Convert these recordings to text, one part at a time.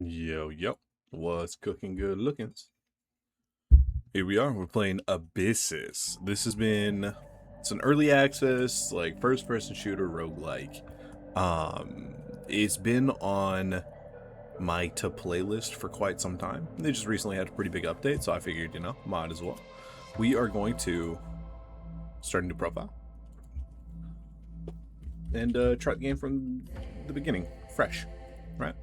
Yo, yo. What's cooking good lookings? Here we are. We're playing Abyssus. It's an early access, like first person shooter roguelike. It's been on my to playlist for quite some time. They just recently had a pretty big update, so I figured, might as well. We are going to start a new profile and try the game from the beginning, fresh, right?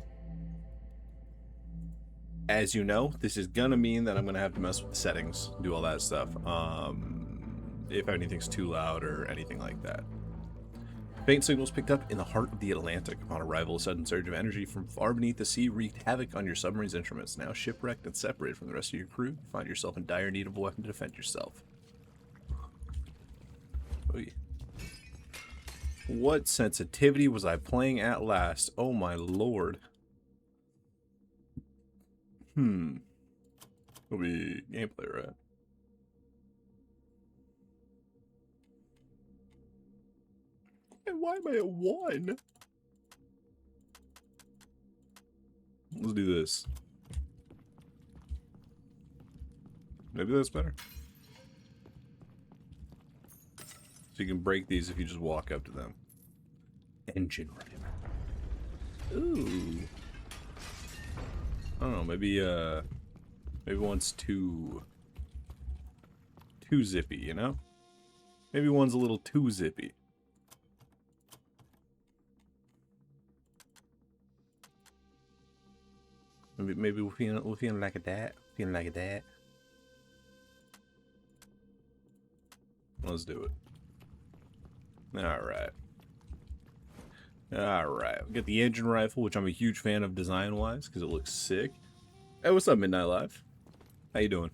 As you know, this is gonna mean that I'm gonna have to mess with the settings, do all that stuff. If anything's too loud or anything like that. Faint signals picked up in the heart of the Atlantic. Upon arrival, a sudden surge of energy from far beneath the sea wreaked havoc on your submarine's instruments. Now shipwrecked and separated from the rest of your crew, you find yourself in dire need of a weapon to defend yourself. Oy. What sensitivity was I playing at last? Oh my lord. It'll be gameplay, right? And why am I at 1? Let's do this. Maybe that's better. So you can break these if you just walk up to them. Engine rifle. Ooh. I don't know, maybe one's too zippy, you know? Maybe one's a little too zippy. Maybe we're feeling like a that. Feeling like a that. Let's do it. Alright. Alright. We got the engine rifle, which I'm a huge fan of design-wise, because it looks sick. Hey, what's up, Midnight Live? How you doing?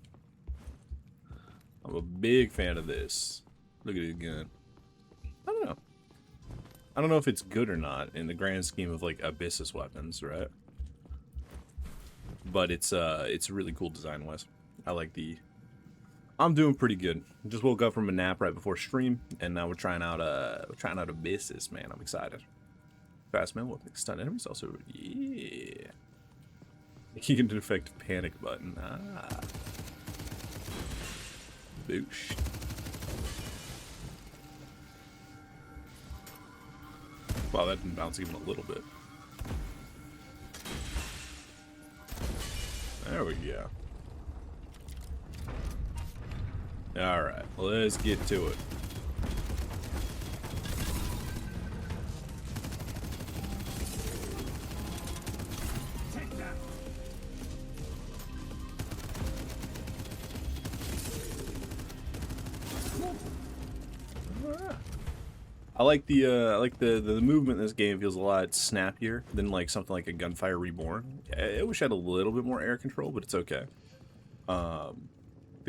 I'm a big fan of this. Look at his gun. I don't know. I don't know if it's good or not in the grand scheme of, like, Abyssus weapons, right? But it's really cool design-wise. I like the... I'm doing pretty good. Just woke up from a nap right before stream, and now we're trying out Abyssus, man. I'm excited. Fast man, weapon stun enemies also. Yeah. You can defect panic button. Ah. Boosh. Wow, that didn't bounce even a little bit. There we go. Alright, let's get to it. I like the movement in this game feels a lot snappier than like something like a Gunfire Reborn. I wish I had a little bit more air control, but it's okay. The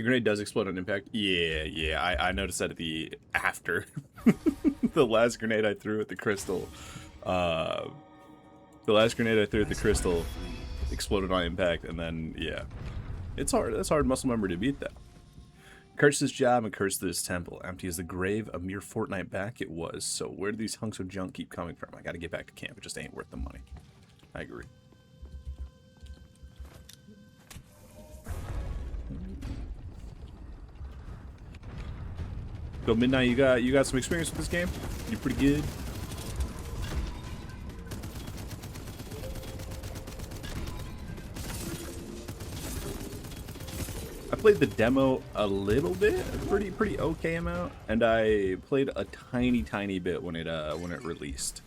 grenade does explode on impact. Yeah, I noticed that at the after. The last grenade I threw at the crystal. The last grenade I threw at the crystal exploded on impact, and then yeah. It's hard. That's hard muscle memory to beat that. Curse this job and curse this temple. Empty as the grave a mere fortnight back it was. So where do these hunks of junk keep coming from? I gotta get back to camp. It just ain't worth the money. I agree. So Midnight, you got some experience with this game? You pretty good? I played the demo a little bit, a pretty okay amount, and I played a tiny bit when it released.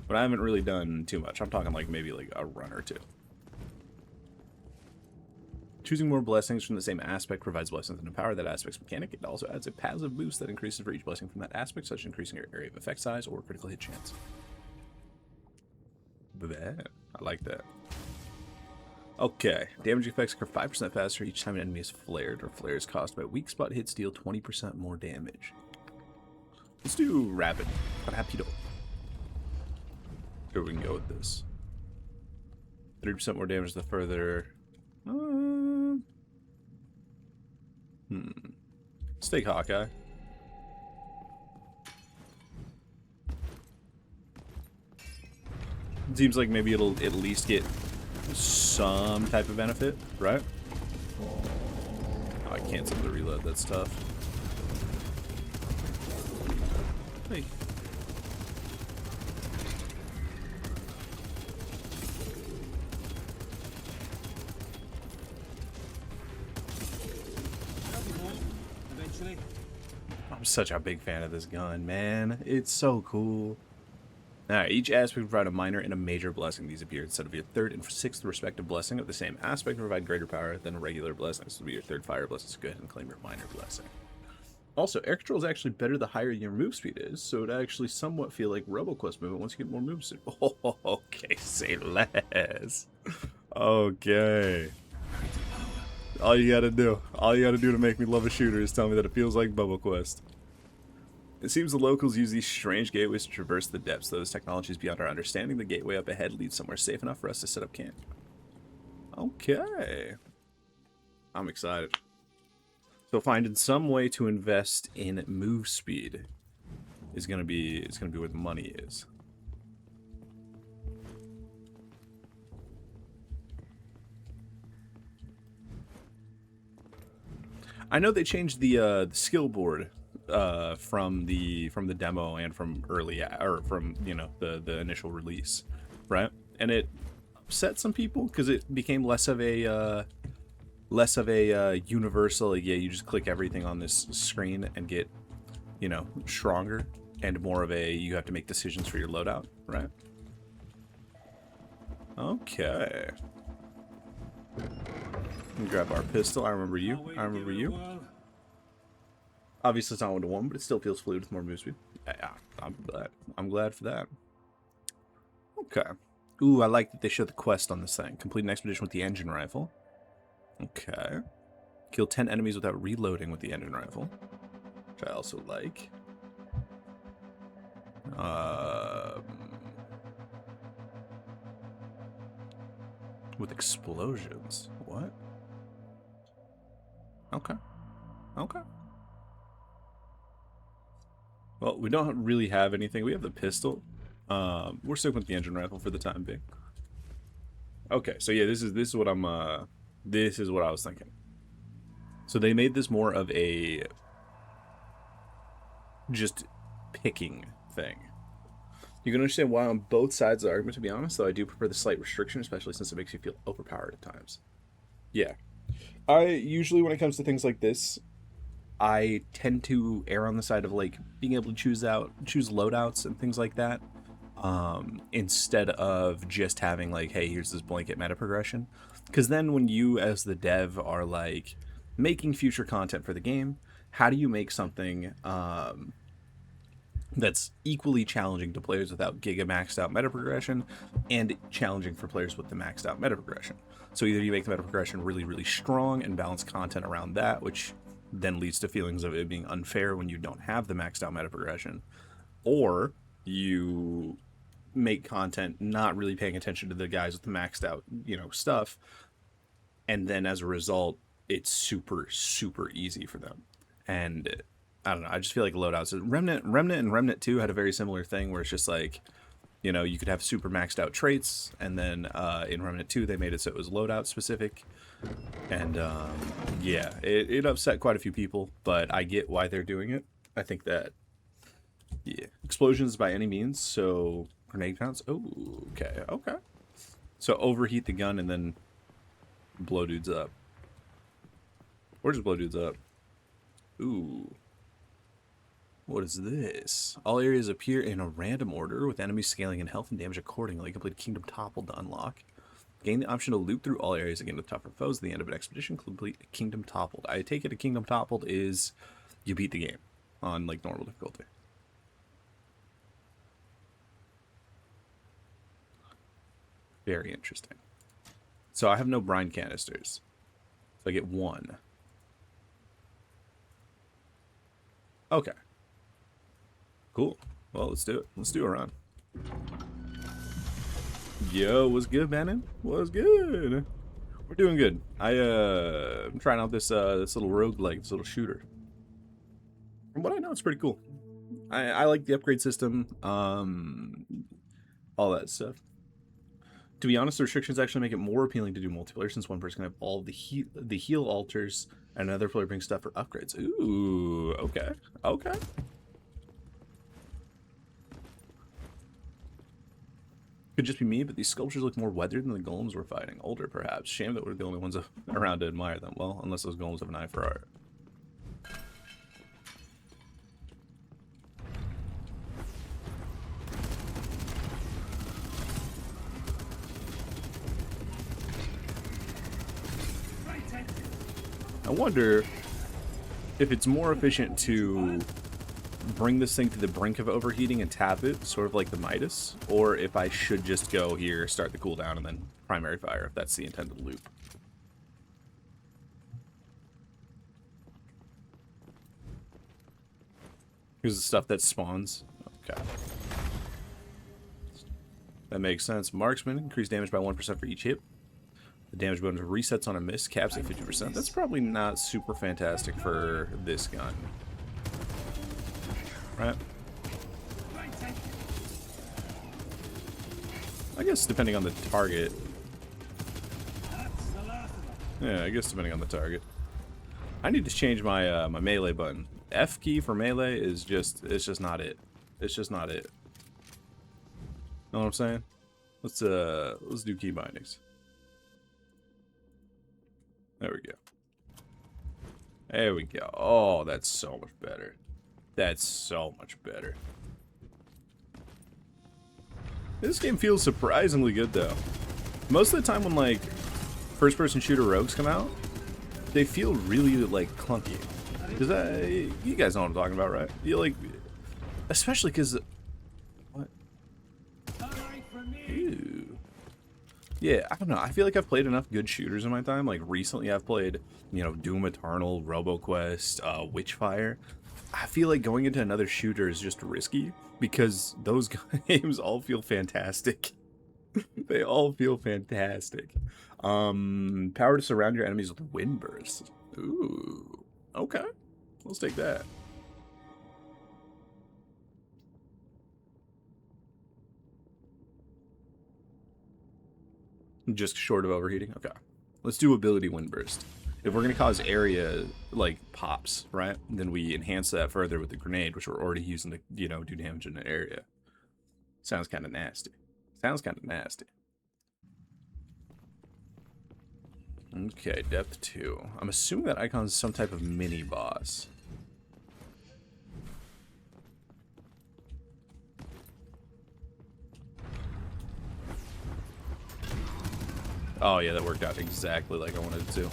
But I haven't really done too much. I'm talking like maybe like a run or two. Choosing more blessings from the same aspect provides blessings that empower that aspect's mechanic. It also adds a passive boost that increases for each blessing from that aspect, such as increasing your area of effect size or critical hit chance. Bleh. I like that. Okay, damage effects occur 5% faster each time an enemy is flared, or flares caused by weak spot hits deal 20% more damage. Let's do rapid. Rapido. Here we can go with this. 3% more damage the further. Let's take Hawkeye. Seems like maybe it'll at least get some type of benefit, right? Oh, I can't seem to reload. That's tough. Hey. I'm such a big fan of this gun, man. It's so cool. Alright, each aspect will provide a minor and a major blessing. These appear instead of your third and sixth respective blessing of the same aspect and provide greater power than regular blessings. This will be your third fire blessing, so go ahead and claim your minor blessing. Also, air control is actually better the higher your move speed is, so it actually somewhat feel like RoboQuest movement once you get more move speed. Oh, okay, say less. Okay. All you gotta do to make me love a shooter is tell me that it feels like BubbaQuest. It seems the locals use these strange gateways to traverse the depths. Those technologies beyond our understanding. The gateway up ahead leads somewhere safe enough for us to set up camp. Okay. I'm excited. So finding some way to invest in move speed is gonna be where the money is. I know they changed the skill board from the demo and from early or from the initial release, right? And it upset some people because it became less of a universal. Like, yeah, you just click everything on this screen and get stronger, and more of a you have to make decisions for your loadout, right? Okay. Grab our pistol. I remember you. I remember you. Obviously, it's not 1-to-1, but it still feels fluid with more move speed. Yeah, I'm glad. I'm glad for that. Okay. Ooh, I like that they show the quest on this thing. Complete an expedition with the engine rifle. Okay. Kill 10 enemies without reloading with the engine rifle, which I also like. With explosions. What? Okay. Okay. Well, we don't really have anything. We have the pistol. We're sticking with the engine rifle for the time being. Okay, so yeah, this is what I'm this is what I was thinking. So they made this more of a just picking thing. You can understand why on both sides of the argument, to be honest, though I do prefer the slight restriction, especially since it makes you feel overpowered at times. Yeah. I usually, when it comes to things like this, I tend to err on the side of like being able to choose loadouts and things like that, instead of just having like, hey, here's this blanket meta progression. Because then when you as the dev are like making future content for the game, how do you make something that's equally challenging to players without giga maxed out meta progression, and challenging for players with the maxed out meta progression? So either you make the meta progression really, really strong and balance content around that, which then leads to feelings of it being unfair when you don't have the maxed out meta progression, or you make content not really paying attention to the guys with the maxed out, stuff, and then as a result, it's super, super easy for them. And I don't know, I just feel like loadouts, Remnant and Remnant 2 had a very similar thing where it's just like, you could have super maxed out traits, and then in Remnant 2 they made it so it was loadout specific. And yeah, it upset quite a few people, but I get why they're doing it. I think that, yeah, explosions by any means, so grenade counts. Oh, okay. So overheat the gun and then blow dudes up. Or just blow dudes up. Ooh. What is this? All areas appear in a random order, with enemies scaling in health and damage accordingly. Complete Kingdom Toppled to unlock. Gain the option to loop through all areas again with tougher foes at the end of an expedition. Complete Kingdom Toppled. I take it a Kingdom Toppled is you beat the game on like normal difficulty. Very interesting. So I have no brine canisters, so I get 1. Okay. Cool. Well, let's do it. Let's do a run. Yo, what's good, man? What's good? We're doing good. I'm trying out this little roguelike, this little shooter. From what I know, it's pretty cool. I like the upgrade system, all that stuff. To be honest, the restrictions actually make it more appealing to do multiplayer since one person can have all the heal altars and another player brings stuff for upgrades. Ooh, okay, okay. Could just be me, but these sculptures look more weathered than the golems we're fighting. Older, perhaps. Shame that we're the only ones around to admire them. Well, unless those golems have an eye for art. I wonder if it's more efficient to bring this thing to the brink of overheating and tap it, sort of like the Midas, or if I should just go here, start the cooldown, and then primary fire, if that's the intended loop. Here's the stuff that spawns. Okay. That makes sense. Marksman, increase damage by 1% for each hit. The damage bonus resets on a miss, caps at 50%. That's probably not super fantastic for this gun. Right? I guess depending on the target. Yeah, I guess depending on the target. I need to change my my melee button. F key for melee is just, it's just not it. It's just not it. Know what I'm saying? Let's do key bindings. There we go. There we go. Oh, that's so much better. That's so much better. This game feels surprisingly good, though. Most of the time when, like, first-person shooter rogues come out, they feel really, like, clunky. Because, you guys know what I'm talking about, right? You, like, especially because... What? Ew. Yeah, I don't know. I feel like I've played enough good shooters in my time. Like, recently I've played, you know, Doom Eternal, RoboQuest, Witchfire. I feel like going into another shooter is just risky because those games all feel fantastic. They all feel fantastic. Power to surround your enemies with wind bursts. Ooh, okay. Let's take that. Just short of overheating? Okay. Let's do ability wind burst. If we're going to cause area, like, pops, right? Then we enhance that further with the grenade, which we're already using to, you know, do damage in an area. Sounds kind of nasty. Sounds kind of nasty. Okay, depth 2. I'm assuming that icon's some type of mini-boss. Oh yeah, that worked out exactly like I wanted it to.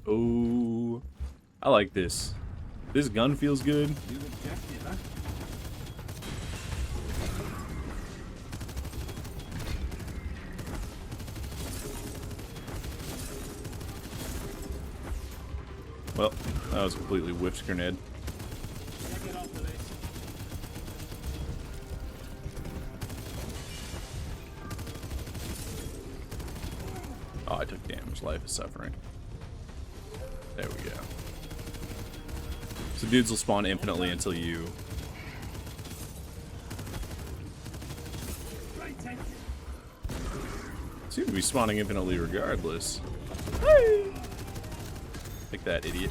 Oh, I like this. This gun feels good. Well, that was a completely whiffed grenade. Oh, I took damage. Life is suffering. There we go. So dudes will spawn infinitely until you... Seem to be spawning infinitely regardless. Hey! Take that, idiot.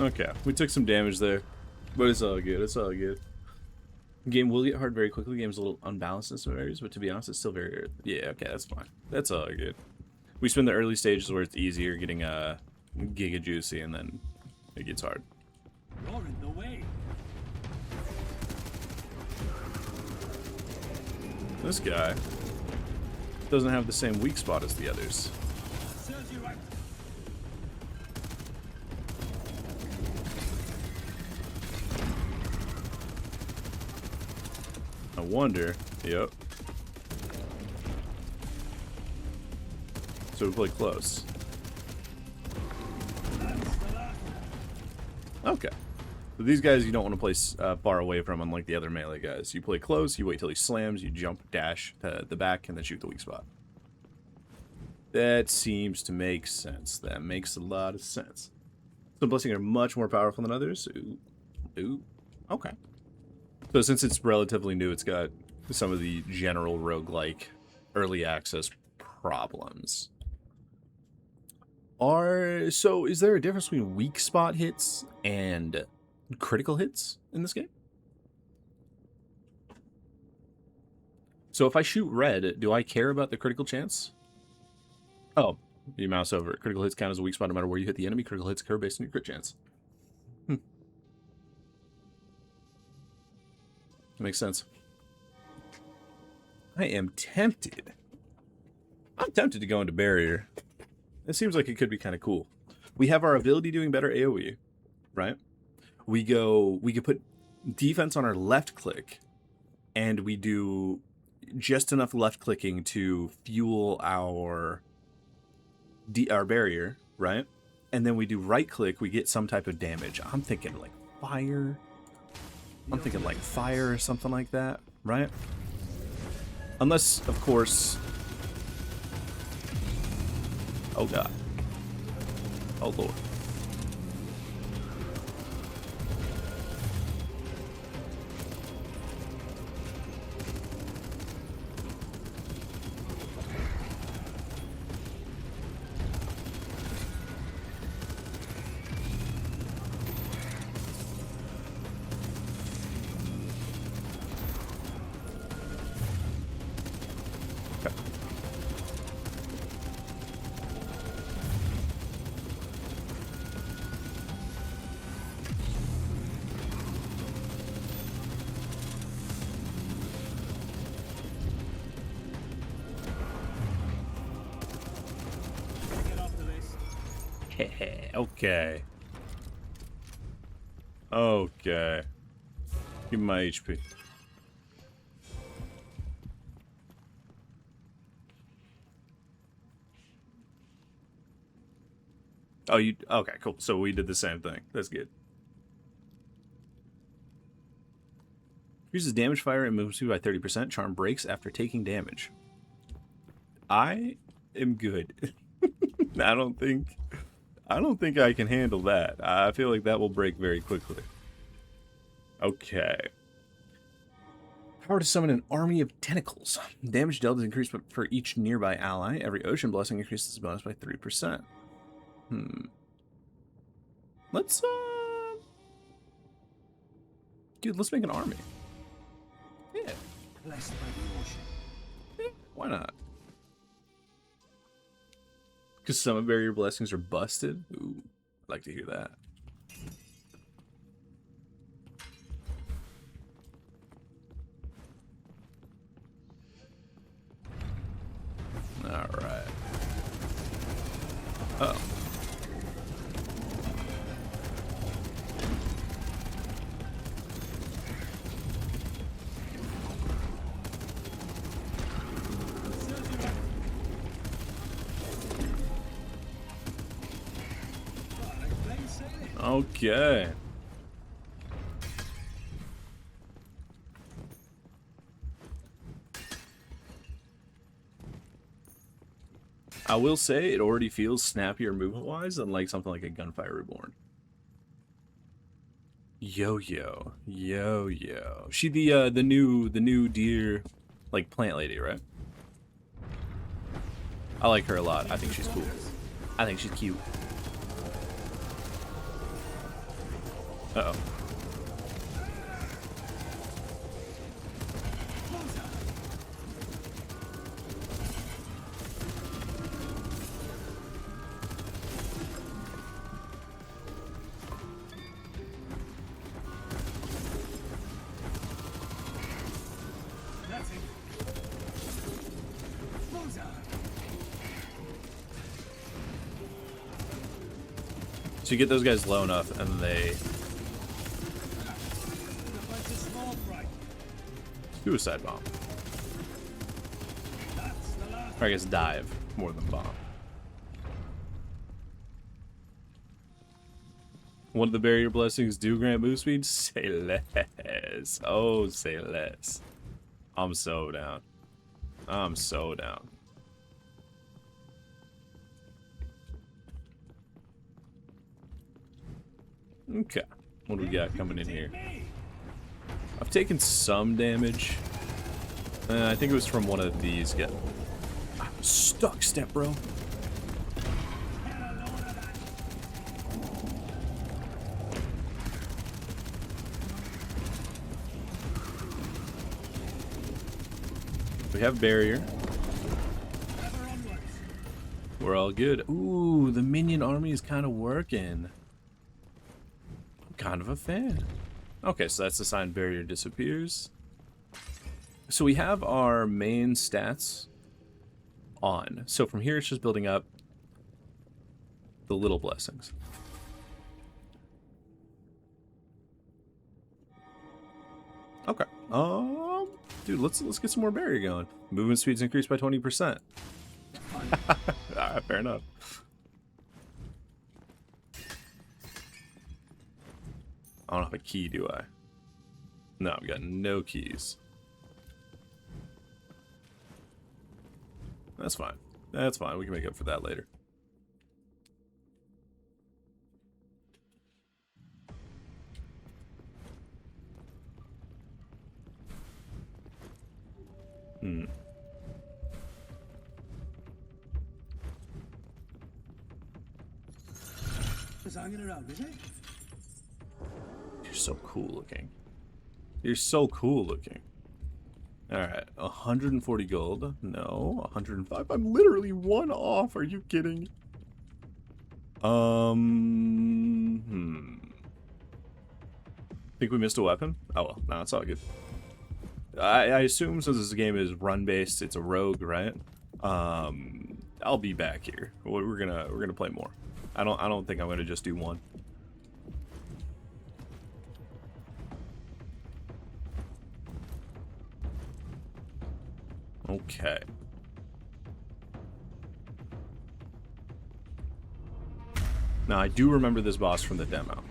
Okay, we took some damage there, but it's all good. It's all good. Game will get hard very quickly. The game's a little unbalanced in some areas, but to be honest, it's still very... Yeah, okay, that's fine. That's all good. We spend the early stages where it's easier, getting giga juicy, and then it gets hard. You're in the way. This guy doesn't have the same weak spot as the others. Serves you right. I wonder. Yep. So we play close. Okay. So these guys you don't want to place far away from, unlike the other melee guys. You play close, you wait till he slams, you jump, dash to the back, and then shoot the weak spot. That seems to make sense. That makes a lot of sense. Some blessings are much more powerful than others. Ooh. Ooh. Okay. So since it's relatively new, it's got some of the general roguelike early access problems. So is there a difference between weak spot hits and critical hits in this game? So if I shoot red, do I care about the critical chance? Oh, you mouse over it. Critical hits count as a weak spot no matter where you hit the enemy. Critical hits occur based on your crit chance. That makes sense. I am tempted. I'm tempted to go into barrier. It seems like it could be kind of cool. We have our ability doing better AoE, right? We could put defense on our left click, and we do just enough left clicking to fuel our barrier, right? And then we do right click, we get some type of damage. I'm thinking like fire. I'm thinking like fire or something like that, right? Unless, of course... Oh, God. Oh, Lord. Okay. Okay. Give me my HP. Oh, you... Okay, cool. So we did the same thing. That's good. Increases damage fire and moves you by 30%. Charm breaks after taking damage. I am good. I don't think I can handle that. I feel like that will break very quickly. Okay. Power to summon an army of tentacles. Damage dealt is increased for each nearby ally. Every ocean blessing increases the bonus by 3%. Let's dude, let's make an army. Yeah. Blessed by the ocean. Yeah, why not? Because some of barrier blessings are busted. Ooh, I'd like to hear that. All right. Uh-oh. Okay. I will say it already feels snappier movement-wise than like something like a Gunfire Reborn. Yo-yo. Yo-yo. She the new deer like plant lady, right? I like her a lot. I think she's cool. I think she's cute. Uh-oh. So you get those guys low enough and they... Suicide bomb. Or I guess dive more than bomb. One of the barrier blessings do grant move speed? Say less. Oh, say less. I'm so down. I'm so down. Okay. What do we got coming in here? I've taken some damage. I think it was from one of these guys. I'm stuck, step bro. We have barrier. We're all good. Ooh, the minion army is kind of working. I'm kind of a fan. Okay, so that's the sign barrier disappears. So we have our main stats on. So from here, it's just building up the little blessings. Okay. Dude, let's get some more barrier going. Movement speed's increased by 20%. Alright, fair enough. I don't have a key, do I? No, I've got no keys. That's fine. That's fine. We can make up for that later. You're so cool looking. You're so cool looking. Alright, 140 gold. No, 105. I'm literally one off. Are you kidding? Think we missed a weapon? Oh well, no, it's all good. I assume since this game is run based, it's a rogue, right? I'll be back here. We're gonna play more. I don't think I'm gonna just do one. Okay. Now I do remember this boss from the demo.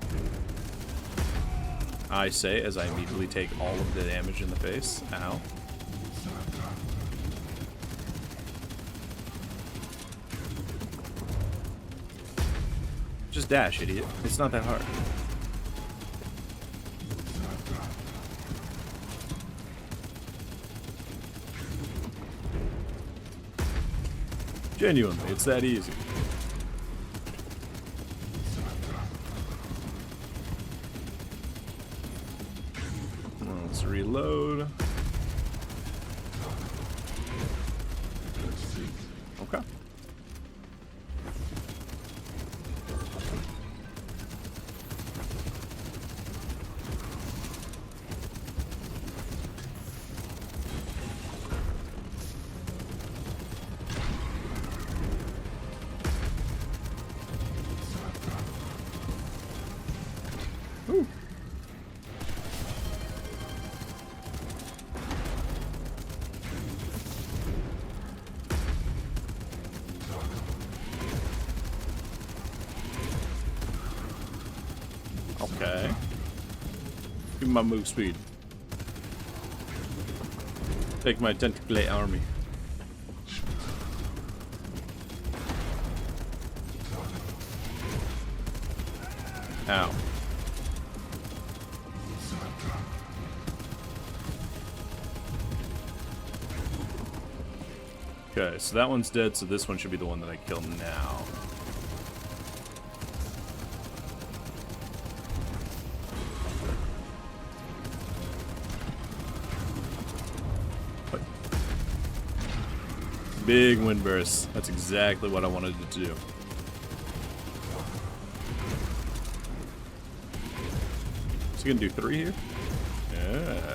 I say as I immediately take all of the damage in the face. Ow. Just dash, idiot. It's not that hard. Genuinely, it's that easy. Let's reload. Okay. Ooh. Okay. Give me my move speed. Take my tentacle army. Ow. Okay, so that one's dead, so this one should be the one that I kill now. Big wind burst. That's exactly what I wanted to do. Is he gonna do 3 here? Yeah.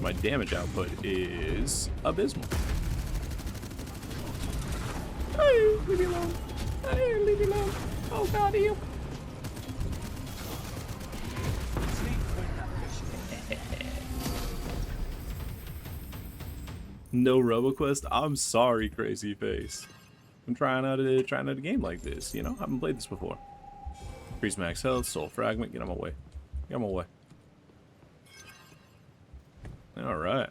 My damage output is abysmal. Hey, leave me alone. Hey, leave me alone. Oh god, you. No RoboQuest? I'm sorry, crazy face. I'm trying out a game like this, you know? I haven't played this before. Increase max health, soul fragment, get on my way. Get on my way. Alright.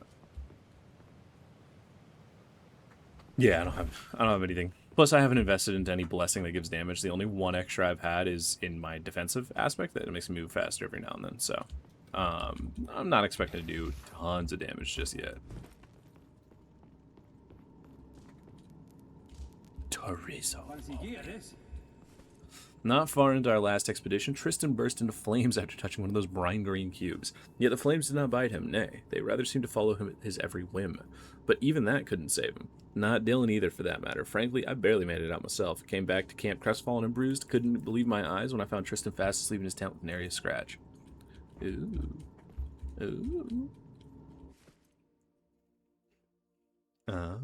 Yeah, I don't have anything. Plus I haven't invested into any blessing that gives damage. The only one extra I've had is in my defensive aspect that it makes me move faster every now and then, so I'm not expecting to do tons of damage just yet. Torizo. Not far into our last expedition, Tristan burst into flames after touching one of those brine green cubes. Yet the flames did not bite him, nay, they rather seemed to follow him at his every whim. But even that couldn't save him. Not Dylan either, for that matter. Frankly, I barely made it out myself. Came back to camp crestfallen and bruised, couldn't believe my eyes when I found Tristan fast asleep in his tent with nary a scratch. Ooh. Ooh. Oh.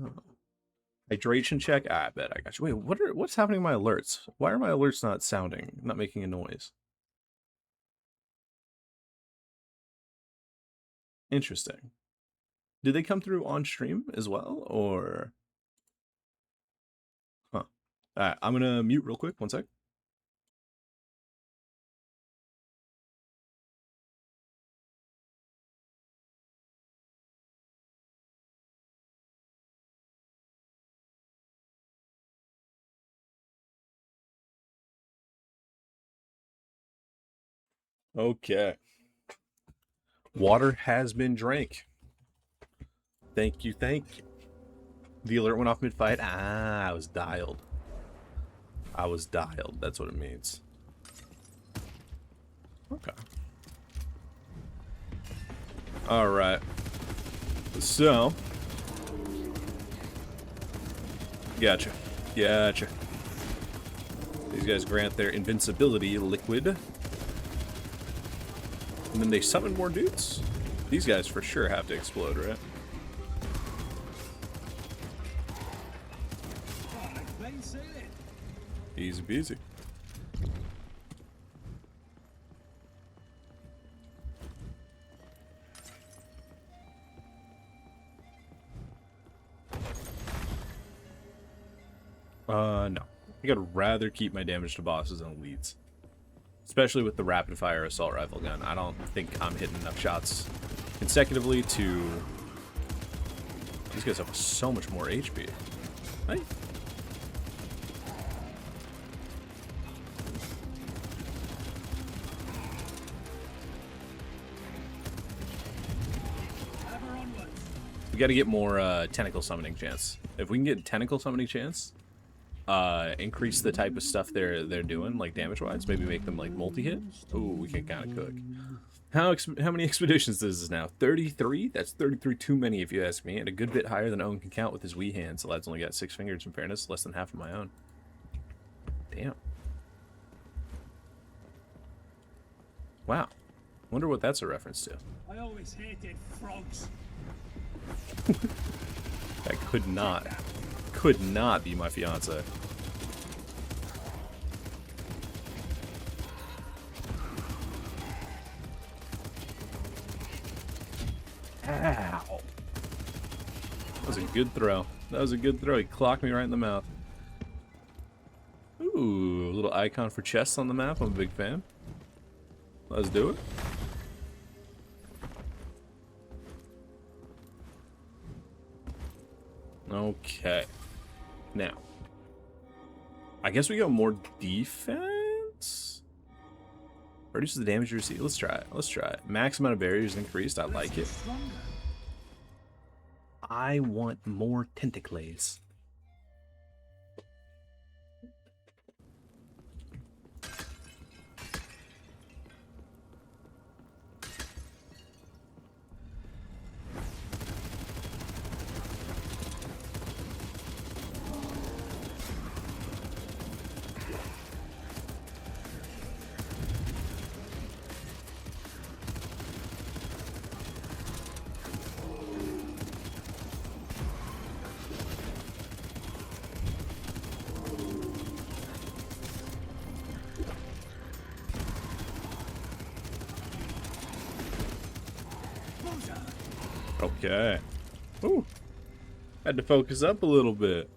Hydration check? Ah, I bet I got you. Wait, what's happening to my alerts? Why are my alerts not sounding, not making a noise? Interesting. Did they come through on stream as well, or? Huh. Alright, I'm gonna mute real quick, one sec. Okay. Water has been drank. Thank you, thank you. The alert went off mid-fight. Ah, I was dialed. I was dialed, that's what it means. Okay. Alright. So. Gotcha. Gotcha. These guys grant their invincibility liquid. And then they summon more dudes? These guys for sure have to explode, right? Easy peasy. No. I think I'd rather keep my damage to bosses and elites. Especially with the rapid fire assault rifle gun. I don't think I'm hitting enough shots consecutively to... These guys have so much more HP. Right? We gotta get more tentacle summoning chance. If we can get tentacle summoning chance, increase the type of stuff they're doing, like damage-wise, maybe make them like multi-hit. Ooh, we can kind of cook. How many expeditions is this now? 33? That's 33 too many if you ask me, and a good bit higher than Owen can count with his Wii hands. The lad's only got 6 fingers in fairness, less than half of my own. Damn. Wow. Wonder what that's a reference to. I always hated frogs. That could not be my fiance. Ow. That was a good throw. That was a good throw. He clocked me right in the mouth. Ooh, a little icon for chests on the map. I'm a big fan. Let's do it. Okay. Now, I guess we got more defense? Reduces the damage you receive. Let's try it. Let's try it. Max amount of barriers increased. I like it. I want more tentacles. Okay. Ooh. Had to focus up a little bit.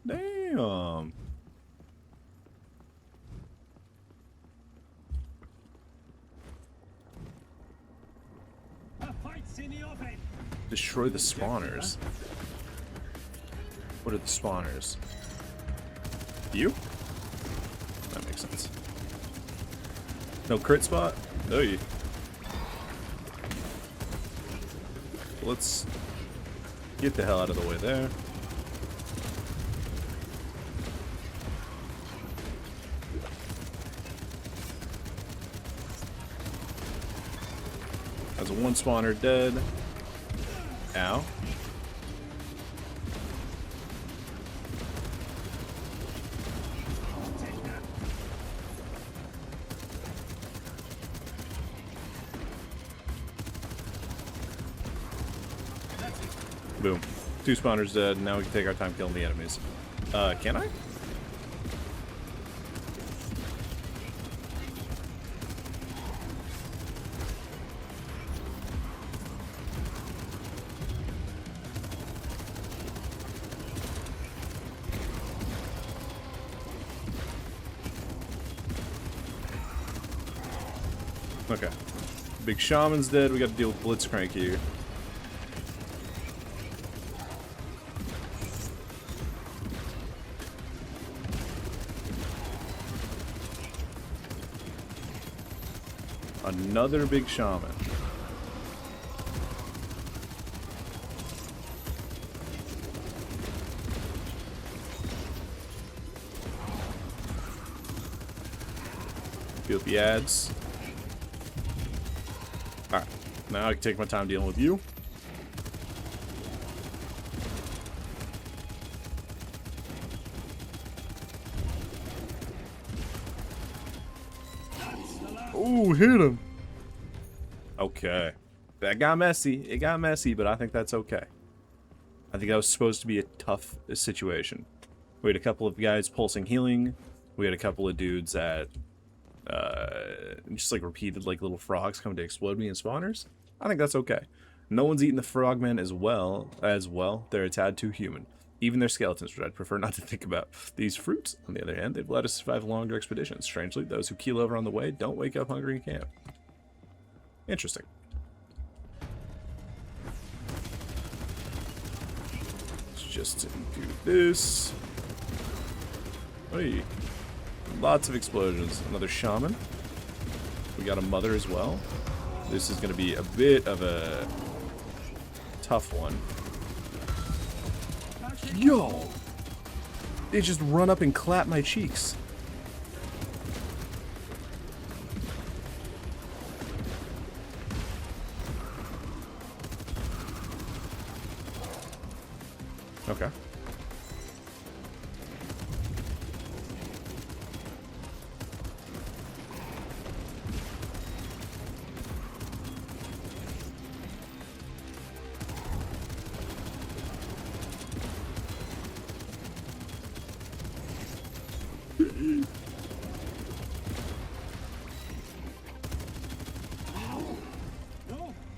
Damn. A fight's in the oven. Destroy the spawners. What are the spawners? You? That makes sense. No crit spot? Oh, you. Let's get the hell out of the way there. That's one spawner dead. Ow. Boom. 2 spawners dead. Now we can take our time killing the enemies. Can I? Okay. Big shaman's dead. We got to deal with Blitzcrank here. Another big shaman. Deal with the ads. Alright. Now I can take my time dealing with you. Ooh, hit him. Okay. That got messy. It got messy, but I think that's okay. I think that was supposed to be a tough situation. We had a couple of guys pulsing healing. We had a couple of dudes that just like repeated like little frogs coming to explode me in spawners. I think that's okay. No one's eating the frogmen as well. They're a tad too human. Even their skeletons, which I'd prefer not to think about. These fruits, on the other hand, they've let us survive longer expeditions. Strangely, those who keel over on the way don't wake up hungry in camp. Interesting. Let's just do this. Hey, lots of explosions. Another shaman. We got a mother as well. This is going to be a bit of a tough one. Yo! They just run up and clap my cheeks. Okay.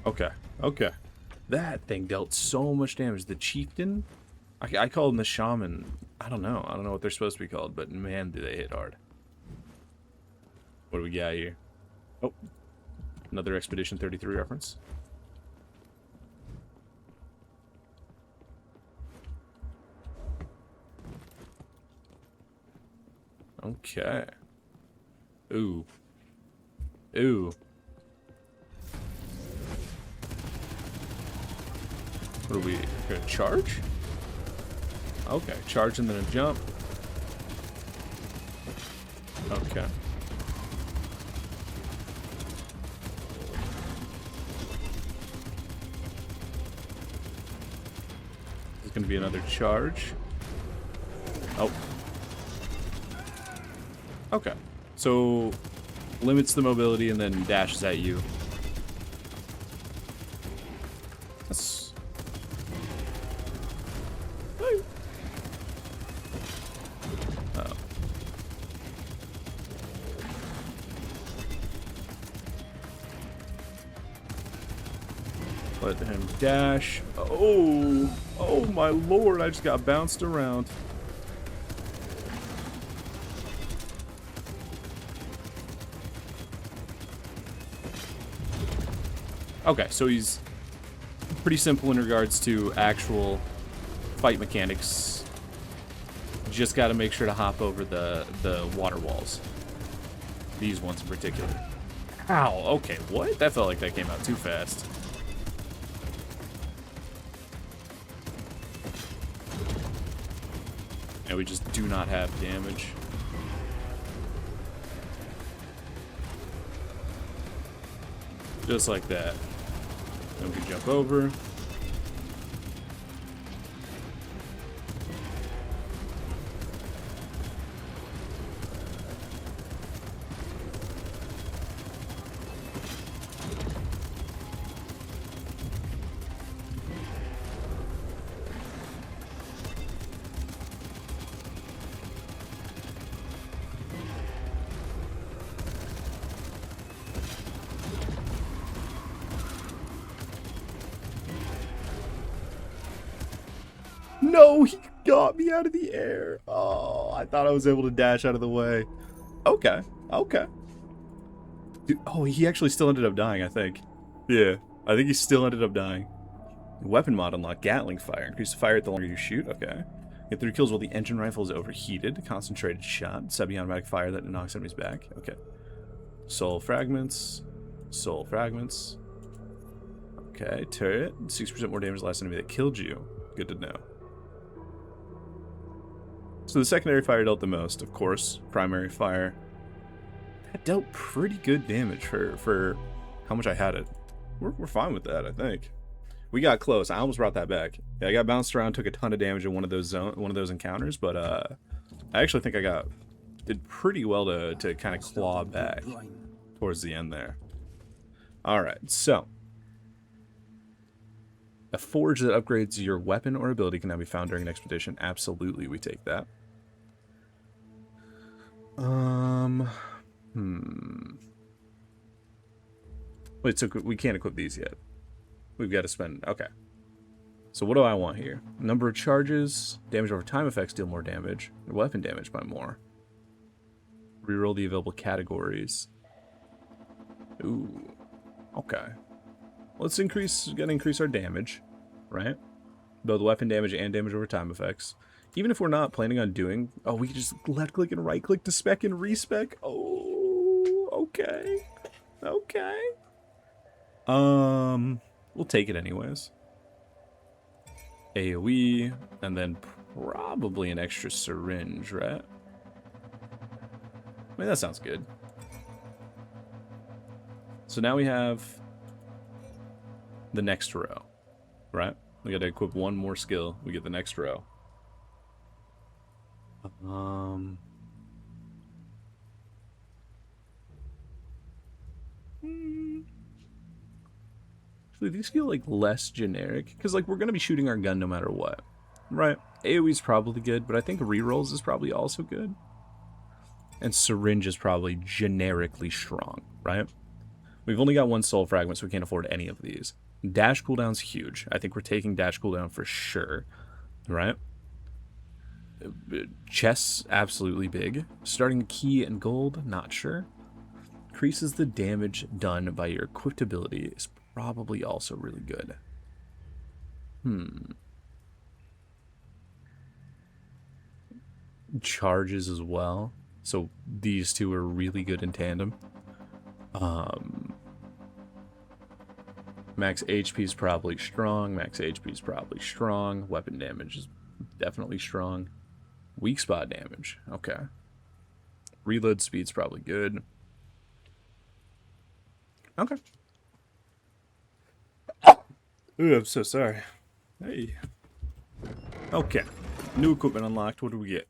Okay, okay. That thing dealt so much damage. The chieftain, I call him the shaman. I don't know what they're supposed to be called, but man, do they hit hard. What do we got here? Oh, another Expedition 33 reference. Okay. Ooh. Ooh. What are we gonna charge? Okay, charge and then a jump. Okay. There's gonna be another charge. Oh. Okay. So limits the mobility and then dashes at you. That's Let him dash. Oh, oh my lord, I just got bounced around. Okay, so he's pretty simple in regards to actual fight mechanics. Just got to make sure to hop over the water walls. These ones in particular. Ow, okay, what? That felt like that came out too fast. And we just do not have damage. Just like that. Then we can jump over. No, he got me out of the air. Oh, I thought I was able to dash out of the way. Okay, okay. Dude, oh, he actually still ended up dying, I think. Yeah, I think he still ended up dying. Weapon mod unlocked. Gatling fire. Increase the fire rate the longer you shoot. Okay. Get 3 kills while the engine rifle is overheated. Concentrated shot. Semi-automatic fire that knocks enemies back. Okay. Soul fragments. Soul fragments. Okay. Turret. 6% more damage to the last enemy that killed you. Good to know. So the secondary fire dealt the most, of course. Primary fire. That dealt pretty good damage for how much I had it. We're fine with that, I think. We got close. I almost brought that back. Yeah, I got bounced around, took a ton of damage in one of those encounters, but I actually think I did pretty well to kind of claw back towards the end there. All right, so a forge that upgrades your weapon or ability can now be found during an expedition. Absolutely, we take that. Wait, so we can't equip these yet. We've got to spend... Okay. So what do I want here? Number of charges, damage over time effects deal more damage, weapon damage by more. Reroll the available categories. Ooh. Okay. Let's increase our damage, right? Both weapon damage and damage over time effects. Even if we're not planning on doing... Oh, we can just left click and right click to spec and respec. Oh, okay. Okay. We'll take it anyways. AoE, and then probably an extra syringe, right? I mean, that sounds good. So now we have the next row, right? We got to equip one more skill. We get the next row. Actually, these feel like less generic because like we're gonna be shooting our gun no matter what, right? AoE is probably good, but I think rerolls is probably also good. And syringe is probably generically strong, right? We've only got 1 soul fragment, so we can't afford any of these. Dash cooldown's huge. I think we're taking dash cooldown for sure, right? Chests, absolutely big. Starting key and gold, not sure. Increases the damage done by your equipped ability is probably also really good. Charges as well. So these two are really good in tandem. Max HP is probably strong. Max HP is probably strong. Weapon damage is definitely strong. Weak spot damage. Okay. Reload speed's probably good. Okay. Ooh, I'm so sorry. Hey. Okay. New equipment unlocked. What do we get?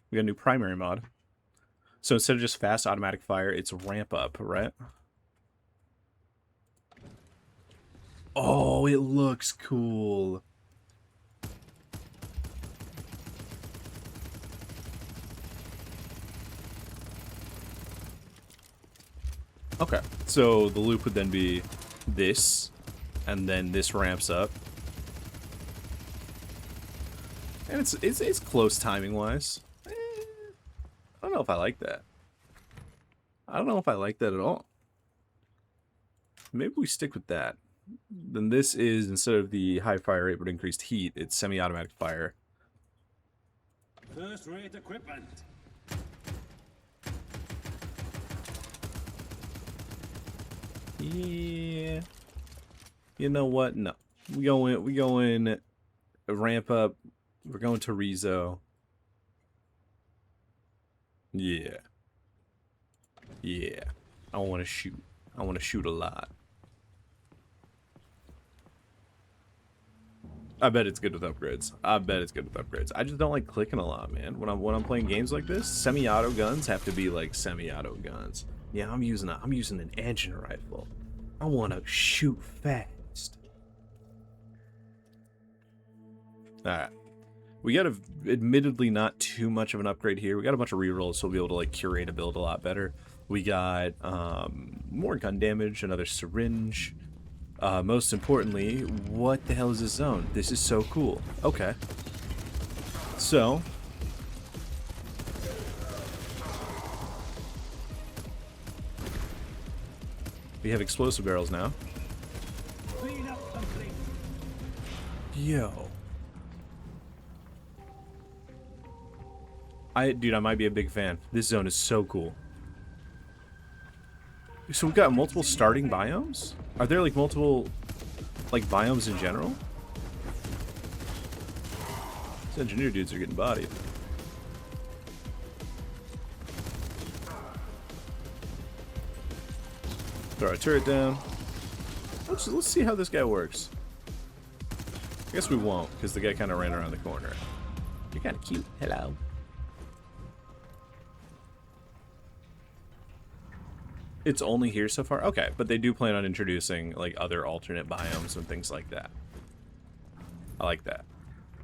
We got a new primary mod. So instead of just fast automatic fire, it's ramp up, right? Oh, it looks cool. Okay, so the loop would then be this, and then this ramps up. And it's close timing wise. I don't know if I like that. I don't know if I like that at all. Maybe we stick with that. Then this is, instead of the high fire rate but increased heat, it's semi-automatic fire. First-rate equipment. Yeah. You know what? No. We go in ramp up. We're going to Rezo. Yeah. Yeah. I want to shoot. I want to shoot a lot. I bet it's good with upgrades. I bet it's good with upgrades. I just don't like clicking a lot, man. When I'm playing games like this, semi-auto guns have to be like semi-auto guns. Yeah, I'm using an engine rifle. I want to shoot fast. All right. We got admittedly not too much of an upgrade here. We got a bunch of rerolls, so we'll be able to like curate a build a lot better. We got more gun damage, another syringe. Most importantly, what the hell is this zone? This is so cool. Okay. So, we have explosive barrels now. Clean up complete. Yo. Dude, I might be a big fan. This zone is so cool. So we've got multiple starting biomes? Are there like multiple like biomes in general? These engineer dudes are getting bodied. Throw our turret down. Let's see how this guy works. I guess we won't, because the guy kind of ran around the corner. You're kind of cute. Hello. It's only here so far? Okay, but they do plan on introducing like other alternate biomes and things like that. I like that.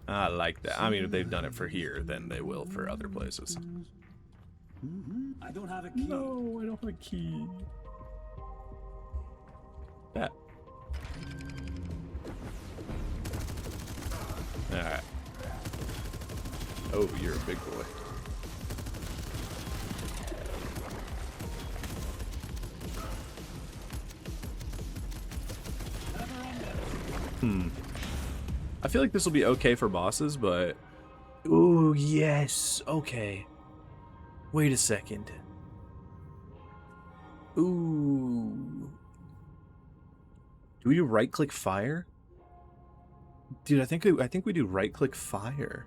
I like that. I mean, if they've done it for here, then they will for other places. I don't have a key. No, I don't have a key. That. Alright. Oh, you're a big boy. I feel like this will be okay for bosses, but... Ooh, yes. Okay. Wait a second. Ooh. Do we do right-click fire? Dude, I think we do right-click fire.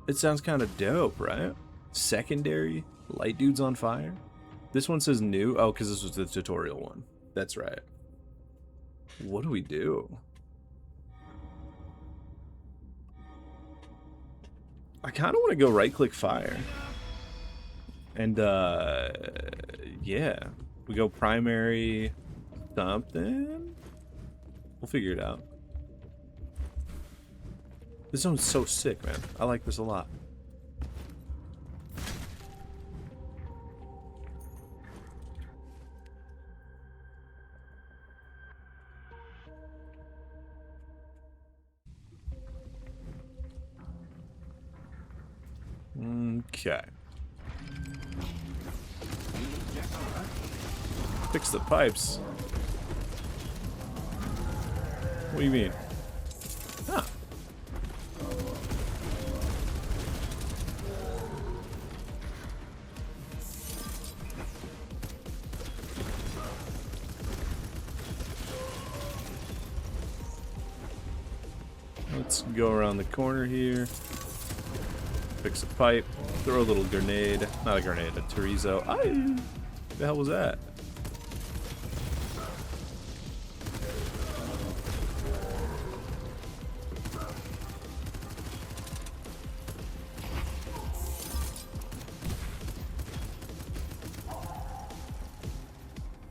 It sounds kind of dope, right? Secondary, light dudes on fire. This one says new. Oh, because this was the tutorial one. That's right. What do we do? I kind of want to go right-click fire. And, yeah. We go primary something? We'll figure it out. This zone's so sick, man. I like this a lot. Okay. Fix the pipes. What do you mean? Huh. Let's go around the corner here. Fix a pipe. Throw a little grenade. Not a grenade, a chorizo. What the hell was that?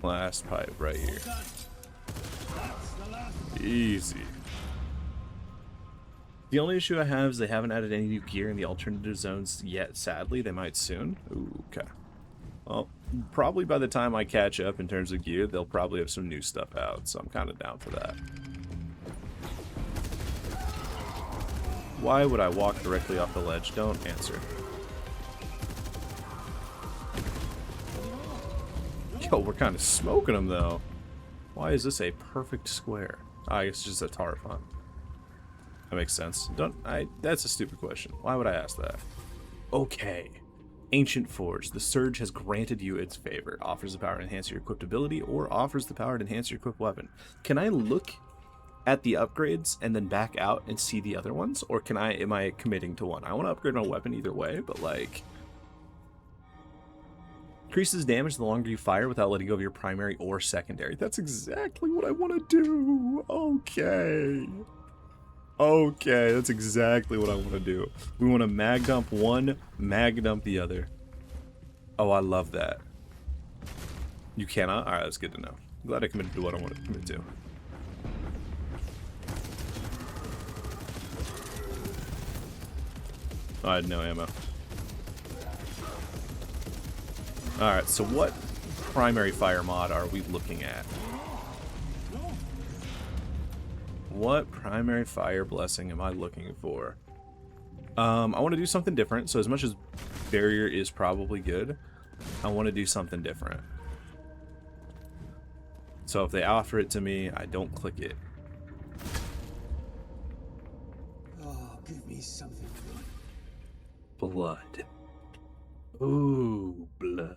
Last pipe right here. Easy. The only issue I have is they haven't added any new gear in the alternative zones yet, sadly. They might soon. Ooh, okay. Well, probably by the time I catch up in terms of gear, they'll probably have some new stuff out, so I'm kind of down for that. Why would I walk directly off the ledge? Don't answer. Yo, we're kind of smoking them, though. Why is this a perfect square? I guess it's just a tower font. That makes sense. That's a stupid question. Why would I ask that? Okay. Ancient Forge. The Surge has granted you its favor. Offers the power to enhance your equipped ability, or offers the power to enhance your equipped weapon. Can I look at the upgrades and then back out and see the other ones? Or am I committing to one? I want to upgrade my weapon either way, but like... Increases damage the longer you fire without letting go of your primary or secondary. That's exactly what I want to do. Okay. Okay, that's exactly what I want to do. We want to mag dump one, mag dump the other. Oh, I love that. You cannot? Alright, that's good to know. I'm glad I committed to what I wanted to commit to. Oh, I had no ammo. Alright, so what primary fire mod are we looking at? What primary fire blessing am I looking for? I want to do something different, so as much as barrier is probably good, I want to do something different. So if they offer it to me, I don't click it. Oh, give me something good. Blood. Ooh, blood.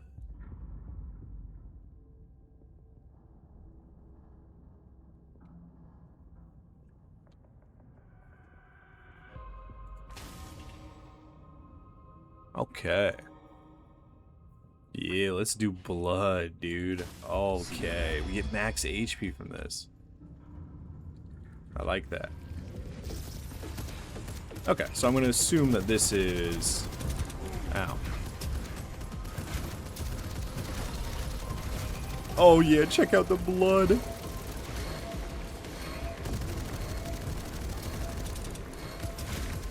Okay. Yeah, let's do blood, dude. Okay, we get max HP from this. I like that. Okay, so I'm going to assume that this is... Ow. Oh yeah, check out the blood. So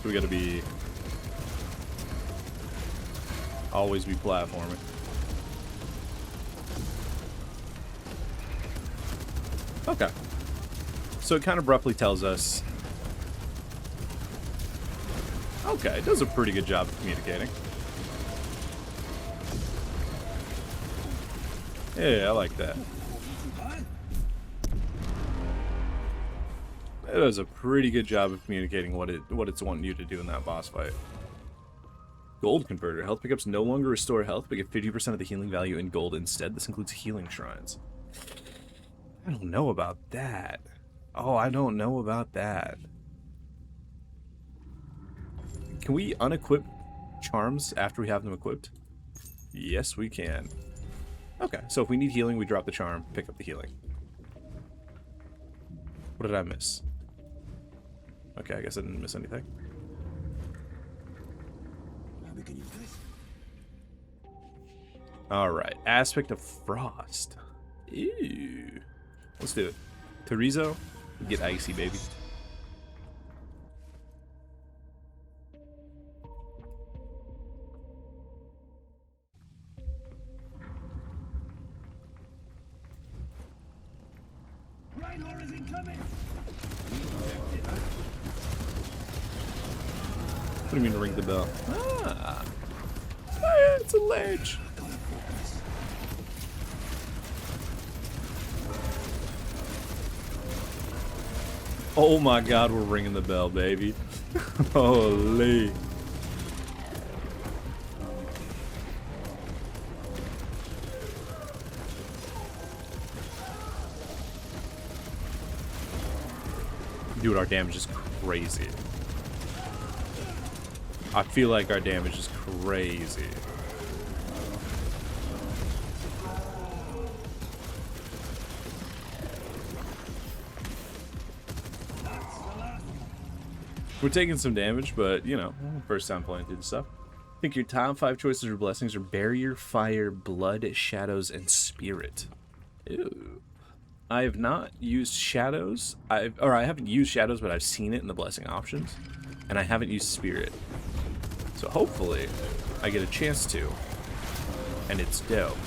we gotta be... Always be platforming. Okay. So it kind of abruptly tells us... Okay, it does a pretty good job of communicating. Yeah, I like that. It does a pretty good job of communicating what it's wanting you to do in that boss fight. Gold converter. Health pickups no longer restore health, but get 50% of the healing value in gold instead. This includes healing shrines. I don't know about that. Oh, I don't know about that. Can we unequip charms after we have them equipped? Yes, we can. Okay, so if we need healing, we drop the charm, pick up the healing. What did I miss? Okay, I guess I didn't miss anything. We can use this. Alright, Aspect of Frost. Ew. Let's do it. Terizo, get icy, baby. Reinhard is incoming. What do you mean ring the bell? Ah, yeah, it's a ledge. Oh my god, we're ringing the bell, baby. Holy. Dude, our damage is crazy. I feel like our damage is crazy. We're taking some damage, but, you know, first time playing through the stuff. I think your top 5 choices for blessings are Barrier, Fire, Blood, Shadows, and Spirit. Ew. I have not used Shadows. I haven't used Shadows, but I've seen it in the blessing options. And I haven't used Spirit. So hopefully, I get a chance to. And it's dope.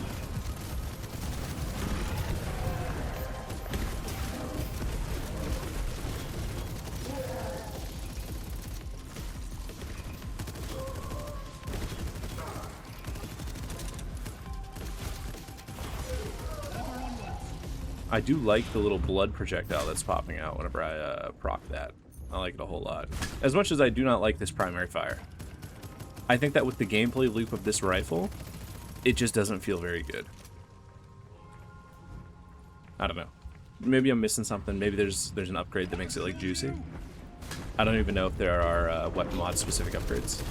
I do like the little blood projectile that's popping out whenever I proc that. I like it a whole lot. As much as I do not like this primary fire. I think that with the gameplay loop of this rifle, it just doesn't feel very good. I don't know. Maybe I'm missing something. Maybe there's an upgrade that makes it like juicy. I don't even know if there are weapon mod specific upgrades.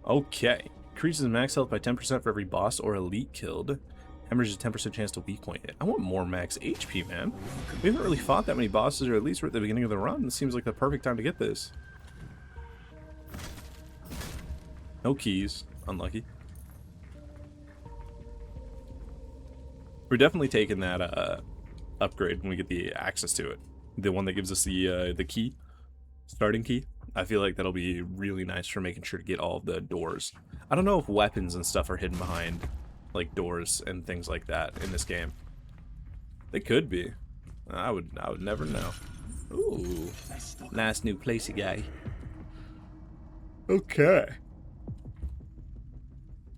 Okay. Increases max health by 10% for every boss or elite killed. Hemorrhages 10% chance to weak point it. I want more max HP, man. We haven't really fought that many bosses, or at least we're at the beginning of the run. This seems like the perfect time to get this. No keys. Unlucky. We're definitely taking that upgrade when we get the access to it. The one that gives us the key. Starting key. I feel like that'll be really nice for making sure to get all of the doors. I don't know if weapons and stuff are hidden behind, like, doors and things like that in this game. They could be. I would never know. Ooh. Nice new placey guy. Okay.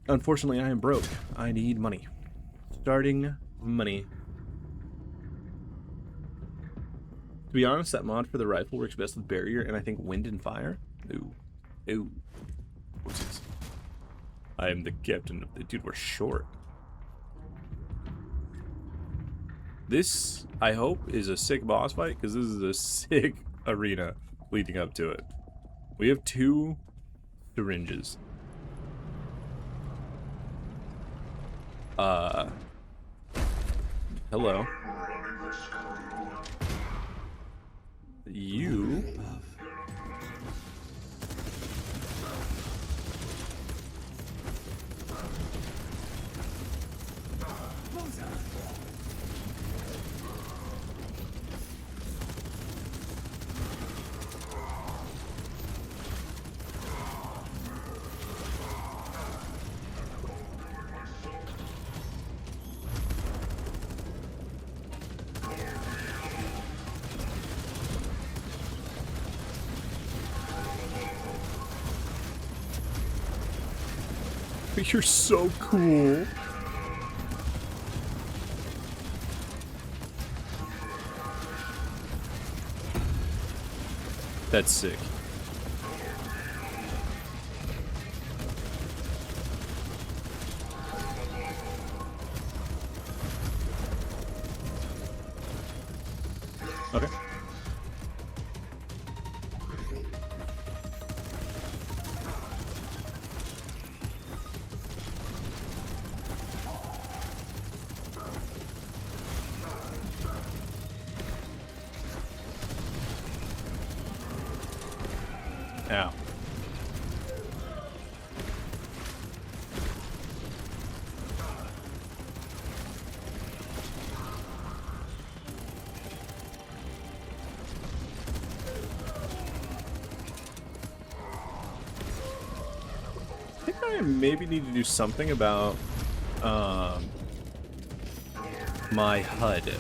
Unfortunately, I am broke. I need money. Starting money. To be honest, that mod for the rifle works best with barrier, and I think wind and fire. Ooh. Ooh. Whoopsies. I am the captain of the... Dude, we're short. This, I hope, is a sick boss fight, because this is a sick arena leading up to it. We have 2 syringes. Hello. You... You're so cool. That's sick. Okay. Ow. I think I maybe need to do something about my HUD.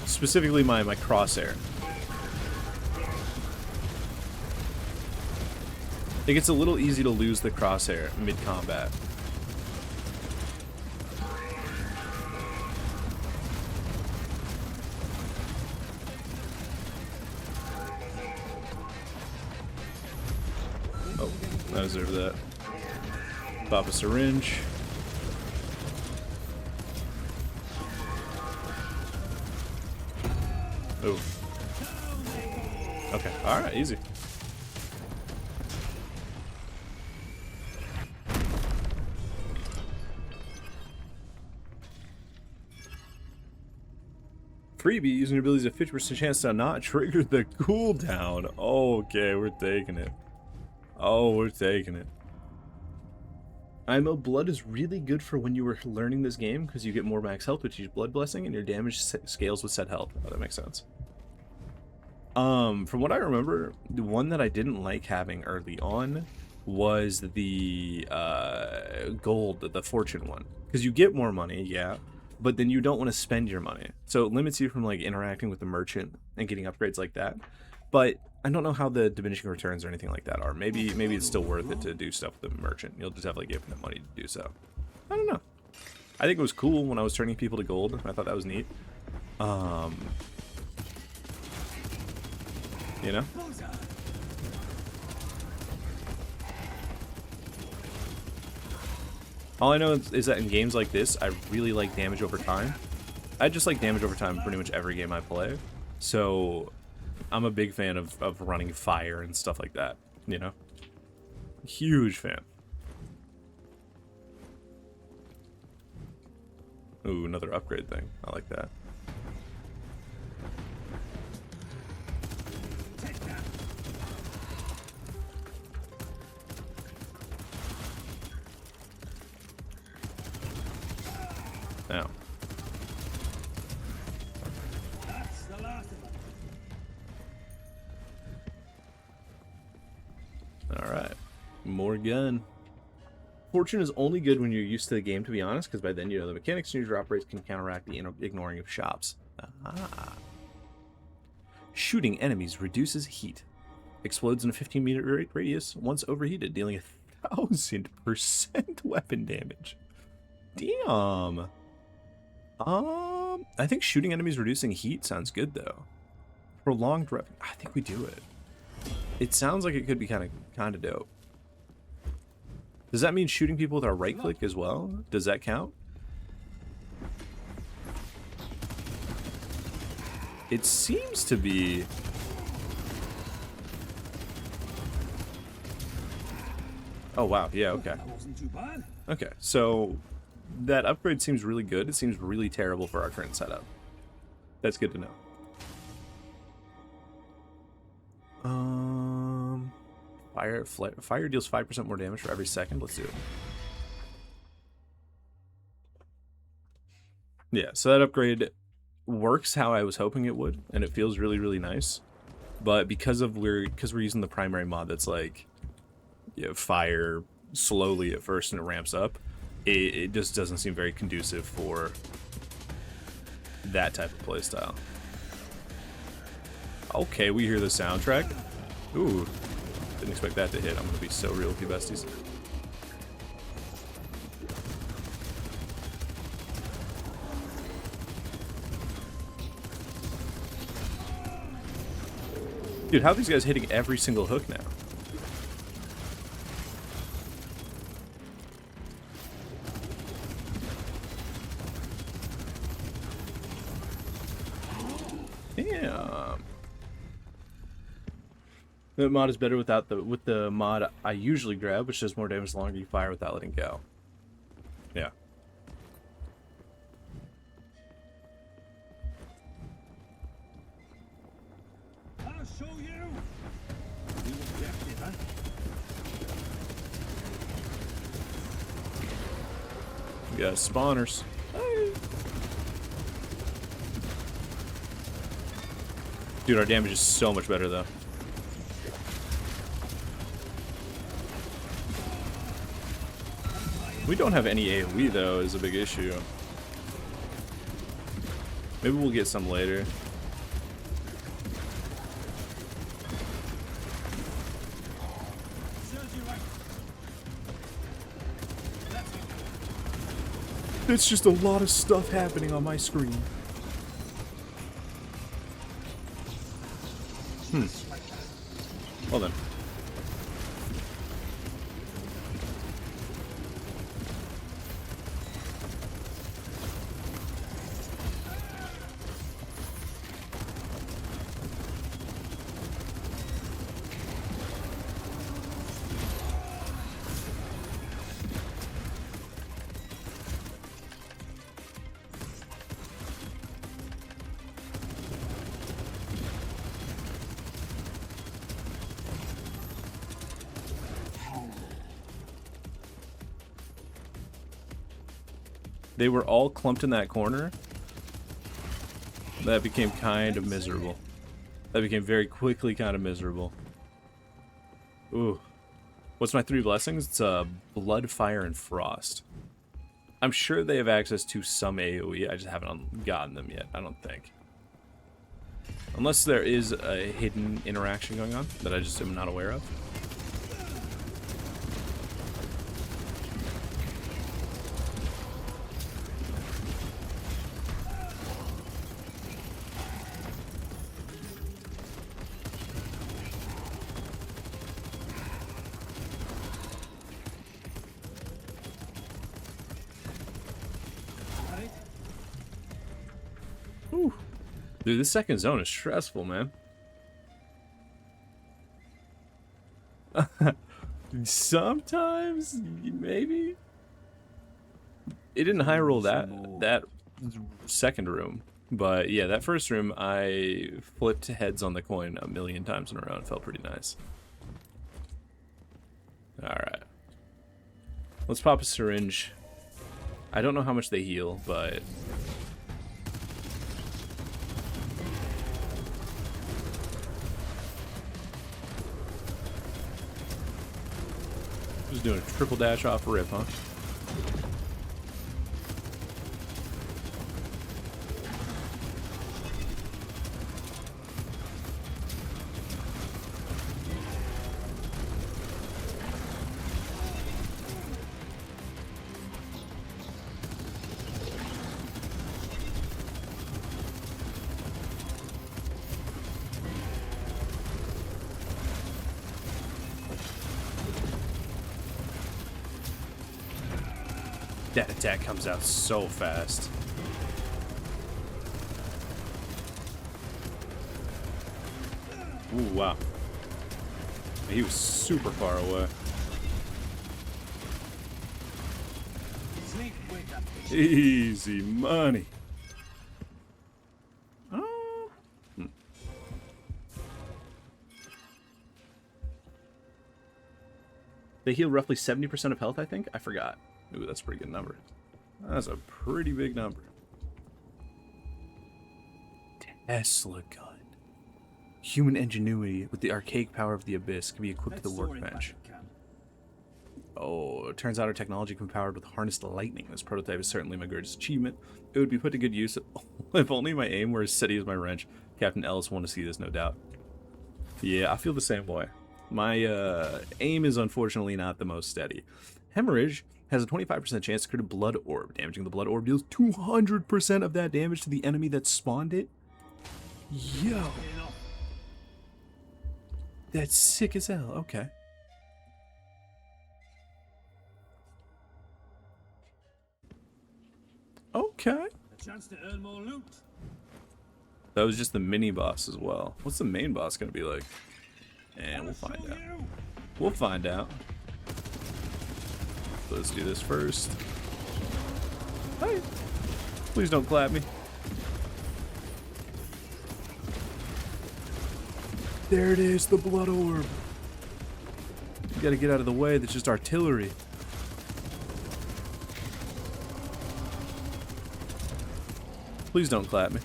Specifically my crosshair. It gets a little easy to lose the crosshair mid-combat. Oh, I deserve that. Pop a syringe. Oh. Okay, alright, easy. Freebie, using your abilities a 50% chance to not trigger the cooldown. Okay, we're taking it. Oh, we're taking it. I know blood is really good for when you were learning this game because you get more max health with each blood blessing and your damage scales with set health. Oh, that makes sense. From what I remember, the one that I didn't like having early on was the gold, the fortune one, because you get more money, yeah, but then you don't want to spend your money, so it limits you from like interacting with the merchant and getting upgrades like that. But I don't know how the diminishing returns or anything like that are. Maybe it's still worth it to do stuff with the merchant. You'll just have like infinite money to do so. I don't know. I think it was cool when I was turning people to gold. I thought that was neat. You know? All I know is that in games like this, I really like damage over time. I just like damage over time in pretty much every game I play. So I'm a big fan of running fire and stuff like that, you know? Huge fan. Ooh, another upgrade thing. I like that. Now. That's the last of them. Alright. More gun. Fortune is only good when you're used to the game, to be honest, because by then you know the mechanics and your drop rates can counteract the ignoring of shops. Ah. Shooting enemies reduces heat. Explodes in a 15-meter radius once overheated, dealing 1,000% weapon damage. Damn. I think shooting enemies reducing heat sounds good though. Prolonged rep. I think we do it. It sounds like it could be kind of dope. Does that mean shooting people with our right click as well? Does that count? It seems to be. Oh wow, yeah, okay. That wasn't too bad. Okay, so that upgrade seems really good. It seems really terrible for our current setup. That's good to know. Fire deals 5% more damage for every second. Let's do it. Yeah, so that upgrade works how I was hoping it would, and it feels really, really nice. But because we're using the primary mod that's like, you know, fire slowly at first and it ramps up, it just doesn't seem very conducive for that type of playstyle. Okay, we hear the soundtrack. Ooh, didn't expect that to hit. I'm gonna be so real with you, besties. Dude, how are these guys hitting every single hook now? Damn. The mod is better with the mod I usually grab, which does more damage the longer you fire without letting go. Yeah. I'll show you. You objective, huh? We got spawners. Dude, our damage is so much better though. We don't have any AoE though, is a big issue. Maybe we'll get some later. Serves you right. It's just a lot of stuff happening on my screen. Well then. They were all clumped in that corner. That became kind of miserable. That became very quickly kind of miserable. Ooh. What's my 3 blessings? It's Blood, Fire, and Frost. I'm sure they have access to some AoE. I just haven't gotten them yet, I don't think. Unless there is a hidden interaction going on that I just am not aware of. Ooh. Dude, this second zone is stressful, man. Sometimes, maybe. It didn't high roll that second room, but yeah, that first room I flipped heads on the coin a million times in a row and felt pretty nice. All right, let's pop a syringe. I don't know how much they heal, but just doing a triple dash off rip, huh? That attack comes out so fast. Ooh, wow. He was super far away. Easy money. Oh. They heal roughly 70% of health, I think? I forgot. Ooh, that's a pretty good number. That's a pretty big number. Tesla gun. Human ingenuity with the archaic power of the Abyss can be equipped to the workbench. Oh, it turns out our technology can be powered with harnessed lightning. This prototype is certainly my greatest achievement. It would be put to good use if only my aim were as steady as my wrench. Captain Ellis wanted to see this, no doubt. Yeah, I feel the same way. My aim is unfortunately not the most steady. Hemorrhage has a 25% chance to create a blood orb. Damaging the blood orb deals 200% of that damage to the enemy that spawned it. Yo. That's sick as hell. Okay. Okay. A chance to earn more loot. That was just the mini boss as well. What's the main boss gonna be like? And we'll find out. We'll find out. Let's do this first. Hey, please don't clap me. There it is, the blood orb. You gotta get out of the way, that's just artillery. Please don't clap me.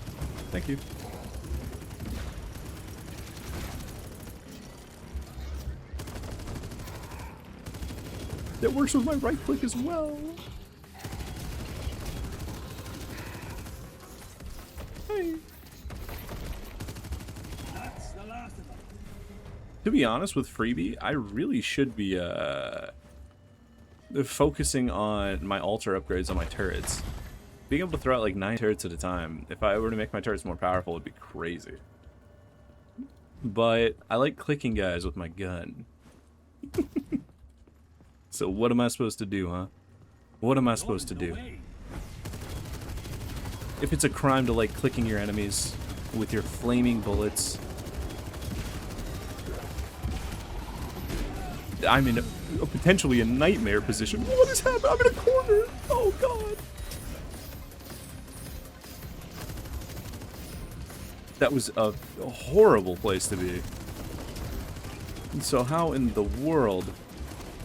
Thank you. That works with my right click as well. Hey. That's the last of them. To be honest, with Freebie, I really should be focusing on my altar upgrades on my turrets. Being able to throw out like 9 turrets at a time, if I were to make my turrets more powerful, would be crazy. But I like clicking guys with my gun. So what am I supposed to do, huh? What am I supposed to do? If it's a crime to like clicking your enemies with your flaming bullets, I'm in a potentially a nightmare position. What is happening? I'm in a corner. Oh god. That was a horrible place to be. And so how in the world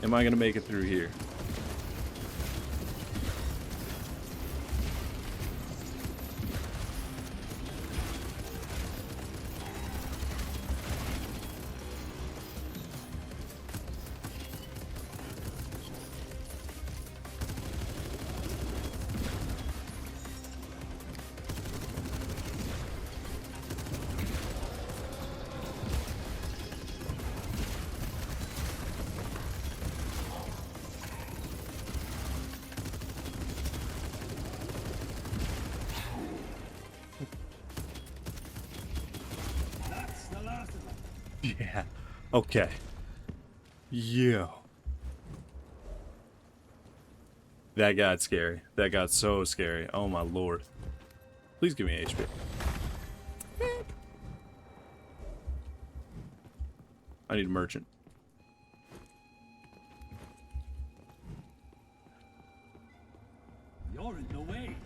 am I gonna make it through here? Yeah. Okay. Yo. That got scary. That got so scary. Oh my lord. Please give me HP. I need a merchant. You're in the way.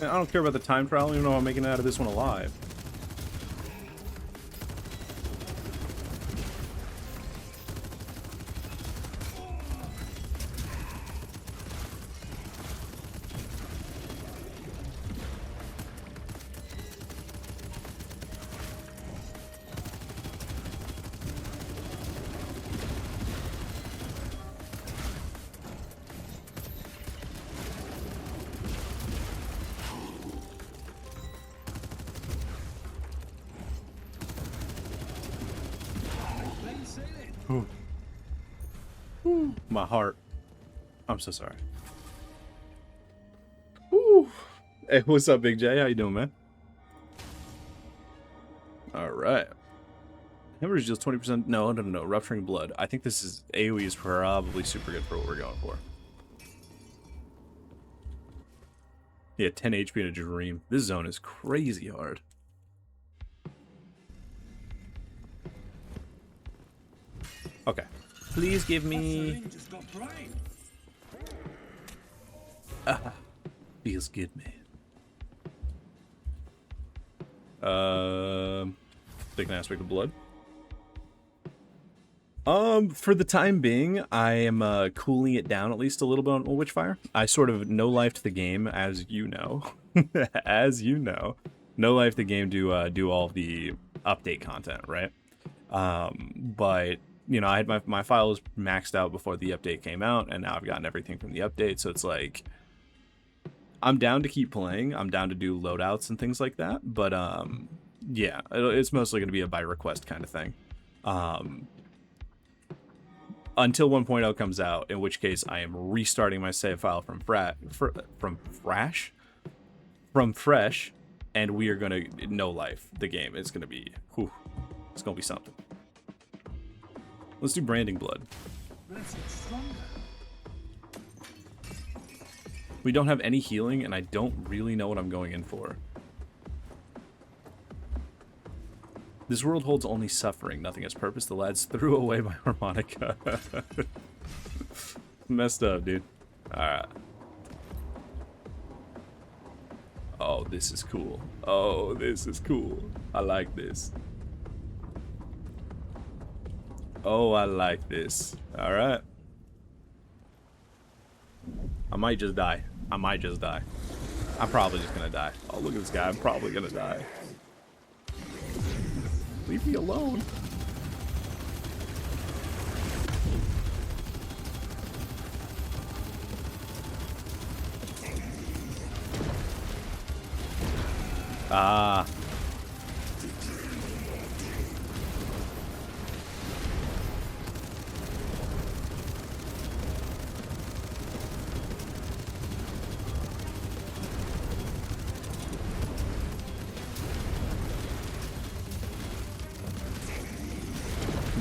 Man, I don't care about the time trial. I don't even know how I'm making it out of this one alive. My heart. I'm so sorry. Woo. Hey, what's up, Big J? How you doing, man? All right. Hemorrhage deals 20%. No. Rupturing blood. I think this is AoE is probably super good for what we're going for. Yeah, 10 HP in a dream. This zone is crazy hard. Okay. Please give me... feels good, man. Take an aspect of blood. For the time being, I am cooling it down at least a little bit on Witchfire. I sort of no-lifed the game, as you know. As you know. No-life the game to do all the update content, right? But... you know, I had my files maxed out before the update came out, and now I've gotten everything from the update, so it's like, I'm down to keep playing, I'm down to do loadouts and things like that, but, yeah, it's mostly going to be a by request kind of thing. Until 1.0 comes out, in which case I am restarting my save file from fresh, and we are going to no-life the game. It's going to be, whew, it's going to be something. Let's do branding blood. We don't have any healing, and I don't really know what I'm going in for. This world holds only suffering, nothing has purpose. The lads threw away my harmonica. Messed up, dude. Alright. Oh, this is cool. Oh, this is cool. I like this. Oh, I like this. Alright. I might just die. I might just die. I'm probably just gonna die. Oh, look at this guy. I'm probably gonna die. Leave me alone. Ah.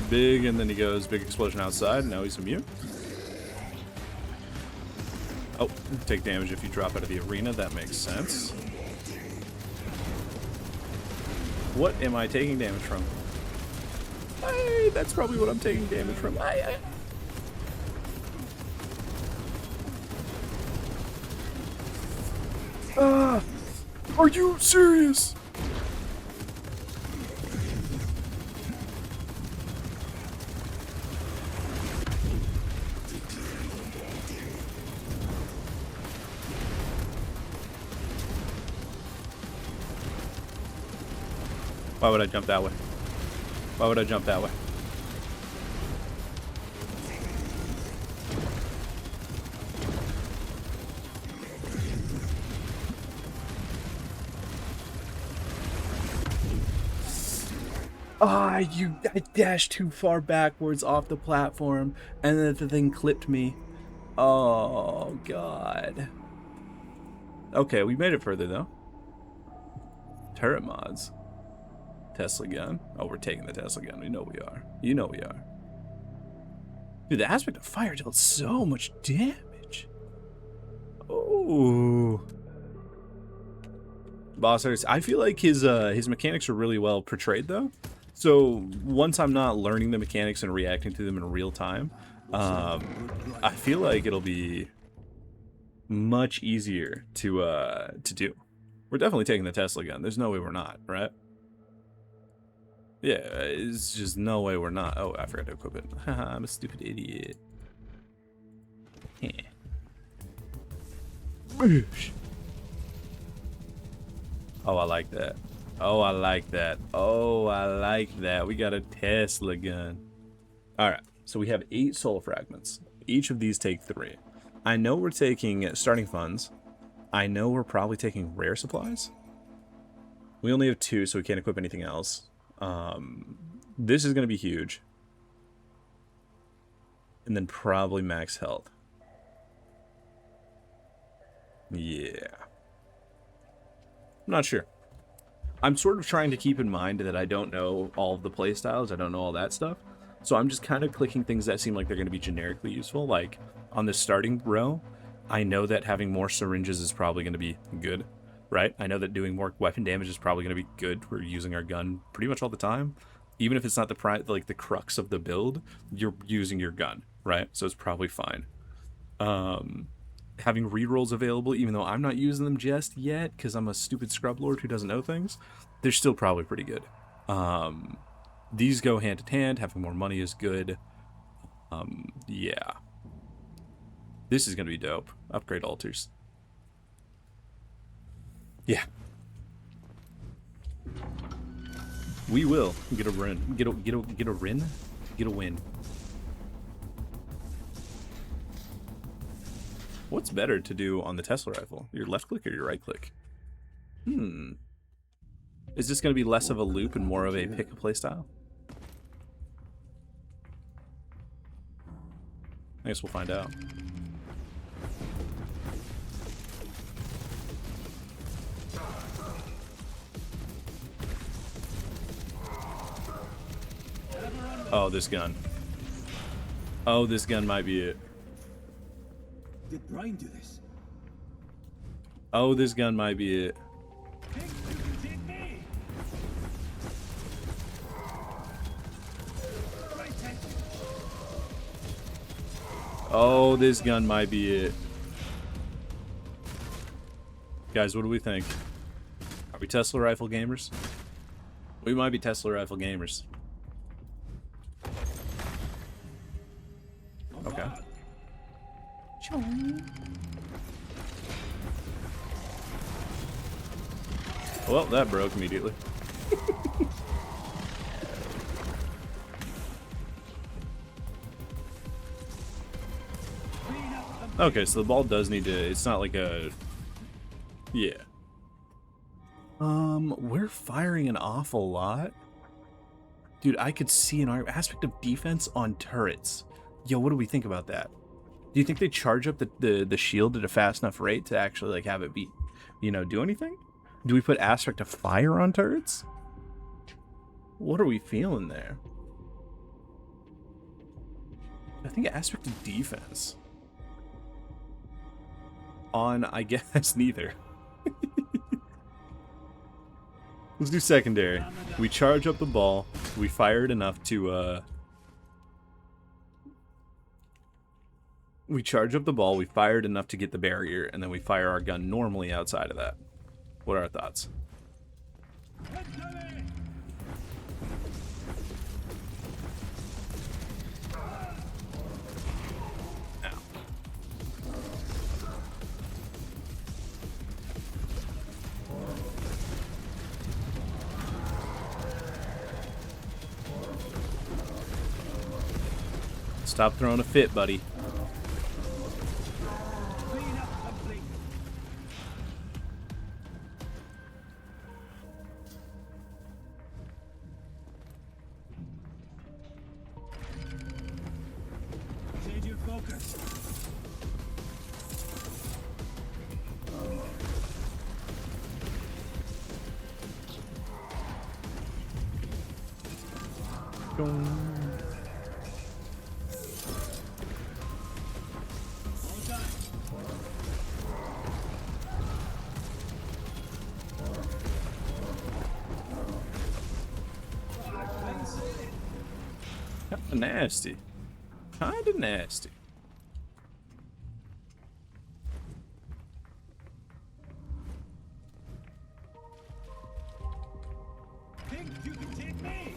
Big, and then he goes big explosion outside, and now he's immune. Oh, take damage if you drop out of the arena, that makes sense. What am I taking damage from? Hey, that's probably what I'm taking damage from. Ah! Are you serious? Why would I jump that way? Why would I jump that way? Ah, I dashed too far backwards off the platform, and then the thing clipped me. Oh, God. Okay, we made it further, though. Turret mods. Tesla gun. Oh, we're taking the Tesla gun. We know we are. You know we are. Dude, the aspect of fire dealt so much damage. Oh. Boss artist. I feel like his mechanics are really well portrayed, though. So once I'm not learning the mechanics and reacting to them in real time, I feel like it'll be much easier to do. We're definitely taking the Tesla gun. There's no way we're not, right? Yeah, it's just no way we're not. Oh, I forgot to equip it. Haha, I'm a stupid idiot. Yeah. Oh, I like that. Oh, I like that. Oh, I like that. We got a Tesla gun. All right, so we have 8 soul fragments. Each of these take 3. I know we're taking starting funds. I know we're probably taking rare supplies. We only have 2, so we can't equip anything else. This is going to be huge. And then probably max health. Yeah. I'm not sure. I'm sort of trying to keep in mind that I don't know all of the playstyles. I don't know all that stuff. So I'm just kind of clicking things that seem like they're going to be generically useful. Like on the starting row, I know that having more syringes is probably going to be good, right? I know that doing more weapon damage is probably going to be good. We're using our gun pretty much all the time. Even if it's not the crux of the build, you're using your gun, right? So it's probably fine. Having rerolls available, even though I'm not using them just yet because I'm a stupid scrub lord who doesn't know things, they're still probably pretty good. These go hand in hand. Having more money is good. Yeah. This is going to be dope. Upgrade altars. Yeah. We will get a win. Get a win. Get a win. What's better to do on the Tesla rifle? Your left click or your right click? Is this going to be less of a loop and more of a pick a play style? I guess we'll find out. Oh, this gun. Oh, this gun might be it. Did Brian do this? Oh, this gun might be it. Oh, this gun might be it. Guys, what do we think? Are we Tesla rifle gamers? We might be Tesla rifle gamers. Okay. Well, that broke immediately. Okay, so the ball does need to... It's not like a... Yeah. We're firing an awful lot. Dude, I could see an aspect of defense on turrets. Yo, what do we think about that? Do you think they charge up the shield at a fast enough rate to actually, like, have it be, you know, do anything? Do we put aspect of fire on turrets? What are we feeling there? I think aspect of defense. On, I guess, neither. Let's do secondary. We charge up the ball. We fire it enough to, we charge up the ball, we fire it enough to get the barrier, and then we fire our gun normally outside of that. What are our thoughts? Now. Stop throwing a fit, buddy. done. Plain sailing. Kinda nasty. Kinda nasty. Think you can take me?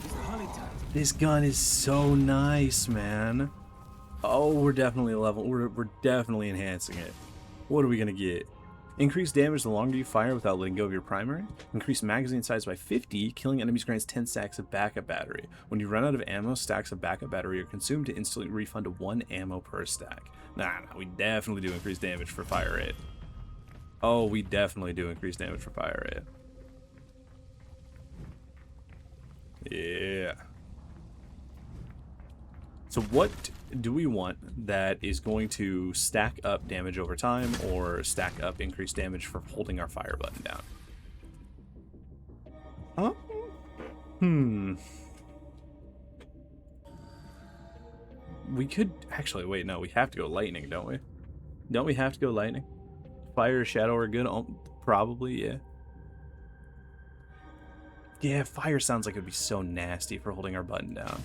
It's the honey time. This gun is so nice, man. Oh, we're definitely we're definitely enhancing it. What are we gonna get? Increase damage the longer you fire without letting go of your primary. Increase magazine size by 50. Killing enemies grants 10 stacks of backup battery. When you run out of ammo, stacks of backup battery are consumed to instantly refund to 1 ammo per stack. Nah, we definitely do increase damage for fire rate. Oh, we definitely do increase damage for fire rate. Yeah. So what do we want that is going to stack up damage over time or stack up increased damage for holding our fire button down? We could actually wait. No, we have to go lightning, don't we? Don't we have to go lightning? Fire, shadow are good. Oh, probably, yeah. Yeah, fire sounds like it'd be so nasty for holding our button down.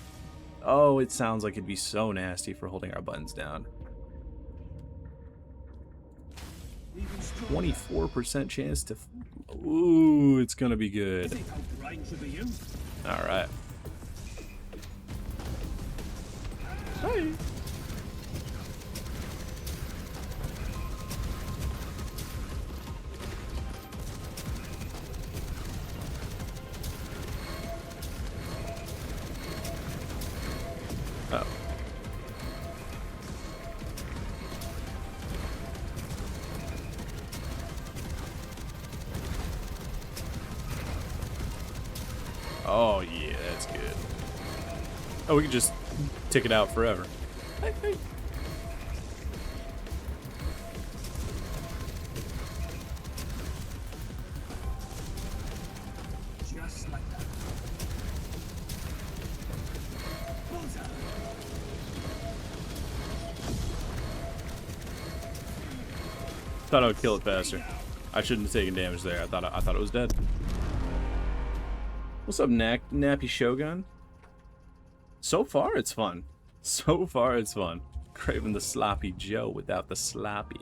Oh, it sounds like it'd be so nasty for holding our buttons down. 24% chance to... Ooh, it's gonna be good. Alright. Hey. Oh. Oh, yeah, that's good. Oh, we can just tick it out forever. Hey, hey. Just like that. Bullseye. Thought I would kill it faster. I shouldn't have taken damage there. I thought it was dead. What's up, Nappy Shogun? So far, it's fun. So far, it's fun. Craving the sloppy Joe without the sloppy.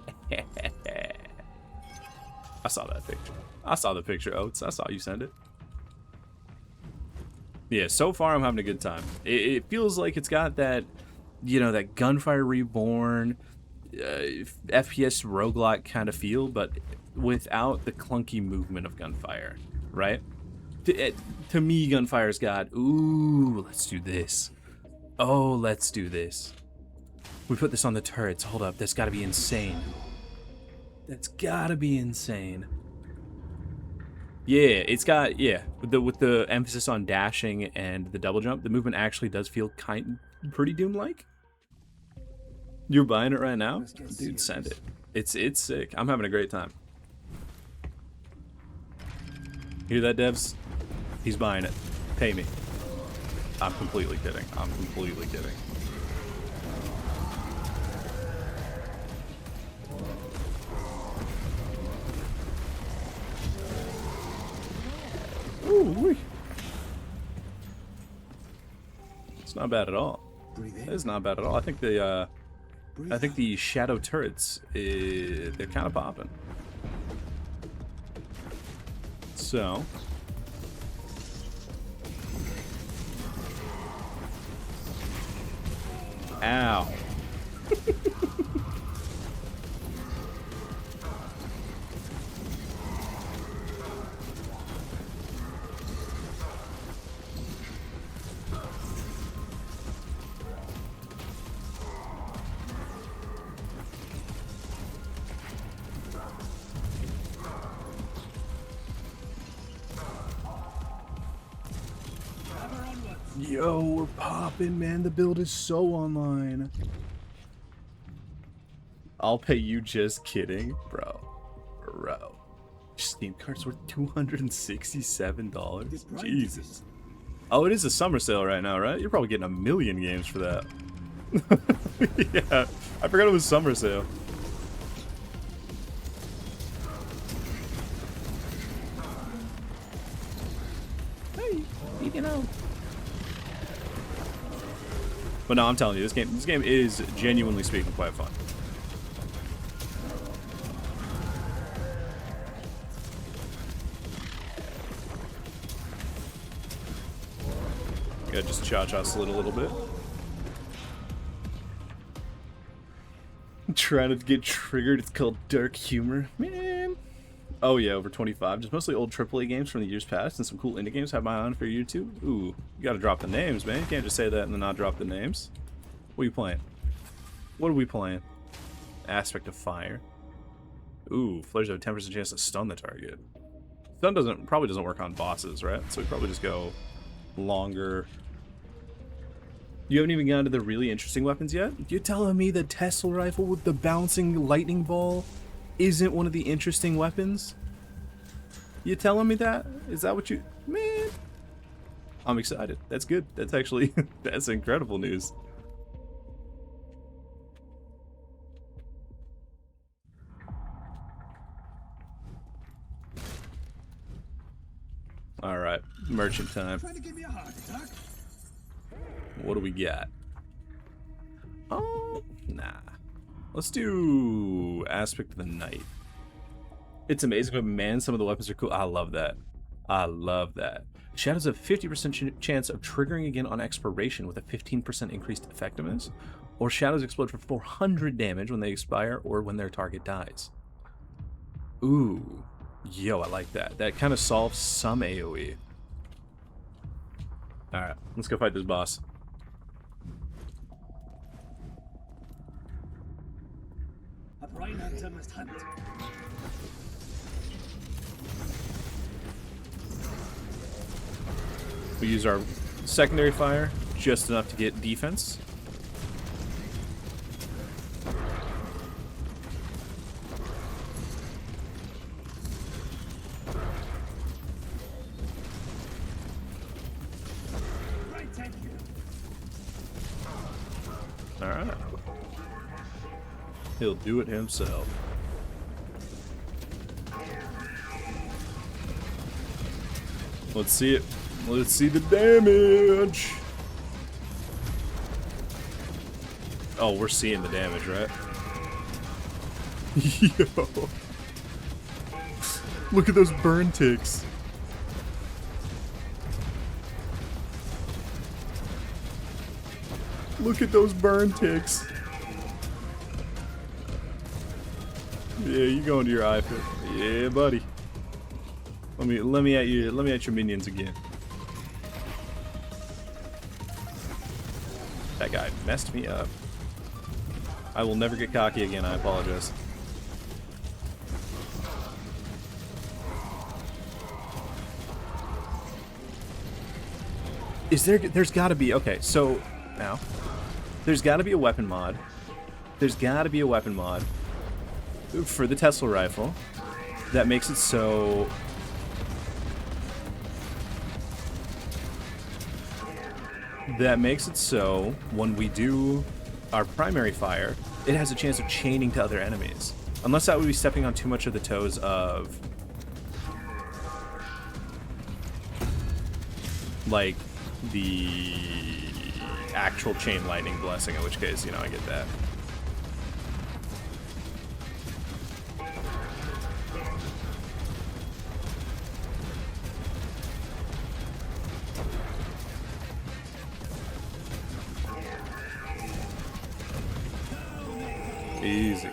I saw that picture. I saw the picture, Oates. I saw you send it. Yeah, so far I'm having a good time. It feels like it's got that, you know, that Gunfire Reborn, FPS roguelike kind of feel, but without the clunky movement of Gunfire, right? To me, Gunfire's got, ooh, let's do this. Oh, let's do this. We put this on the turrets. Hold up, that's gotta be insane. That's gotta be insane. Yeah, it's got, yeah, with the emphasis on dashing and the double jump, the movement actually does feel pretty Doom-like. You're buying it right now? Dude, send it. It's sick. I'm having a great time. Hear that, devs? He's buying it. Pay me. I'm completely kidding. I'm completely kidding. Ooh, it's not bad at all. It's not bad at all. I think the shadow turrets, they're kind of popping. So, ow. Yo, we're popping, man. The build is so online. I'll pay you, just kidding. Bro. Steam cards worth $267. Jesus. Oh, it is a summer sale right now, right? You're probably getting 1,000,000 games for that. Yeah, I forgot it was summer sale. Hey, you know. But no, I'm telling you, this game is, genuinely speaking, quite fun. Gotta just cha-cha slit a little bit. I'm trying to get triggered. It's called dark humor, man. Oh yeah, over 25. Just mostly old AAA games from the years past and some cool indie games. Have my eye on for you too. Ooh, you gotta drop the names, man. You can't just say that and then not drop the names. What are you playing? What are we playing? Aspect of fire. Ooh, flares have a 10% chance to stun the target. Stun probably doesn't work on bosses, right? So we probably just go longer. You haven't even gotten to the really interesting weapons yet? You're telling me the Tesla rifle with the bouncing lightning ball isn't one of the interesting weapons? You telling me that? Is that what you... Man. I'm excited. That's good. That's actually... that's incredible news. Alright. Merchant time. Trying to give me a heart attack? What do we got? Oh, nah. Let's do Aspect of the Night. It's amazing, but man, some of the weapons are cool. I love that. I love that. Shadows have 50% chance of triggering again on expiration with a 15% increased effectiveness. Or shadows explode for 400 damage when they expire or when their target dies. Ooh. Yo, I like that. That kind of solves some AoE. Alright, let's go fight this boss. A brain hunter must hunt. We use our secondary fire just enough to get defense. Right, thank you. Alright. He'll do it himself. Let's see it. Let's see the damage. Oh, we're seeing the damage, right? Yo. Look at those burn ticks. Look at those burn ticks. Yeah, you going to your eye pit. Yeah, buddy. Let me at your minions again. That guy messed me up. I will never get cocky again, I apologize. There's gotta be, okay, so, now, there's gotta be a weapon mod. There's gotta be a weapon mod for the Tesla rifle that makes it so... when we do our primary fire, it has a chance of chaining to other enemies. Unless that would be stepping on too much of the toes of... like, the actual chain lightning blessing, in which case, you know, I get that. Easy.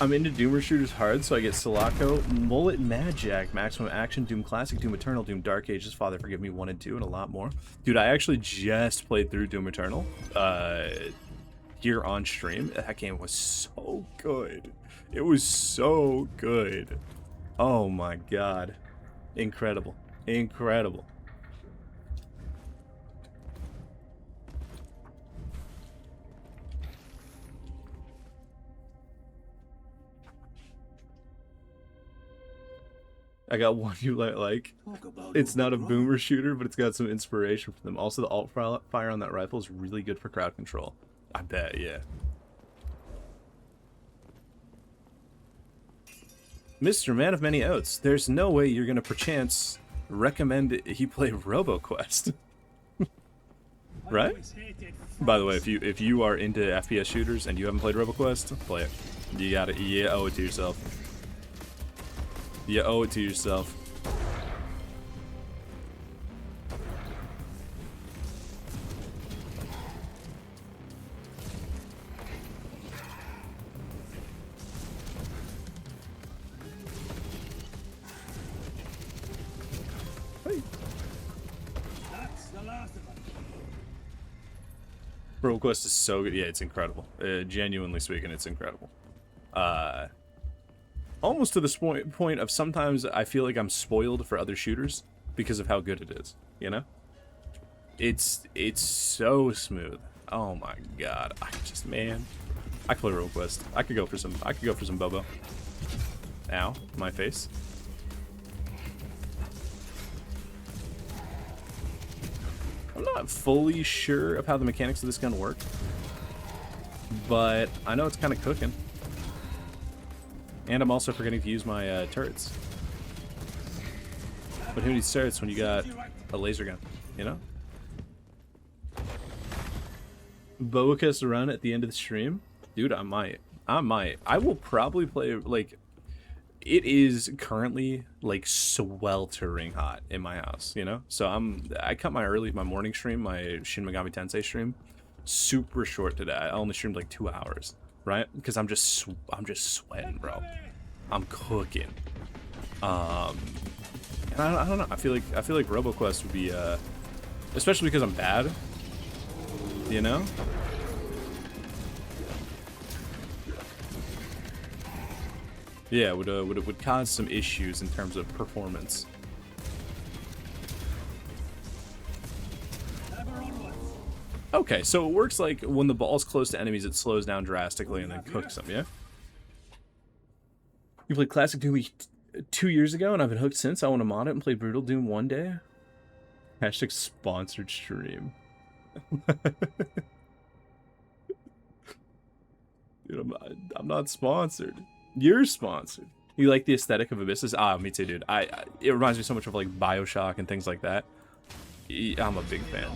I'm into Doomer shooters hard, so I get Sulaco, Mullet, Magic, Maximum Action, Doom Classic, Doom Eternal, Doom Dark Ages, Father Forgive Me 1 and 2, and a lot more. Dude, I actually just played through Doom Eternal here on stream. That game was so good. It was so good. Oh my god. Incredible. Incredible. I got one you like. It's not a boomer shooter, but it's got some inspiration from them. Also, the alt fire on that rifle is really good for crowd control. I bet, yeah. Mr. Man of Many Oats, there's no way you're gonna perchance recommend he play RoboQuest. Right? By the way, if you are into FPS shooters and you haven't played RoboQuest, play it. You owe it to yourself. You owe it to yourself. Hey. That's the last of them. RoboQuest is so good. Yeah, it's incredible. Genuinely speaking, it's incredible. Almost to this point of sometimes I feel like I'm spoiled for other shooters because of how good it is, you know? It's so smooth. Oh my god. Man, I could play RoboQuest. I could go for some Bobo. Ow, my face. I'm not fully sure of how the mechanics of this gun work, but I know it's kind of cooking. And I'm also forgetting to use my turrets. But who needs turrets when you got a laser gun, you know? BoaQuest run at the end of the stream? Dude, I might. I will probably play, like, it is currently, like, sweltering hot in my house, you know? So I cut my morning stream, my Shin Megami Tensei stream, super short today. I only streamed, like, 2 hours. Right? Because I'm just sweating, bro. I'm cooking. And I don't know. I feel like RoboQuest would be, especially because I'm bad. You know? Yeah, would cause some issues in terms of performance. Okay, so it works like when the ball's close to enemies, it slows down drastically and then cooks them, yeah? You played Classic Doom 2 years ago, and I've been hooked since. I want to mod it and play Brutal Doom one day. Hashtag sponsored stream. Dude, I'm not sponsored. You're sponsored. You like the aesthetic of Abyssus? Ah, me too, dude. It reminds me so much of like BioShock and things like that. I'm a big fan.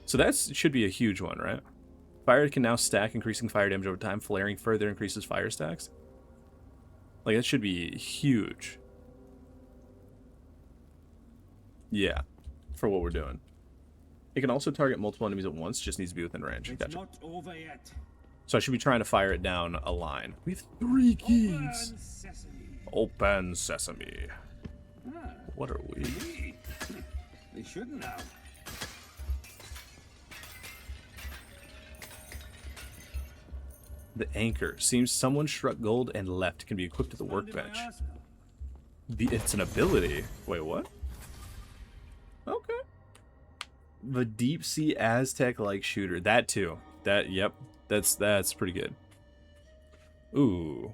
So that should be a huge one, right? Fire can now stack, increasing fire damage over time. Flaring further increases fire stacks. Like, that should be huge. Yeah, for what we're doing. It can also target multiple enemies at once, just needs to be within range. It's not over yet. So I should be trying to fire it down a line. We have 3 keys. Open sesame. Open sesame. Ah, What are we? they shouldn't have. The anchor. Seems someone struck gold and left. Can be equipped to the workbench. It's an ability. Wait, what? Okay. The deep sea Aztec-like shooter. That too. Yep. That's pretty good. Ooh.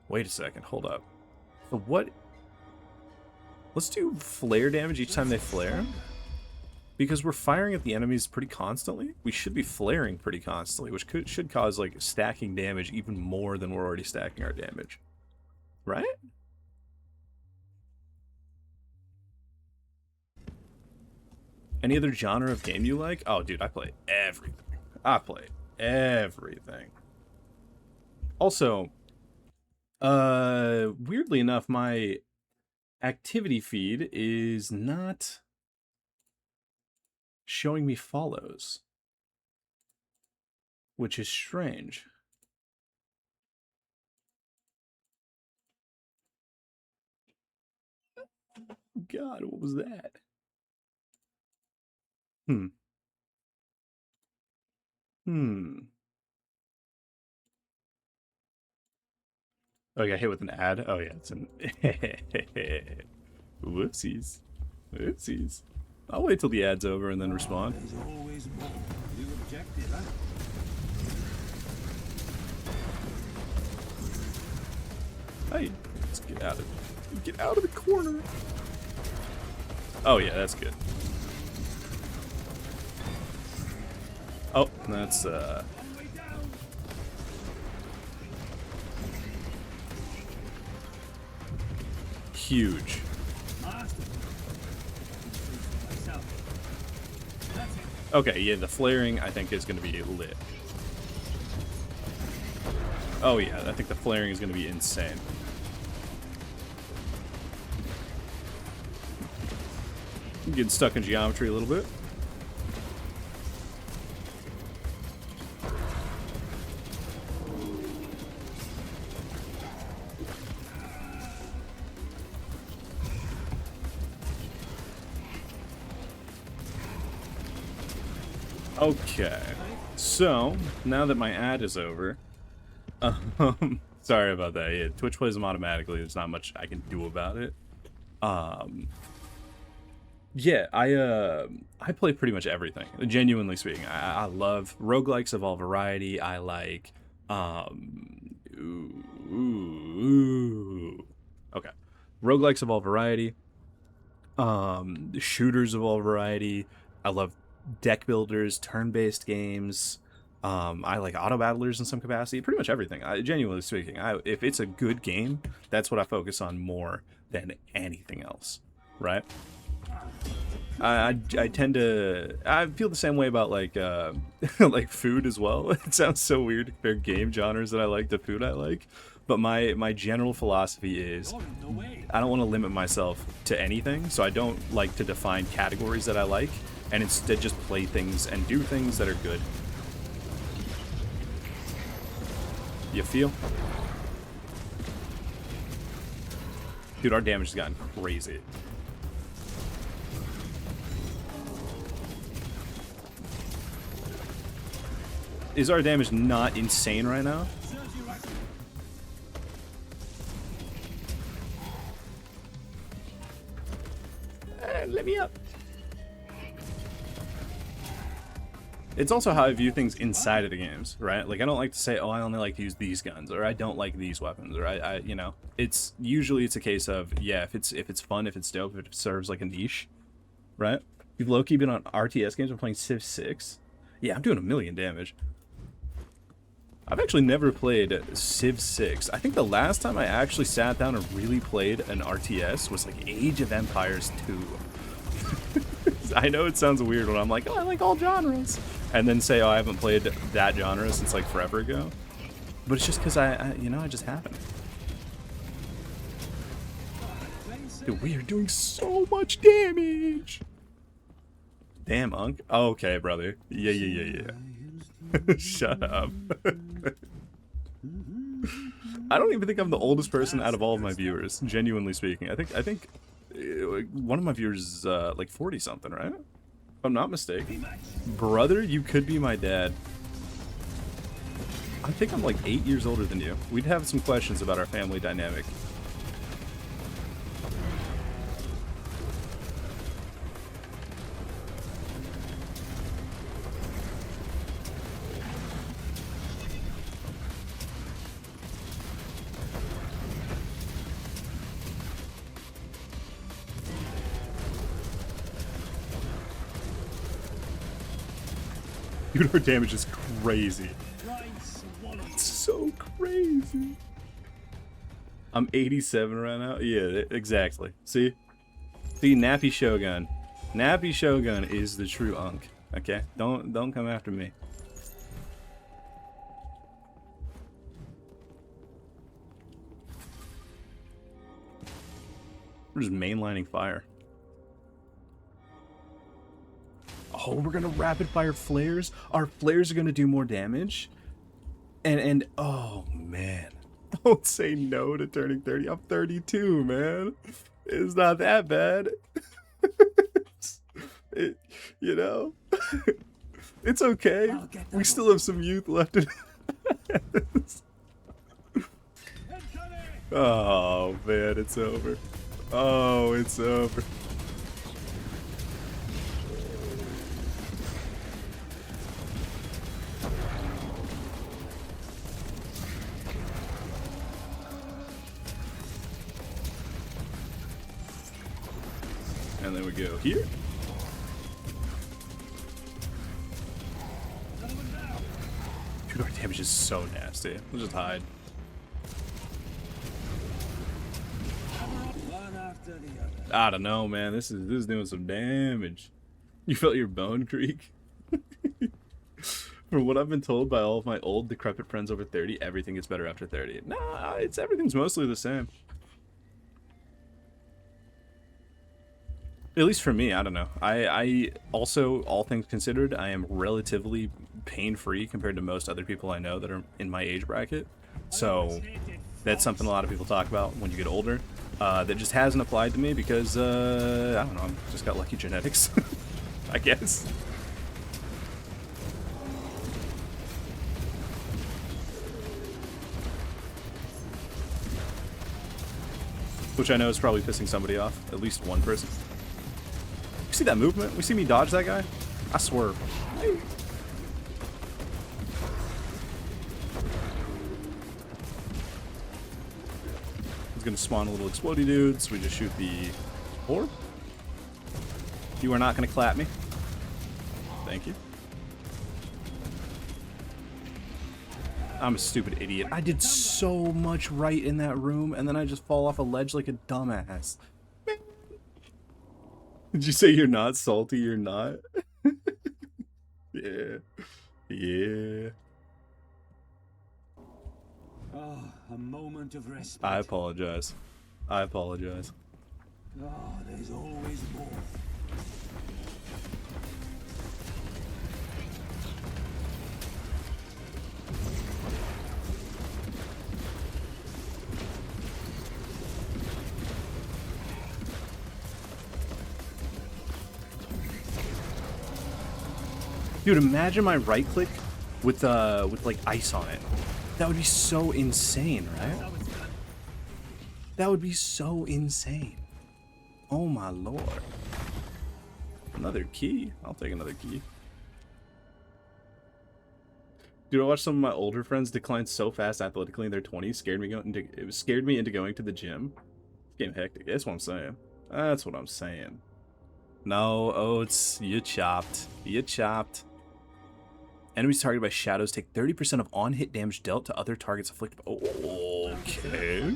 Wait a second. Hold up. What? Let's do flare damage each time they flare. Because we're firing at the enemies pretty constantly, we should be flaring pretty constantly, which should cause, like, stacking damage even more than we're already stacking our damage. Right? Any other genre of game you like? Oh, dude, I play everything. I play everything. Also, weirdly enough, my activity feed is not showing me follows, which is strange. God, what was that? Oh, I got hit with an ad? Oh, yeah, it's an... Whoopsies. Whoopsies. I'll wait till the ad's over and then respond. There's always more. You objective, huh? Hey, let's get out of the corner. Oh yeah, that's good. Oh, that's huge. Okay, yeah, the flaring I think is going to be lit. Oh yeah, I think the flaring is going to be insane. I'm getting stuck in geometry a little bit. Okay, so now that my ad is over, sorry about that. Yeah, Twitch plays them automatically. There's not much I can do about it. Yeah, I play pretty much everything. Genuinely speaking, I love roguelikes of all variety. I like okay, roguelikes of all variety. Shooters of all variety. I love deck builders, turn-based games. I like auto battlers in some capacity. Pretty much everything. Genuinely speaking, if it's a good game, that's what I focus on more than anything else. Right? I tend to feel the same way about like like food as well. It sounds so weird to compare game genres that I like to food I like, but my general philosophy is I don't want to limit myself to anything, so I don't like to define categories that I like, and instead just play things and do things that are good. You feel? Dude, our damage has gotten crazy. Is our damage not insane right now? Let me up. It's also how I view things inside of the games, right? Like, I don't like to say, oh, I only like to use these guns, or I don't like these weapons, or I you know, it's usually a case of, yeah, if it's fun, if it's dope, if it serves like a niche, right? You've low-key been on RTS games. I'm playing Civ 6. Yeah, I'm doing 1 million damage. I've actually never played Civ 6. I think the last time I actually sat down and really played an RTS was like Age of Empires 2. I know it sounds weird when I'm like, oh, I like all genres. And then say, oh, I haven't played that genre since like forever ago. But it's just because I just haven't. Dude, we are doing so much damage. Damn, Unk. Oh, okay, brother. Yeah. Shut up. I don't even think I'm the oldest person out of all of my viewers, genuinely speaking. I think one of my viewers is like 40 something, right? If I'm not mistaken. Brother, you could be my dad. I think I'm like 8 years older than you. We'd have some questions about our family dynamic. Dude, our damage is crazy. It's so crazy. I'm 87 right now. Yeah, exactly. See, Nappy Shogun. Nappy Shogun is the true Unk. Okay, don't come after me. We're just mainlining fire. Oh, we're gonna rapid fire flares. Our flares are gonna do more damage. And oh man. Don't say no to turning 30. I'm 32, man. It's not that bad. You know? It's okay. We still have some youth left in us. Oh man, it's over. Oh, it's over. go here. Dude, our damage is so nasty. We'll just hide. One after the other. I don't know, man. This is doing some damage. You felt your bone creak? From what I've been told by all of my old decrepit friends over 30, everything gets better after 30. Nah, everything's mostly the same. At least for me, I don't know. I also, all things considered, I am relatively pain-free compared to most other people I know that are in my age bracket. So that's something a lot of people talk about when you get older. That just hasn't applied to me because, I don't know, I've just got lucky genetics, I guess. Which I know is probably pissing somebody off, at least one person. You see that movement? We see me dodge that guy? I swear. He's gonna spawn a little explodey dude, so we just shoot the orb. You are not gonna clap me. Thank you. I'm a stupid idiot. I did so much right in that room, and then I just fall off a ledge like a dumbass. Man. Did you say you're not salty? You're not? Yeah. Yeah. Oh, a moment of respite. I apologize. I apologize. Oh, there's always more. Dude, imagine my right click with like ice on it. That would be so insane, right? That would be so insane. Oh my lord. Another key? I'll take another key. Dude, I watched some of my older friends decline so fast athletically in their 20s. Scared me into going to the gym. It's getting hectic. That's what I'm saying. That's what I'm saying. No, Oats, you chopped. You chopped. Enemies targeted by shadows take 30% of on-hit damage dealt to other targets afflicted. Oh, okay.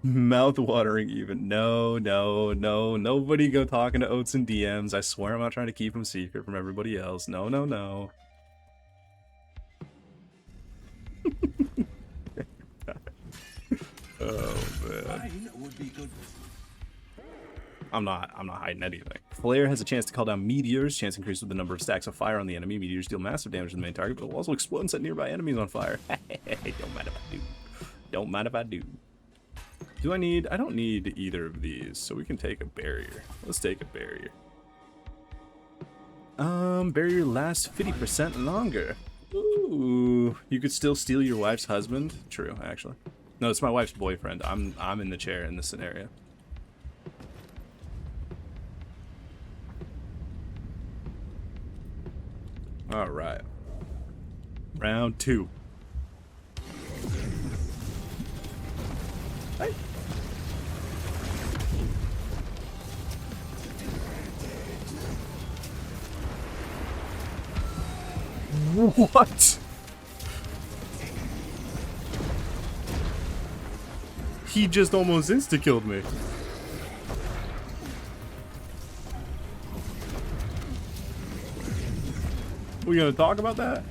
Mouth-watering even. No, no, no. Nobody go talking to Oats in DMs. I swear I'm not trying to keep him secret from everybody else. No, no, no. Oh, man. I'm not hiding anything. Flare has a chance to call down meteors. Chance increases with the number of stacks of fire on the enemy. Meteors deal massive damage to the main target, but will also explode and set nearby enemies on fire. Don't mind if I do. Don't mind if I do. Do I need... I don't need either of these, so we can take a barrier. Let's take a barrier. Barrier lasts 50% longer. Ooh. You could still steal your wife's husband? True, actually. No, it's my wife's boyfriend. I'm in the chair in this scenario. All right. Round 2. Hey. What? He just almost insta-killed me. We gonna talk about that?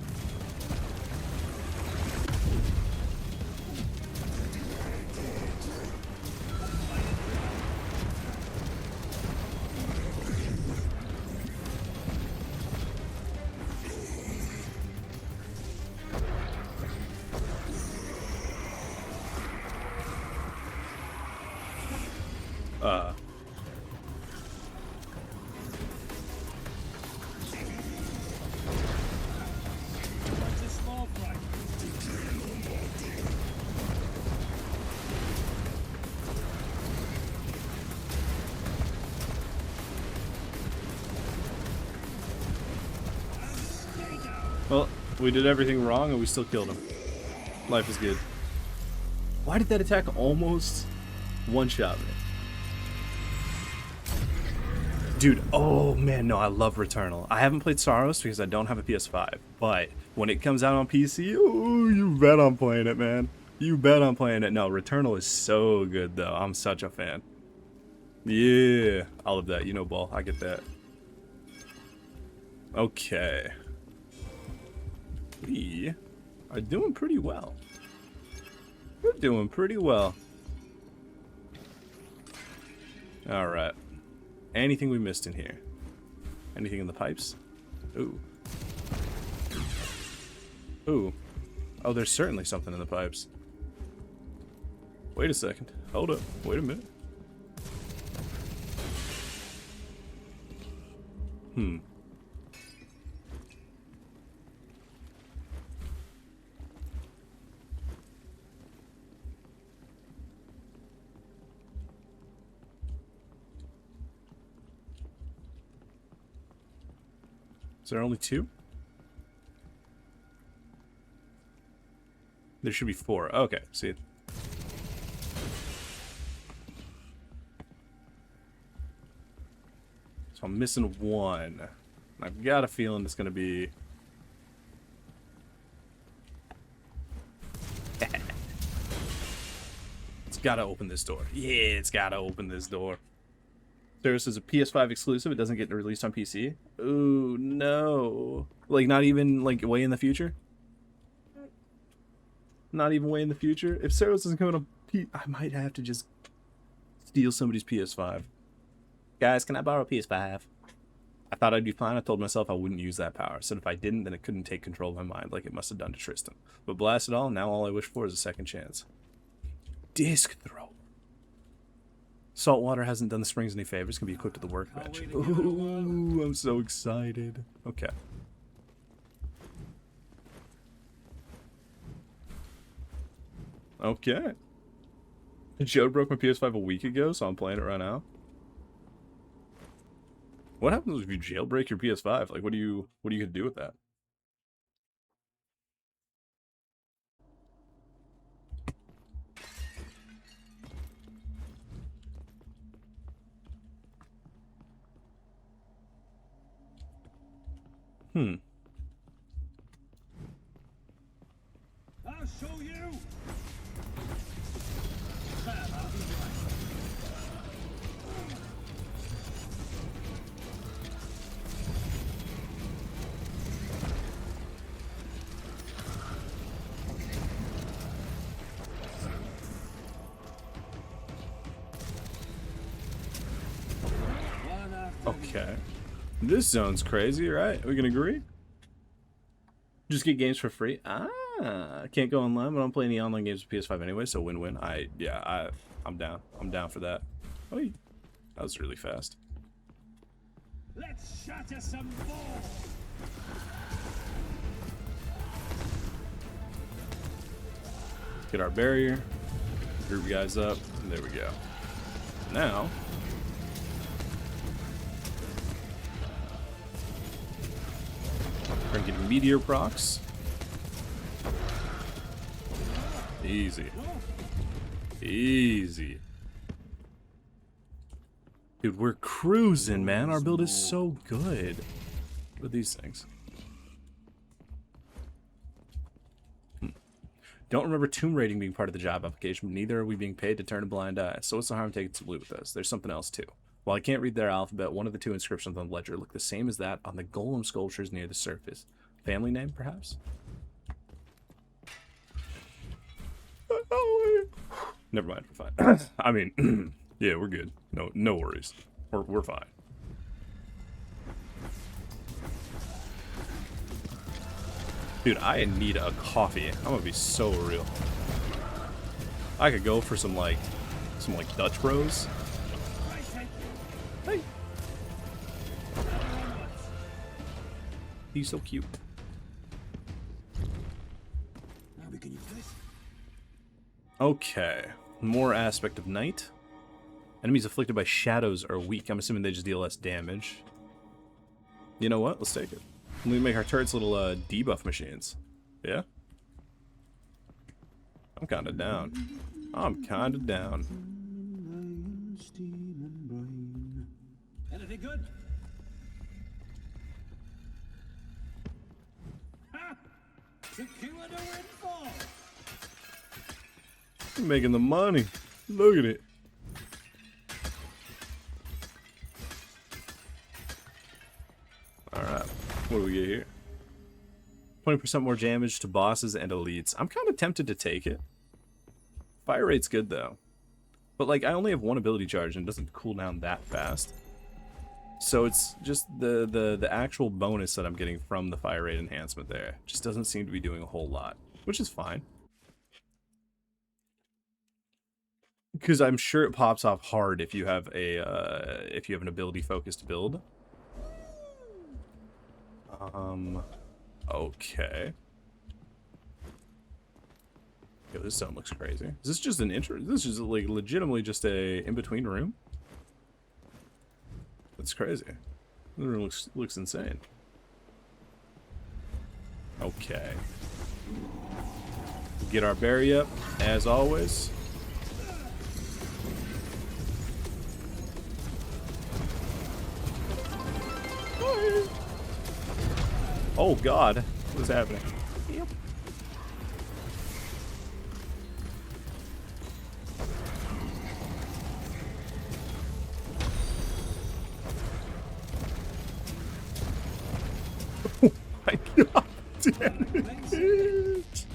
Well, we did everything wrong and we still killed him. Life is good. Why did that attack almost one-shot me? Dude, oh man, no, I love Returnal. I haven't played Sorrows because I don't have a PS5, but when it comes out on PC, oh, you bet I'm playing it, man. You bet I'm playing it. No, Returnal is so good, though. I'm such a fan. Yeah, I love that. You know, ball. I get that. Okay. We are doing pretty well. We're doing pretty well. All right. Anything we missed in here? Anything in the pipes? Ooh. Ooh. Oh, there's certainly something in the pipes. Wait a second. Hold up. Wait a minute. Is there only 2? There should be 4. Okay, see it. So I'm missing 1. I've got a feeling it's gonna be. It's gotta open this door. Yeah, it's gotta open this door. This is a PS5 exclusive. It doesn't get released on PC. Ooh, no. Like, not even, like, way in the future? Not even way in the future? If Saros doesn't come out on I might have to just steal somebody's PS5. Guys, can I borrow a PS5? I thought I'd be fine. I told myself I wouldn't use that power. So if I didn't, then it couldn't take control of my mind like it must have done to Tristan. But blast it all, now all I wish for is a second chance. Disc throw. Saltwater hasn't done the springs any favors. Can be equipped to the workbench. Ooh, I'm so excited. Okay. Okay. Joe broke my PS5 a week ago, so I'm playing it right now. What happens if you jailbreak your PS5? Like, what are you gonna do with that? I'll show you. Okay. This zone's crazy, right? We can agree? Just get games for free? Ah, can't go online, but I'm playing the online games with PS5 anyway, so win-win. I'm down. I'm down for that. Oh, that was really fast. Let's shatter some balls. Get our barrier. Group guys up. And there we go. Now, we're getting meteor procs. Easy. Easy. Dude, we're cruising, man. Our build is so good. What are these things? Don't remember tomb raiding being part of the job application, but neither are we being paid to turn a blind eye. So what's the harm taking some loot with us? There's something else too. While I can't read their alphabet, one of the 2 inscriptions on the ledger look the same as that on the golem sculptures near the surface. Family name, perhaps? Never mind, we're fine. I mean, yeah, we're good. No worries. We're fine. Dude, I need a coffee. I'm gonna be so real. I could go for some Dutch Bros. Hey. He's so cute. Now we can use this. Okay. More aspect of night. Enemies afflicted by shadows are weak. I'm assuming they just deal less damage. You know what? Let's take it. We make our turrets little debuff machines. Yeah? I'm kinda down. I'm kinda down. Pretty good. Ha! Secure the windfall. Making the money. Look at it. Alright. What do we get here? 20% more damage to bosses and elites. I'm kind of tempted to take it. Fire rate's good though. But like I only have one ability charge and it doesn't cool down that fast. So it's just the actual bonus that I'm getting from the fire rate enhancement there. Just doesn't seem to be doing a whole lot. Which is fine. Because I'm sure it pops off hard if you have an ability focused build. Okay. Yo, this zone looks crazy. Is this just an intro? This is like legitimately just a in-between room? That's crazy. The room looks insane. Okay. Get our berry up, as always. Oh god, what's happening? Yep. Oh my god, damn it.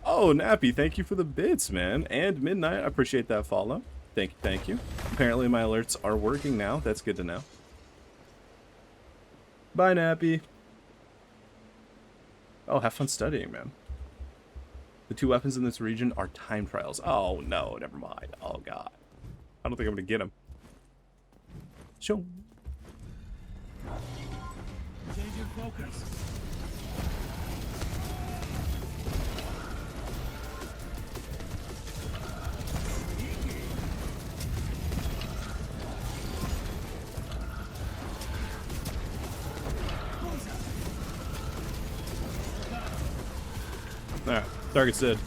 Oh, Nappy, thank you for the bits, man. And Midnight, I appreciate that follow. Thank you. Apparently my alerts are working now. That's good to know. Bye, Nappy. Oh, have fun studying, man. The 2 weapons in this region are time trials. Oh, no, never mind. Oh, God. I don't think I'm going to get them. Show. Change your focus. Alright, target's dead.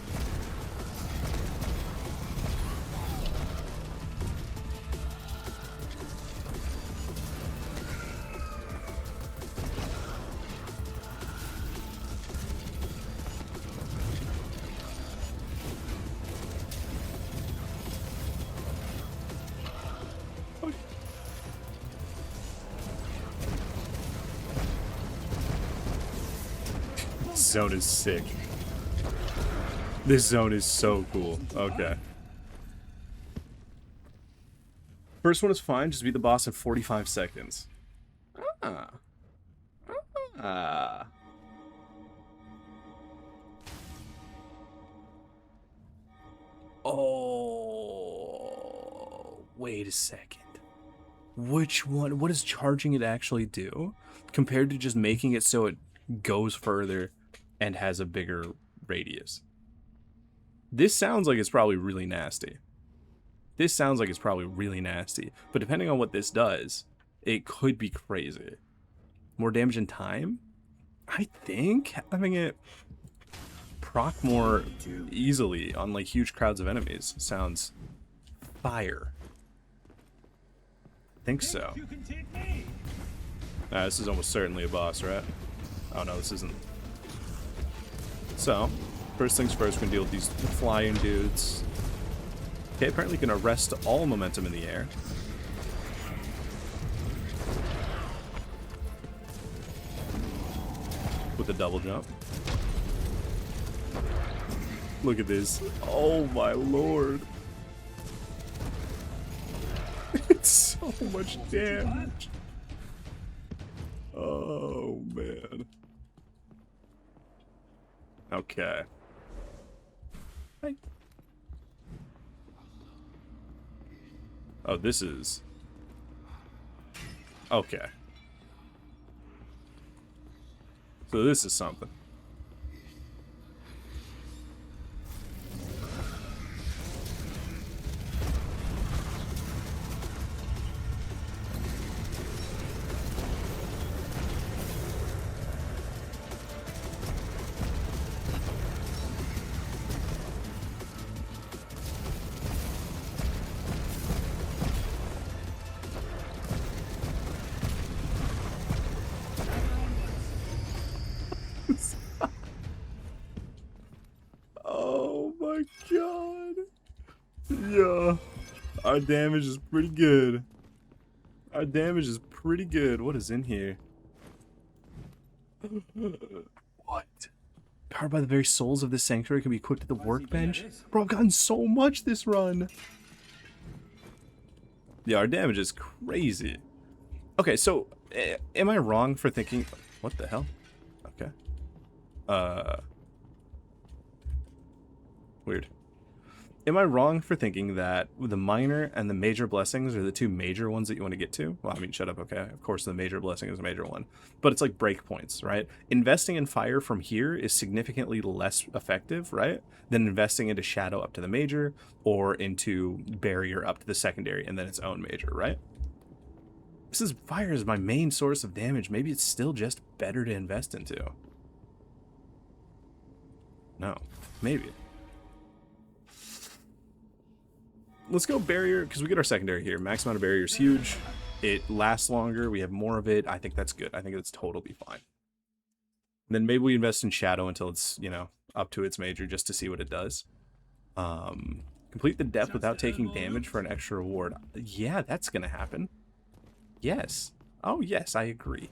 This zone is sick. This zone is so cool. Okay. First one is fine. Just beat the boss in 45 seconds. Ah. Ah. Oh. Wait a second. Which one? What does charging it actually do? Compared to just making it so it goes further and has a bigger radius. This sounds like it's probably really nasty. This sounds like it's probably really nasty. But depending on what this does, it could be crazy. More damage in time? I think having it proc more easily on like huge crowds of enemies sounds fire. I think so. You can take me. This is almost certainly a boss, right? Oh no, this isn't. So, first things first, we're gonna deal with these flying dudes. Okay, apparently you can arrest all momentum in the air. With a double jump. Look at this. Oh my lord. It's so much damage. Oh man. Okay. Hi. Oh, this is... Okay. So this is something. Oh my god. Yeah. Our damage is pretty good. Our damage is pretty good. What is in here? What? Powered by the very souls of this sanctuary can be equipped at the workbench? Bro, I've gotten so much this run. Yeah, our damage is crazy. Okay, so am I wrong for thinking... What the hell? Okay. Weird. Am I wrong for thinking that the minor and the major blessings are the two major ones that you want to get to? Well, I mean, shut up, okay? Of course, the major blessing is a major one. But it's like breakpoints, right? Investing in fire from here is significantly less effective, right? Than investing into shadow up to the major or into barrier up to the secondary and then its own major, right? Since fire is my main source of damage, maybe it's still just better to invest into. No, maybe. Let's go barrier, because we get our secondary here. Max amount of barrier is huge. It lasts longer. We have more of it. I think that's good. I think it's totally fine. And then maybe we invest in shadow until it's, you know, up to its major just to see what it does. Complete the depth without taking damage for an extra reward. Yeah, that's going to happen. Yes. Oh, yes, I agree.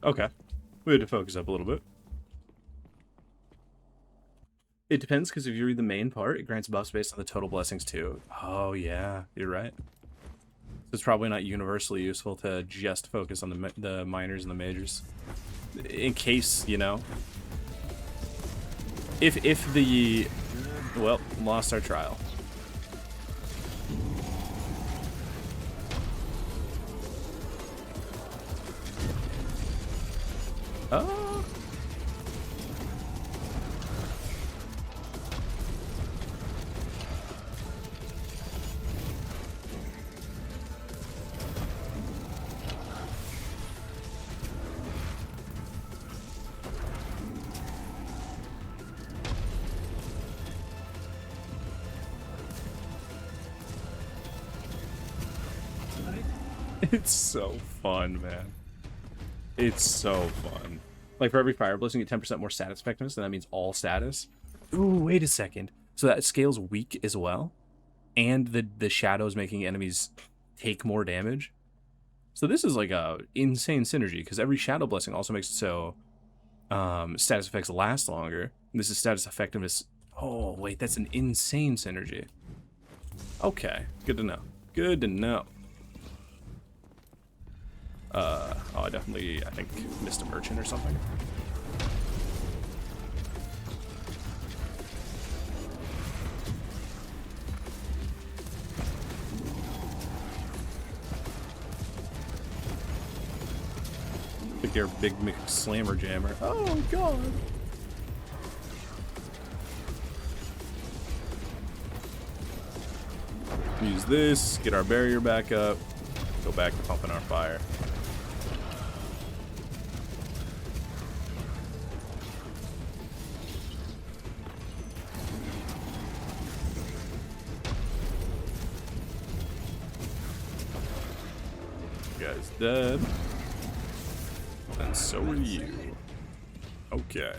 Okay. We had to focus up a little bit. It depends, because if you read the main part, it grants buffs based on the total blessings too. Oh, yeah. You're right. So it's probably not universally useful to just focus on the minors and the majors. In case, you know... If the... Well, lost our trial. Oh. It's so fun, man. It's so fun. Like, for every fire blessing, you get 10% more status effectiveness, and that means all status. Ooh, wait a second. So that scales weak as well? And the shadows making enemies take more damage? So this is like a insane synergy, because every shadow blessing also makes it so status effects last longer. This is status effectiveness. Oh, wait, that's an insane synergy. Okay, good to know. Good to know. Oh, I definitely, I think, missed a merchant or something. I think you're a big slammer jammer. Oh, God. Use this, get our barrier back up, go back to pumping our fire. Guy's dead. And so are you. Okay.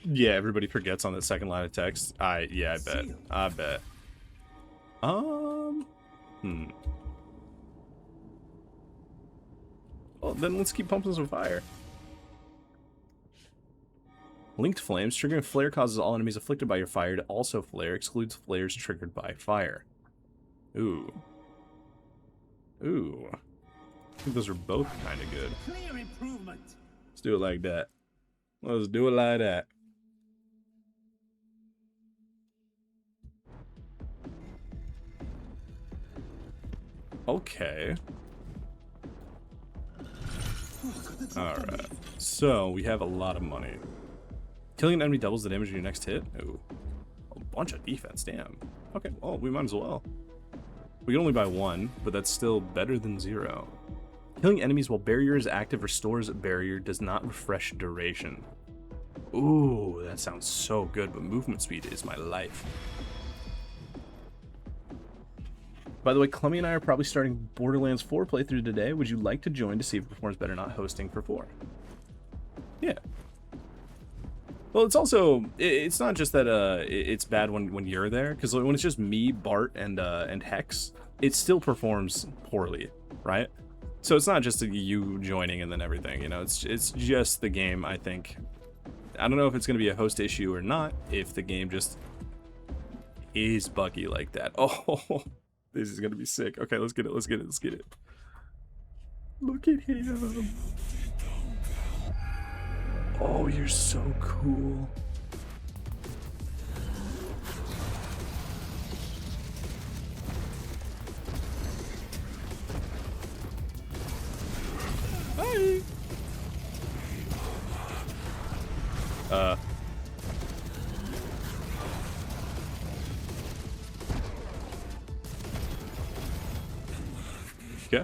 Yeah, everybody forgets on that second line of text. Yeah, I bet. I bet. Well, then let's keep pumping some fire. Linked flames. Triggering flare causes all enemies afflicted by your fire to also flare. Excludes flares triggered by fire. Ooh. Ooh. I think those are both kind of good. Clear improvement. Let's do it like that. Let's do it like that. Okay. Alright. So, we have a lot of money. Killing an enemy doubles the damage of your next hit? Ooh. A bunch of defense, damn. Okay, well, we might as well. We can only buy one, but that's still better than 0. Killing enemies while barrier is active restores barrier, does not refresh duration. Ooh, that sounds so good, but movement speed is my life. By the way, Clemmy and I are probably starting Borderlands 4 playthrough today. Would you like to join to see if it performs better not hosting for 4? Yeah. Well, it's also, it's not just that it's bad when you're there, because when it's just me, Bart, and Hex, it still performs poorly, right? So it's not just you joining and then everything, you know, it's just the game, I think. I don't know if it's going to be a host issue or not, if the game just is buggy like that. Oh, this is going to be sick. Okay, let's get it, let's get it, let's get it. Look at him. Oh, you're so cool. Hi. Okay.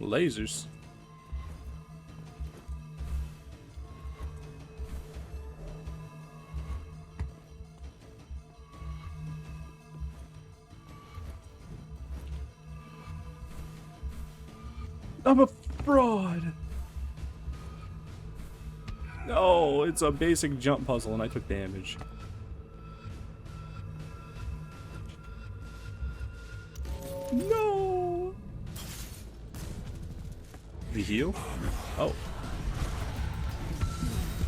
Lasers. I'm a fraud. No, it's a basic jump puzzle and I took damage. No. The heal? Oh.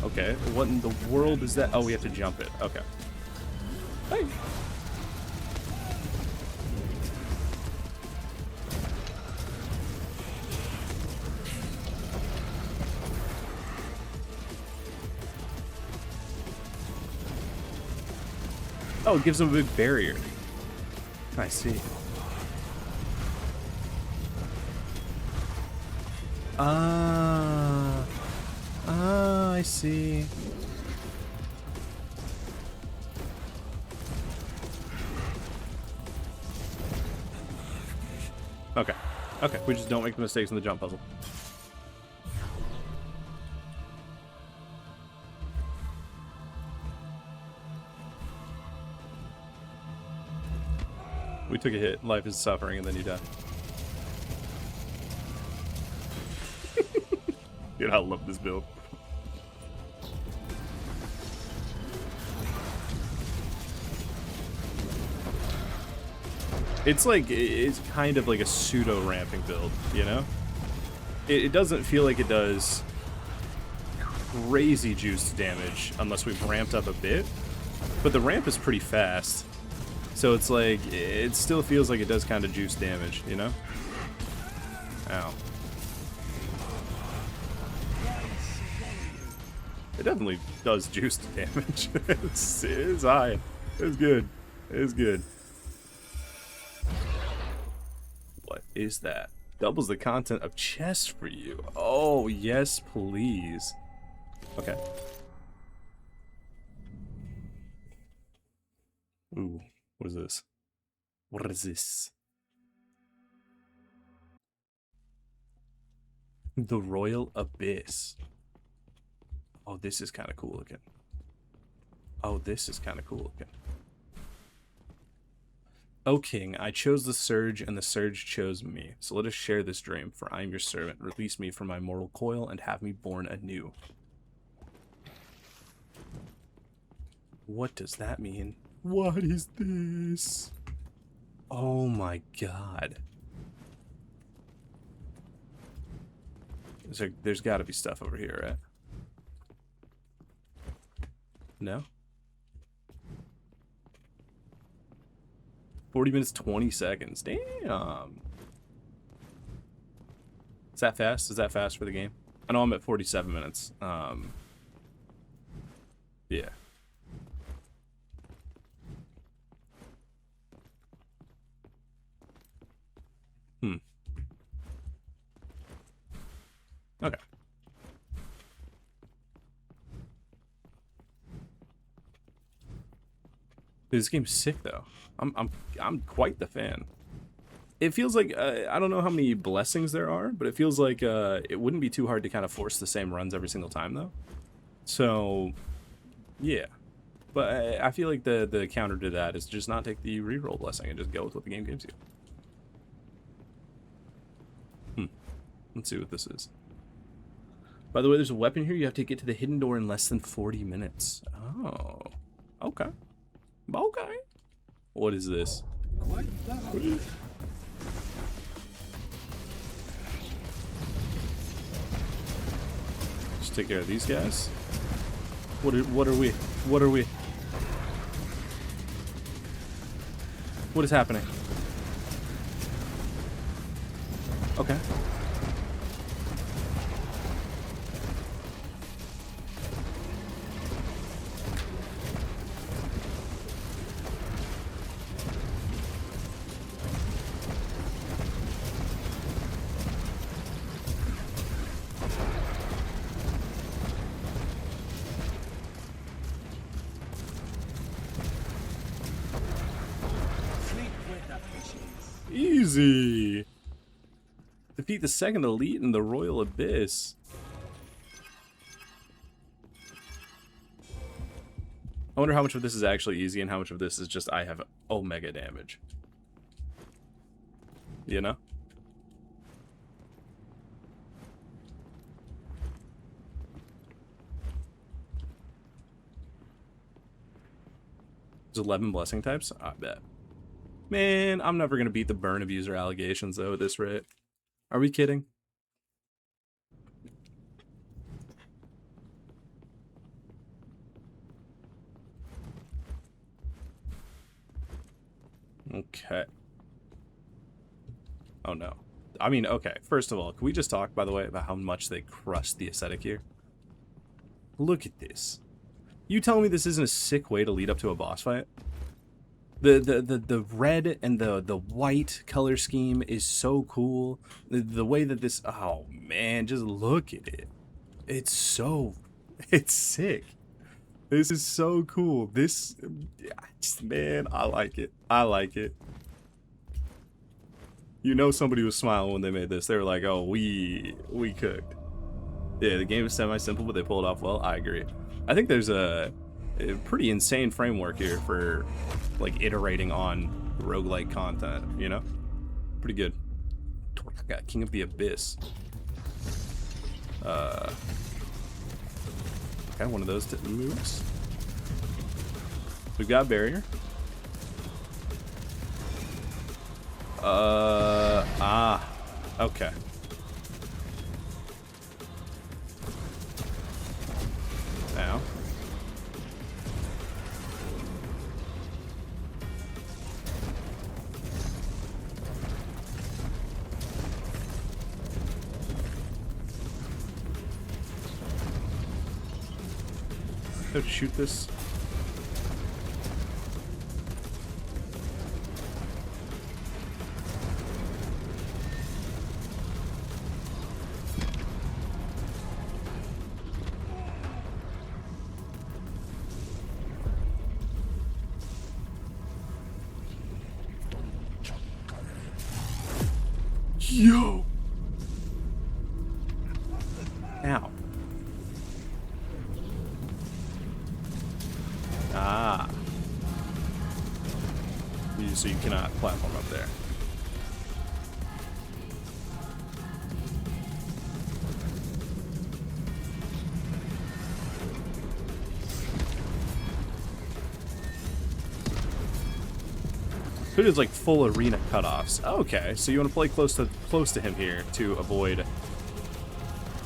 Okay, what in the world is that? Oh, we have to jump it. Okay. Hey. Oh, it gives them a big barrier. I see. I see. Okay. Okay, we just don't make the mistakes in the jump puzzle. We took a hit. Life is suffering, and then you die. Dude, I love this build. It's kind of like a pseudo ramping build, you know? It doesn't feel like it does crazy juiced damage unless we've ramped up a bit, but the ramp is pretty fast. So it's like, it still feels like it does kind of juice damage, you know? Ow. It definitely does juice damage. It's high. It's good. It's good. What is that? Doubles the content of chest for you. Oh, yes, please. Okay. Ooh, what is this? What is this? The Royal Abyss. Oh, this is kind of cool looking. Oh, this is kind of cool looking. O King, I chose the Surge, and the Surge chose me. So let us share this dream, for I am your servant. Release me from my mortal coil, and have me born anew. What does that mean? What is this? Oh my god. There's got to be stuff over here, right? No? 40 minutes, 20 seconds. Damn. Is that fast? Is that fast for the game? I know I'm at 47 minutes. Yeah. Okay. This game's sick though. I'm quite the fan. It feels like I don't know how many blessings there are, but it feels like it wouldn't be too hard to kind of force the same runs every single time though. So yeah, but I feel like the counter to that is just not take the reroll blessing and just go with what the game gives you. Let's see what this is. By the way, there's a weapon here. You have to get to the hidden door in less than 40 minutes. Oh, okay. Okay. What is this? Just take care of these guys. What are we? What are we? What is happening? Okay. Easy. Defeat the second elite in the Royal Abyss. I wonder how much of this is actually easy and how much of this is just I have omega damage. You know? There's 11 blessing types? I bet. Man, I'm never going to beat the burn abuser allegations, though, at this rate. Are we kidding? Okay. Oh, no. I mean, okay. First of all, can we just talk, by the way, about how much they crushed the aesthetic here? Look at this. You telling me this isn't a sick way to lead up to a boss fight? The red and the white color scheme is so cool. The way that this, oh man, just look at it. It's sick. This is so cool. This, man, I like it. I like it. You know somebody was smiling when they made this. They were like, oh, we cooked. Yeah, the game is semi-simple, but they pulled it off well. I agree. I think there's a pretty insane framework here for like iterating on roguelike content, you know? Pretty good. Got King of the Abyss. Got one of those moves. We've got barrier. Okay. Now. How to shoot this? Yo! Ow. Ah. So you cannot platform up there. So it is like full arena cutoffs. Okay, so you want to play close to him here to avoid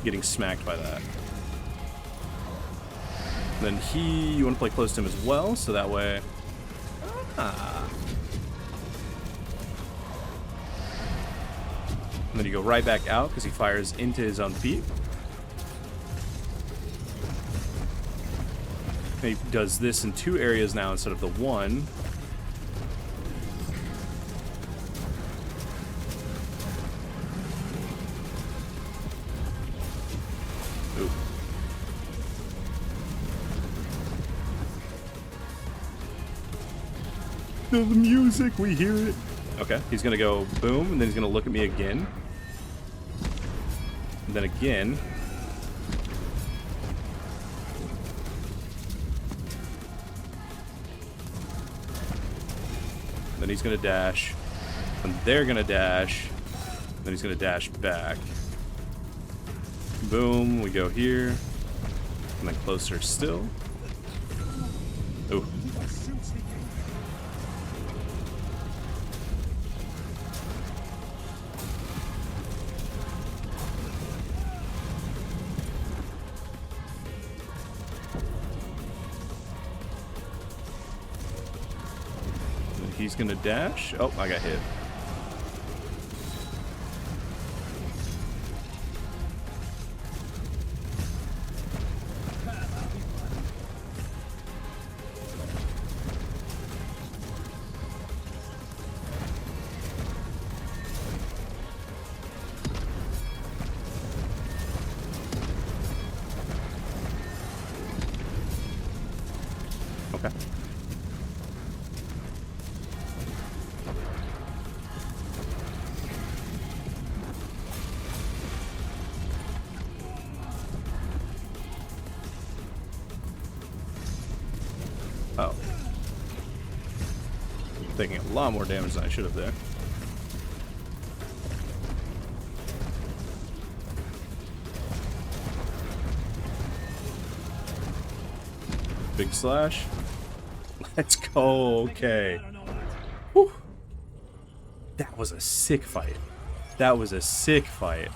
getting smacked by that. And then you want to play close to him as well, so that way... Ah. And then you go right back out, because he fires into his own feet. And he does this in 2 areas now instead of the 1. Ooh. The music, we hear it. Okay, he's gonna go boom, and then he's gonna look at me again. And then again. Then he's gonna dash. And they're gonna dash. Then he's gonna dash back. Boom, we go here. And then closer still. Ooh. He's gonna dash. Oh, I got hit. Okay. Oh. Taking a lot more damage than I should have there. Big slash. Let's go. Okay. Whew. That was a sick fight. That was a sick fight.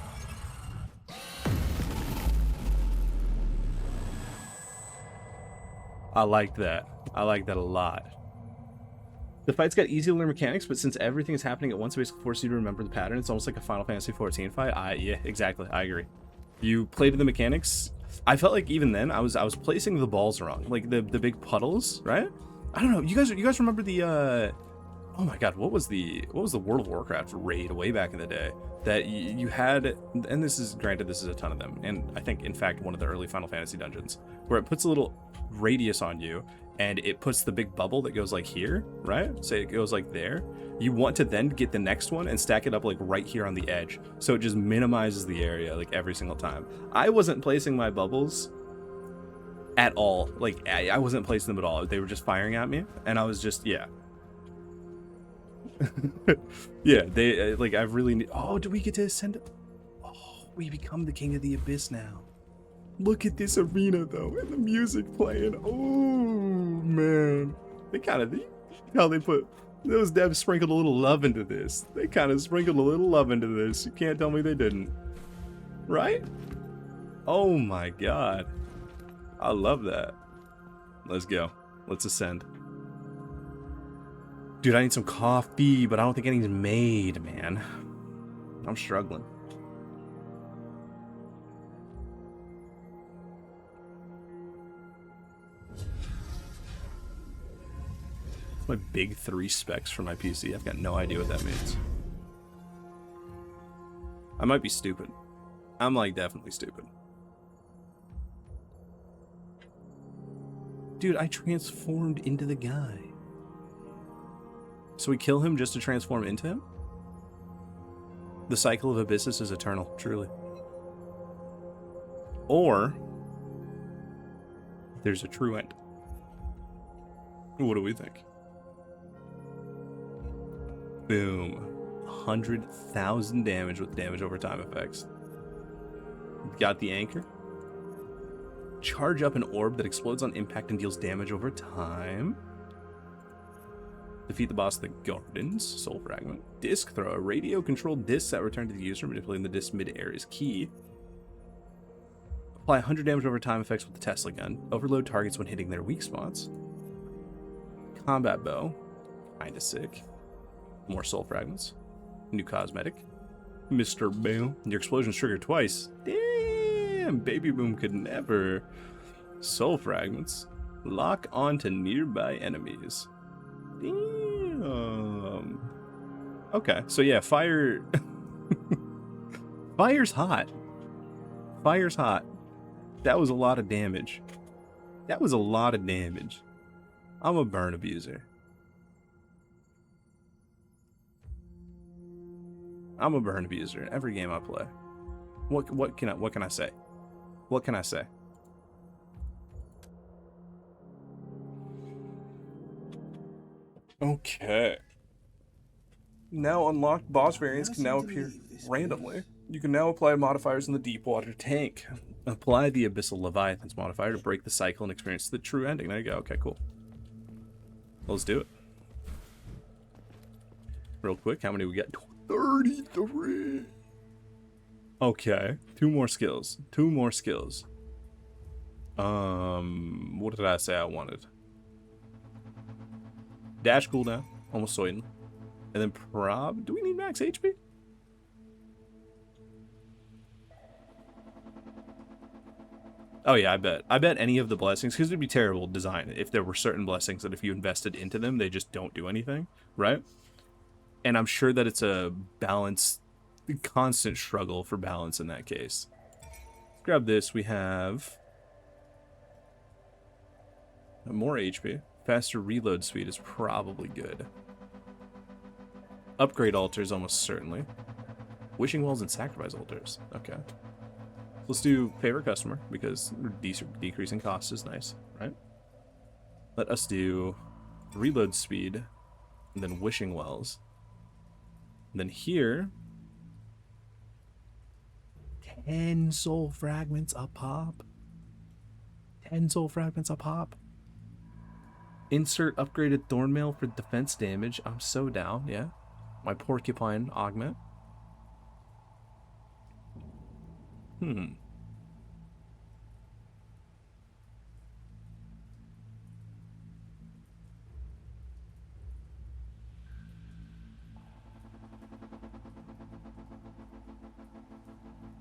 I like that. I like that a lot. The fight's got easy to learn mechanics, but since everything is happening at once, it basically forces you to remember the pattern. It's almost like a Final Fantasy XIV fight. Yeah, exactly. I agree. You played with the mechanics. I felt like even then I was placing the balls wrong, like the big puddles, right? I don't know. You guys remember the oh my god, what was the World of Warcraft raid way back in the day that you had? And this is granted, this is a ton of them, and I think in fact one of the early Final Fantasy dungeons where it puts a little radius on you and it puts the big bubble that goes like here, right? Say it goes like there. You want to then get the next one and stack it up like right here on the edge, so it just minimizes the area like every single time. I wasn't placing my bubbles at all. Like I wasn't placing them at all. They were just firing at me, and I was just yeah. Yeah, they like I really. Oh, do we get to ascend? Oh, we become the king of the abyss now. Look at this arena though, and the music playing. Oh man, they kind of how they put those devs sprinkled a little love into this. They kind of sprinkled a little love into this. You can't tell me they didn't, right? Oh my god, I love that. Let's go. Let's ascend. Dude, I need some coffee, but I don't think anything's made, man. I'm struggling. My big 3 specs for my PC. I've got no idea what that means. I might be stupid. I'm like definitely stupid. Dude, I transformed into the guy. So we kill him just to transform into him? The cycle of Abyssus is eternal, truly. Or there's a true end. What do we think? Boom. 100,000 damage with damage over time effects. Got the anchor. Charge up an orb that explodes on impact and deals damage over time. Defeat the boss of the Gardens. Soul Fragment. Disc throw. A radio-controlled disc that return to the user. Manipulating the disc mid-air is key. Apply 100 damage over time effects with the Tesla gun. Overload targets when hitting their weak spots. Combat bow. Kinda sick. More soul fragments. New cosmetic. Mr. Boom. Your explosions trigger twice. Damn, Baby Boom could never. Soul fragments. Lock onto nearby enemies. Damn. Okay, so yeah, fire. Fire's hot. Fire's hot. That was a lot of damage. That was a lot of damage. I'm a burn abuser. I'm a burn abuser in every game I play. What can I say? What can I say? Okay. Now unlocked boss variants can now appear randomly. You can now apply modifiers in the deep water tank. Apply the Abyssal Leviathan's modifier to break the cycle and experience the true ending. There you go. Okay, cool. Let's do it. Real quick, how many we got? 33. Okay, 2 more skills. 2 more skills. What did I say I wanted? Dash cooldown, almost certain. And then prob. Do we need max HP? Oh yeah, I bet. I bet any of the blessings, because it'd be terrible design if there were certain blessings that if you invested into them, they just don't do anything, right? And I'm sure that it's a balance, constant struggle for balance in that case. Let's grab this. We have more HP. Faster reload speed is probably good. Upgrade altars almost certainly. Wishing wells and sacrifice altars. Okay. Let's do favorite customer because decreasing cost is nice, right? Let us do reload speed and then wishing wells. And then here, 10 soul fragments a pop. 10 soul fragments a pop. Insert upgraded thornmail for defense damage. I'm so down, yeah. My porcupine augment.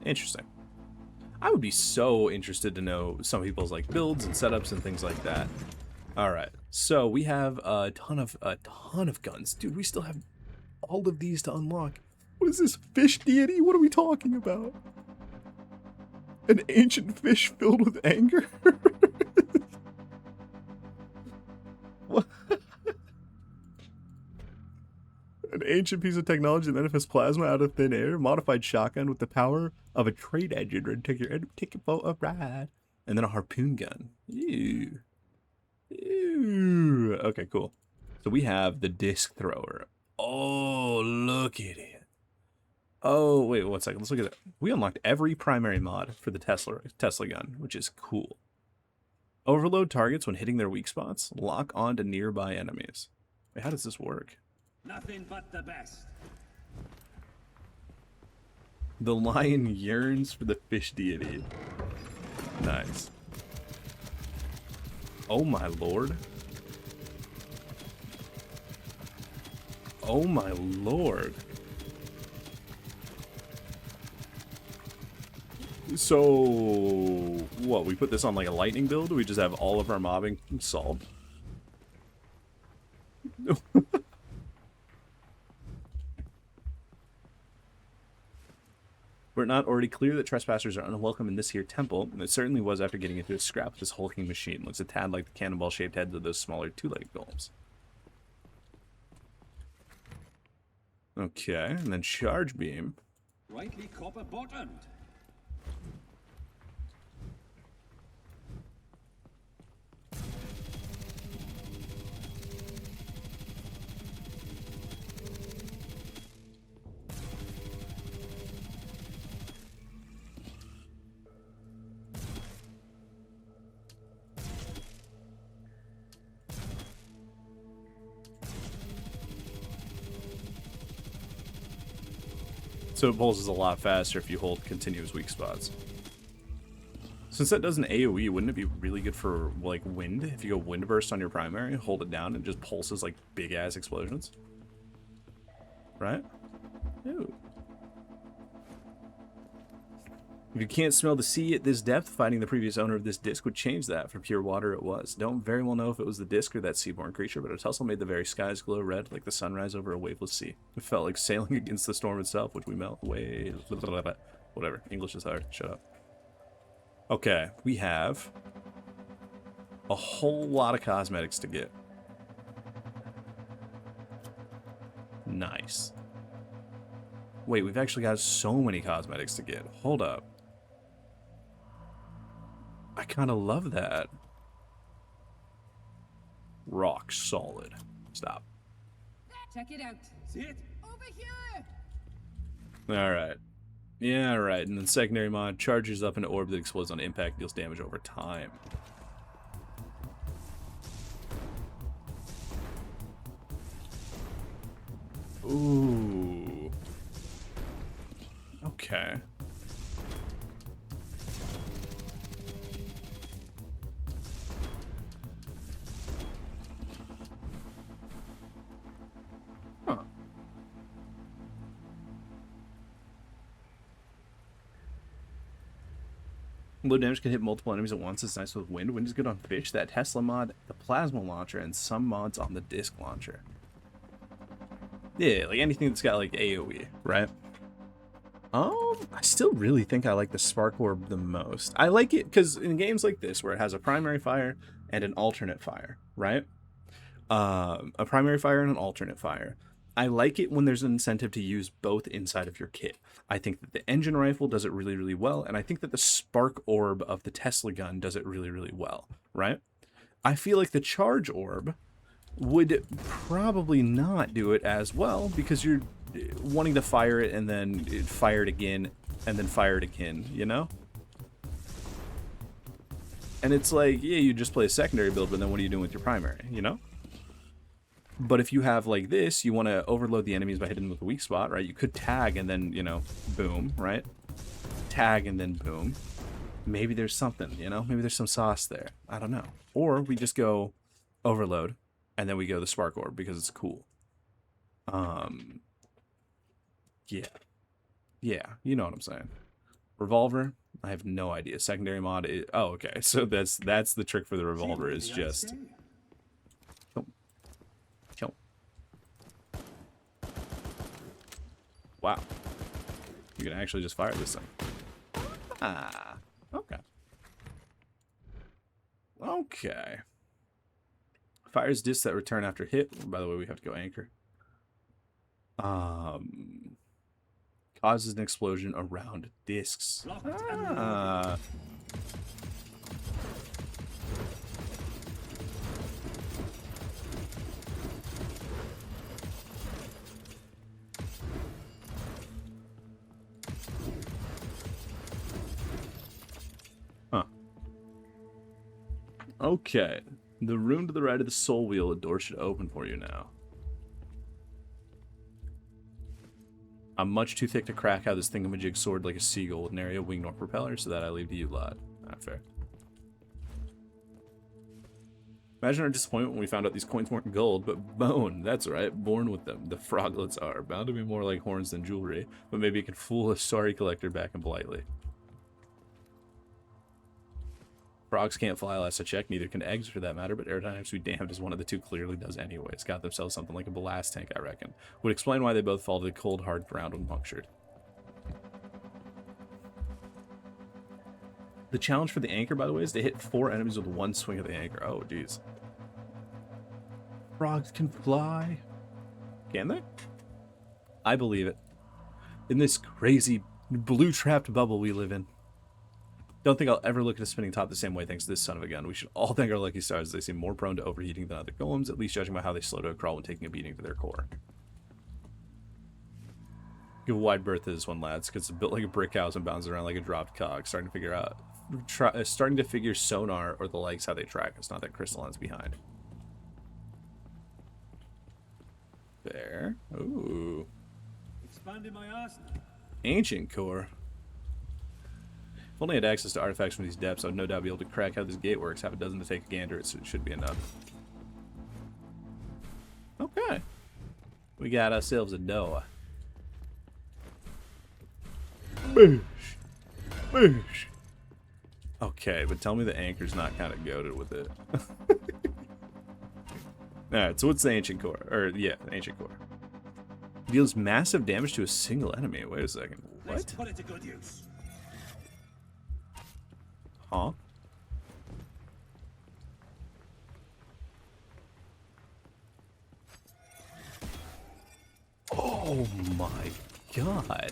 Interesting. I would be so interested to know some people's like builds and setups and things like that. All right, so we have a ton of guns, dude. We still have all of these to unlock. What is this fish deity? What are we talking about? An ancient fish filled with anger? What? An ancient piece of technology that manifests plasma out of thin air, modified shotgun with the power of a trade engine to take your ticket for a ride, and then a harpoon gun. Ew. Ew. Okay, cool. So we have the disc thrower. Oh, look at it. Oh, wait, 1 second. Let's look at it. We unlocked every primary mod for the Tesla gun, which is cool. Overload targets when hitting their weak spots. Lock on to nearby enemies. Wait, how does this work? Nothing but the best. The lion yearns for the fish deity. Nice. Oh my lord. Oh my lord. So, what, we put this on like a lightning build? Or we just have all of our mobbing solved? Were it not already clear that trespassers are unwelcome in this here temple, and it certainly was after getting into a scrap with this hulking machine. Looks a tad like the cannonball-shaped heads of those smaller two-legged golems. Okay, and then charge beam. Rightly copper bottomed. So it pulses a lot faster if you hold continuous weak spots. Since that does an AoE, wouldn't it be really good for, like, wind? If you go wind burst on your primary, hold it down, and it just pulses, like, big-ass explosions. Right? Ooh. If you can't smell the sea at this depth, finding the previous owner of this disc would change that. For pure water it was. Don't very well know if it was the disc or that seaborn creature, but a tussle made the very skies glow red like the sunrise over a waveless sea. It felt like sailing against the storm itself, which we melt away. Whatever. English is hard. Shut up. Okay, we have a whole lot of cosmetics to get. Nice. Wait, we've actually got so many cosmetics to get. Hold up. I kind of love that. Rock solid. Stop. Check it out. See it? Over here! Alright. Yeah, right. And then secondary mod charges up an orb that explodes on impact, deals damage over time. Ooh. Okay. Huh. Low damage can hit multiple enemies at once. It's nice with wind. Wind is good on fish. That Tesla mod, the plasma launcher, and some mods on the disc launcher. Yeah, like anything that's got like AoE, right? I still really think I like the spark orb the most. I like it because in games like this where it has a primary fire and an alternate fire, right? A primary fire and an alternate fire. I like it when there's an incentive to use both inside of your kit. I think that the engine rifle does it really, really well, and I think that the spark orb of the Tesla gun does it really, really well, right? I feel like the charge orb would probably not do it as well because you're wanting to fire it and then fire it again and then fire it again, you know? And it's like, yeah, you just play a secondary build, but then what are you doing with your primary, you know? But if you have like this, you want to overload the enemies by hitting them with a weak spot, right? You could tag and then, you know, boom, right? Tag and then boom. Maybe there's something, you know? Maybe there's some sauce there. I don't know. Or we just go overload and then we go the spark orb because it's cool. Yeah. Yeah, you know what I'm saying. Revolver, I have no idea. Secondary mod is, oh, okay. So that's the trick for the revolver is just wow. You can actually just fire this thing. Ah, okay. Okay. Fires discs that return after hit. By the way, we have to go anchor. Causes an explosion around discs. Ah. Huh. Okay. The room to the right of the soul wheel, a door should open for you now. I'm much too thick to crack how this thingamajig soared like a seagull with nary a wing nor propeller, so that I leave to you lot. Not fair. Imagine our disappointment when we found out these coins weren't gold, but bone. That's right, born with them. The froglets are. Bound to be more like horns than jewelry, but maybe it can fool a sorry collector back and politely. Frogs can't fly last I check, neither can eggs for that matter, but aerodynamics be damned as one of the two clearly does anyway. It's got themselves something like a blast tank, I reckon. Would explain why they both fall to the cold, hard ground when punctured. The challenge for the anchor, by the way, is to hit 4 enemies with one swing of the anchor. Oh, jeez. Frogs can fly. Can they? I believe it. In this crazy blue-trapped bubble we live in. Don't think I'll ever look at a spinning top the same way thanks to this son of a gun. We should all thank our lucky stars. They seem more prone to overheating than other golems, at least judging by how they slow to a crawl when taking a beating to their core. Give a wide berth to this one, lads, because it's built like a brick house and bounces around like a dropped cog. Starting to figure sonar or the likes how they track us, not that crystalline's behind. There. Ooh. Expanding my arsenal. Ancient core. only had access to artifacts from these depths, I would no doubt be able to crack how this gate works. Have a dozen to take a gander, it should be enough. Okay. We got ourselves a door. Boosh. Boosh. Okay, but tell me the anchor's not kind of goated with it. Alright, so what's the ancient core? Or, yeah, the ancient core. Deals massive damage to a single enemy. Wait a second. Let's What? put it to good use. Huh? Oh my god.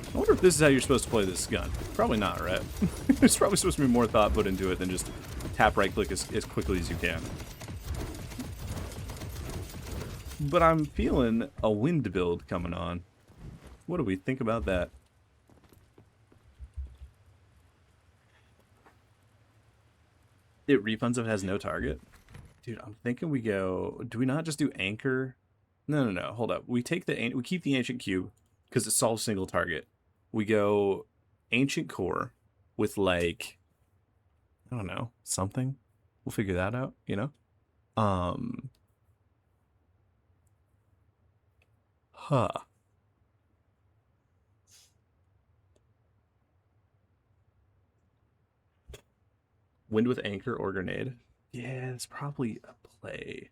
I wonder if this is how you're supposed to play this gun. Probably not, right? There's probably supposed to be more thought put into it than just tap right click as quickly as you can. But I'm feeling a wind build coming on. What do we think about that? It refunds if it has no target? Dude, I'm thinking we go... Do we not just do anchor? No. Hold up. We keep the ancient cube because it solves single target. We go ancient core with like, I don't know, something. We'll figure that out, you know? Huh. Wind with anchor or grenade. Yeah, it's probably a play.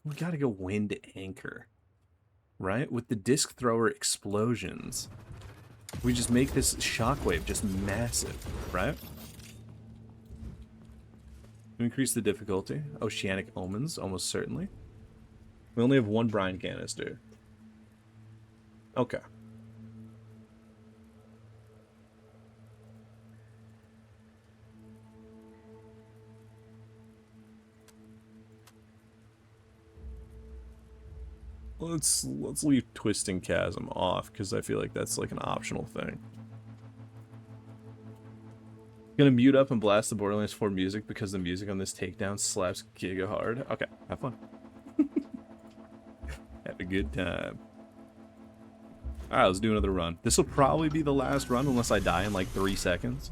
We gotta go wind anchor. Right? With the disc thrower explosions. We just make this shockwave just massive, right? Increase the difficulty. Oceanic omens, almost certainly. We only have one brine canister. Okay. Let's leave Twisting Chasm off, because I feel like that's like an optional thing. Gonna mute up and blast the Borderlands 4 music because the music on this takedown slaps giga hard. Okay, have fun. Have a good time. Alright, let's do another run. This will probably be the last run unless I die in like 3 seconds.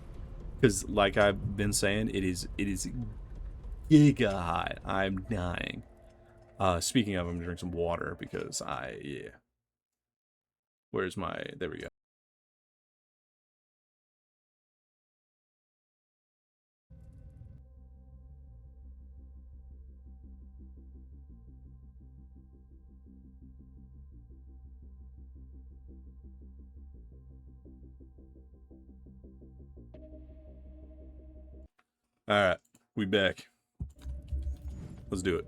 Because like I've been saying, it is giga hot. I'm dying. Speaking of, I'm gonna drink some water because yeah. Where's my, there we go. Alright, we back. Let's do it.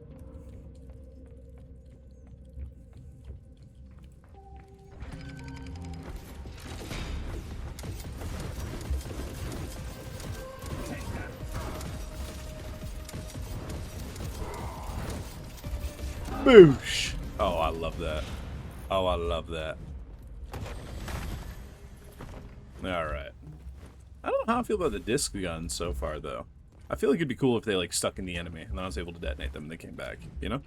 Boosh! Oh, I love that. Oh, I love that. Alright. I don't know how I feel about the disc gun so far, though. I feel like it'd be cool if they, like, stuck in the enemy, and then I was able to detonate them and they came back, you know?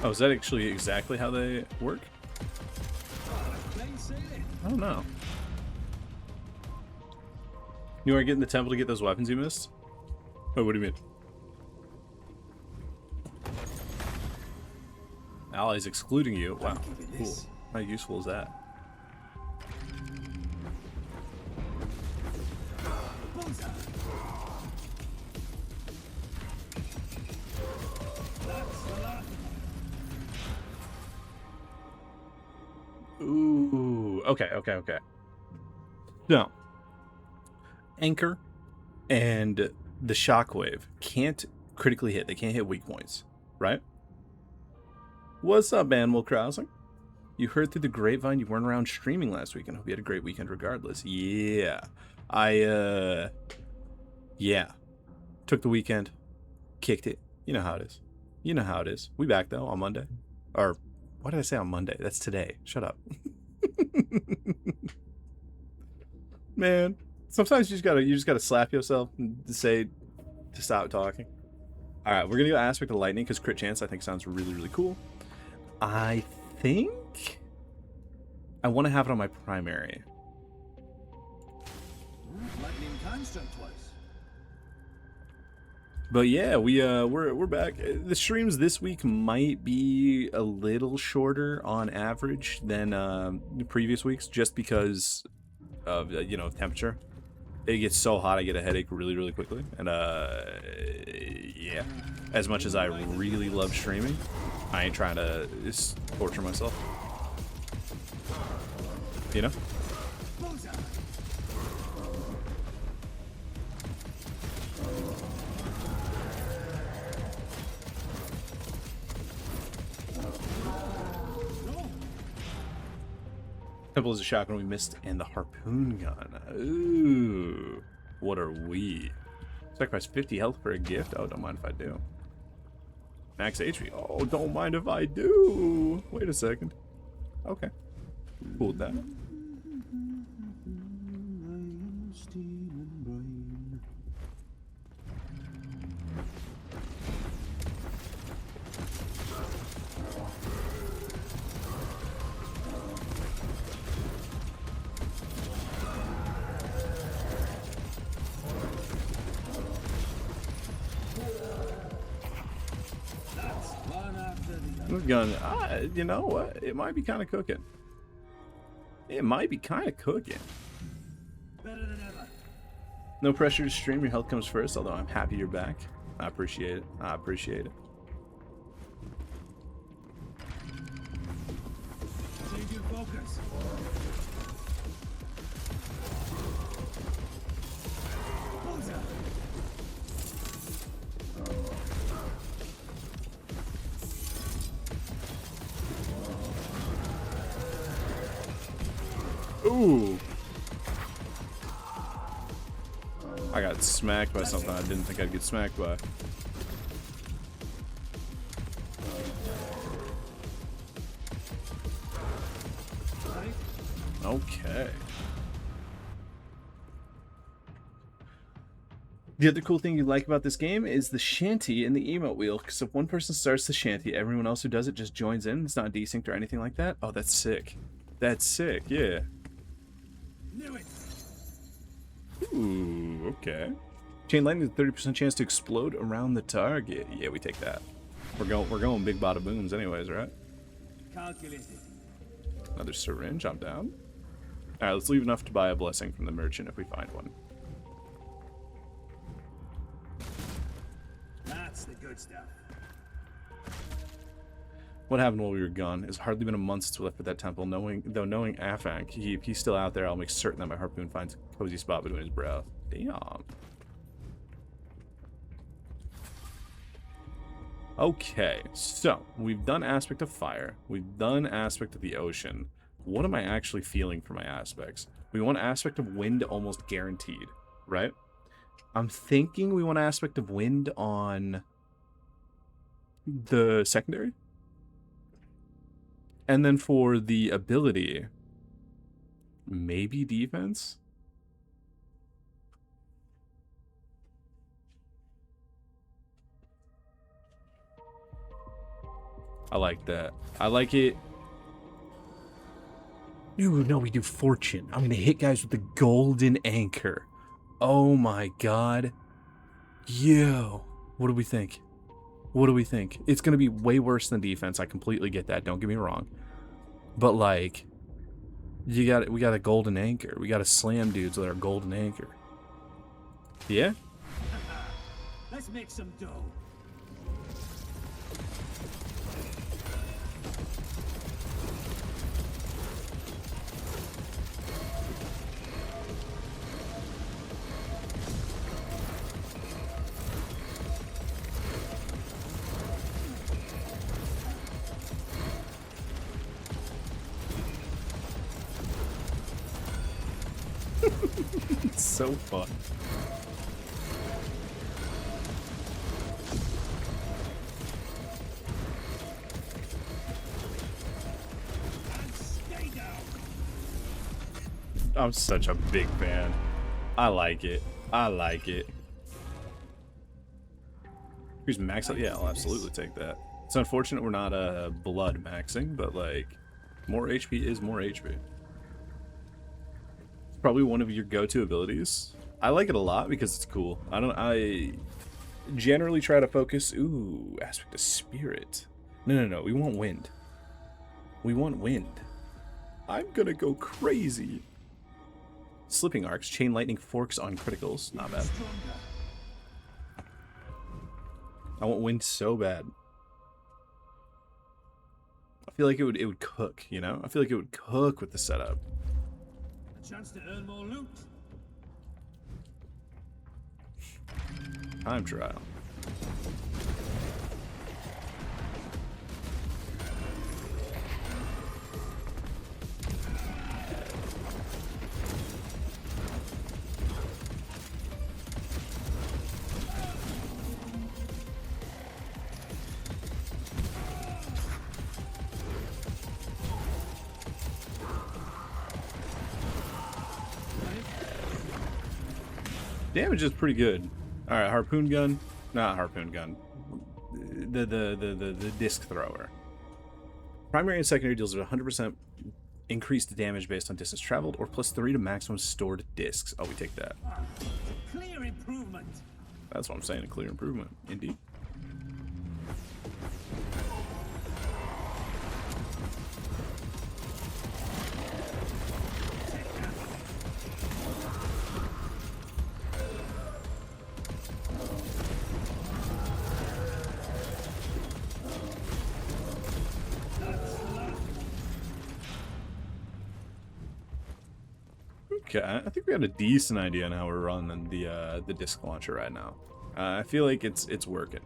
Oh, is that actually exactly how they work? I don't know. You want to get in the temple to get those weapons you missed? Oh, what do you mean? Allies excluding you? Wow, cool. How useful is that? Ooh, okay. So, anchor and the shockwave can't critically hit. They can't hit weak points, right? What's up, Animal Crossing? You heard through the grapevine you weren't around streaming last weekend. Hope you had a great weekend regardless. Yeah. Yeah. Took the weekend. Kicked it. You know how it is. You know how it is. We back, though, on Monday. Or, what did I say on Monday? That's today. Shut up. Man, sometimes you just gotta slap yourself and say to stop talking. All right, we're gonna go aspect of lightning because crit chance I think sounds really, really cool. I think I want to have it on my primary. Lightning constant twice. But yeah, we're back. The streams this week might be a little shorter on average than the previous weeks, just because of you know, temperature. It gets so hot I get a headache really, really quickly, and yeah. As much as I really love streaming, I ain't trying to just torture myself. You know? Temple is a shotgun we missed, and the harpoon gun. Ooh, what are we? Sacrifice 50 health for a gift? Oh, don't mind if I do. Max HP. Oh, don't mind if I do. Wait a second. Okay. Cool with that. This gun, you know what? It might be kind of cooking. It might be kind of cooking. Better than ever. No pressure to stream. Your health comes first, although I'm happy you're back. I appreciate it. I appreciate it. Change your focus. Ooh. I got smacked by something I didn't think I'd get smacked by. Okay. The other cool thing you like about this game is the shanty in the emote wheel, because if one person starts the shanty, everyone else who does it just joins in. It's not desynced or anything like that. Oh, that's sick. That's sick, yeah. Knew it. Ooh, okay. Chain lightning is a 30% chance to explode around the target. Yeah, we take that. We're going big bada booms anyways, right? Calculated. Another syringe, I'm down. Alright, let's leave enough to buy a blessing from the merchant if we find one. That's the good stuff. What happened while we were gone? It's hardly been a month since we left for that temple. Knowing Afank, if he's still out there, I'll make certain that my harpoon finds a cozy spot between his brows. Damn. Okay, so we've done aspect of fire. We've done aspect of the ocean. What am I actually feeling for my aspects? We want aspect of wind almost guaranteed, right? I'm thinking we want aspect of wind on the secondary. And then for the ability, maybe defense? I like that. I like it. No, we do fortune. I'm going to hit guys with the golden anchor. Oh my god. Yo. What do we think? What do we think? It's going to be way worse than defense. I completely get that. Don't get me wrong. But like, we got a golden anchor. We got to slam dudes with our golden anchor. Yeah? Let's make some dough. It's so fun. I'm such a big fan. I like it. I like it. Here's max. Yeah, I'll absolutely take that. It's unfortunate we're not blood maxing, but like more HP is more HP. It's probably one of your go-to abilities. I like it a lot because it's cool. I generally try to focus. Ooh, aspect of spirit. No. We want wind. We want wind. I'm gonna go crazy. Slipping arcs, chain lightning forks on criticals. Not bad. I want wind so bad. I feel like it would cook, you know? I feel like it would cook with the setup. A chance to earn more loot. Time trial. Damage is pretty good. All right, harpoon gun, not harpoon gun. The disc thrower. Primary and secondary deals 100% increased damage based on distance traveled, or +3 to maximum stored discs. Oh, we take that. Clear improvement. That's what I'm saying. A clear improvement, indeed. Okay, I think we got a decent idea on how we're running the disc launcher right now. I feel like it's working.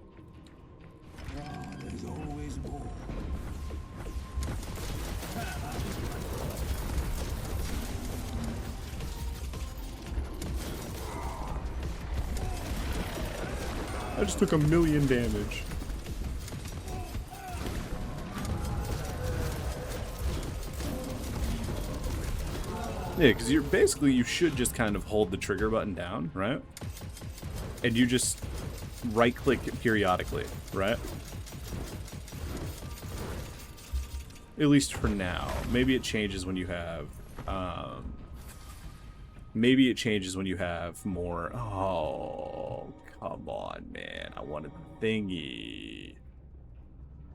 There's always more. I just took 1,000,000 damage. Yeah, because you're basically, you should just kind of hold the trigger button down, right? And you just right-click periodically, right? At least for now. Maybe it changes when you have, maybe it changes when you have more. Oh, come on, man. I wanted the thingy.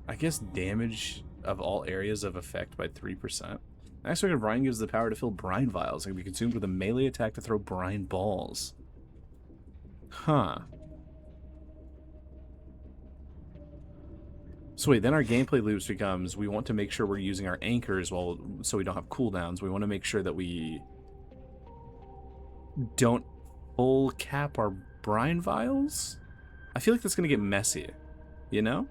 I guess damage of all areas of effect by 3%. Aspect of brine gives the power to fill brine vials and can be consumed with a melee attack to throw brine balls. Huh. So wait, then our gameplay loops becomes, we want to make sure we're using our anchors so we don't have cooldowns. We want to make sure that we don't full cap our brine vials? I feel like that's going to get messy, you know?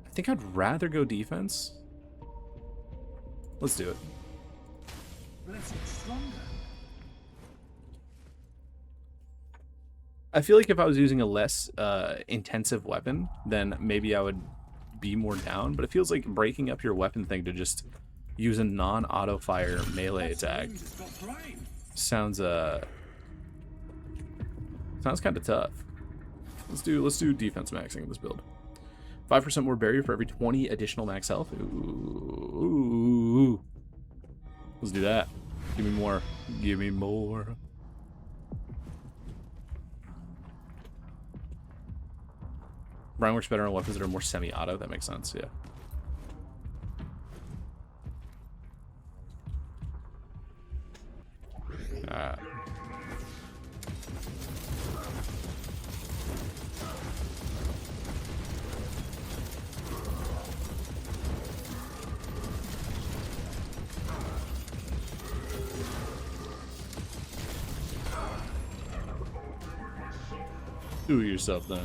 I think I'd rather go defense. Let's do it. Blessed stronger. I feel like if I was using a less intensive weapon, then maybe I would be more down. But it feels like breaking up your weapon thing to just use a non-auto fire melee attack sounds kind of tough. Let's do defense maxing in this build. 5% more barrier for every 20 additional max health. Ooh. Let's do that. Give me more. Give me more. Brine works better on weapons that are more semi-auto. That makes sense, yeah. Do it yourself then.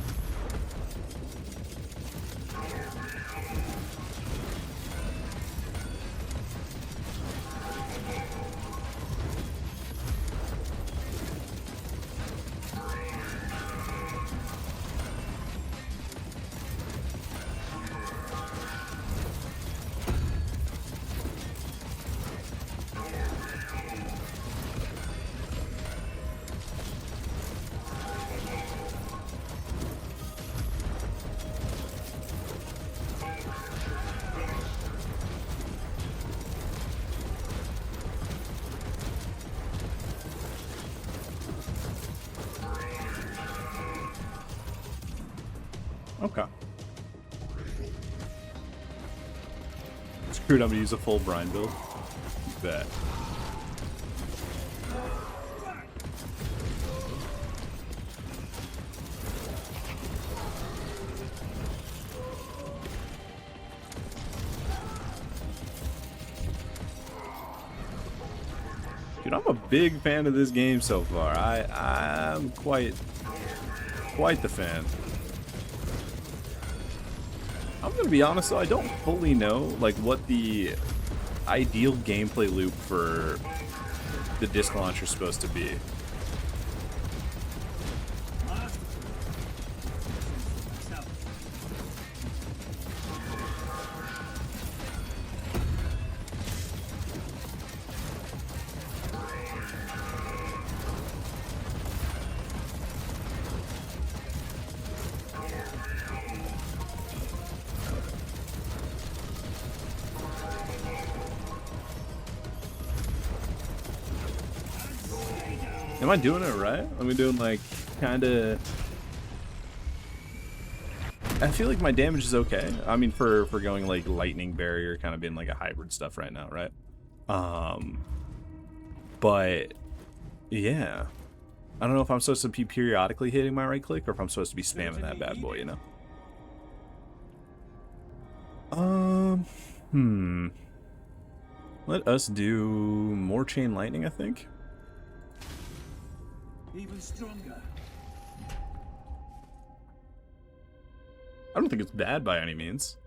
Okay. Screwed, I'm gonna use a full brine build. Bet. Dude, I'm a big fan of this game so far. I'm quite the fan. I'm gonna be honest though, I don't fully know like what the ideal gameplay loop for the disc launcher is supposed to be. Am I doing it right? Am I doing like kind of? I feel like my damage is okay. I mean, for going like lightning barrier, kind of being like a hybrid stuff right now, right? But yeah, I don't know if I'm supposed to be periodically hitting my right click or if I'm supposed to be spamming that bad boy, you know? Let us do more chain lightning, I think. Even stronger. I don't think it's bad by any means.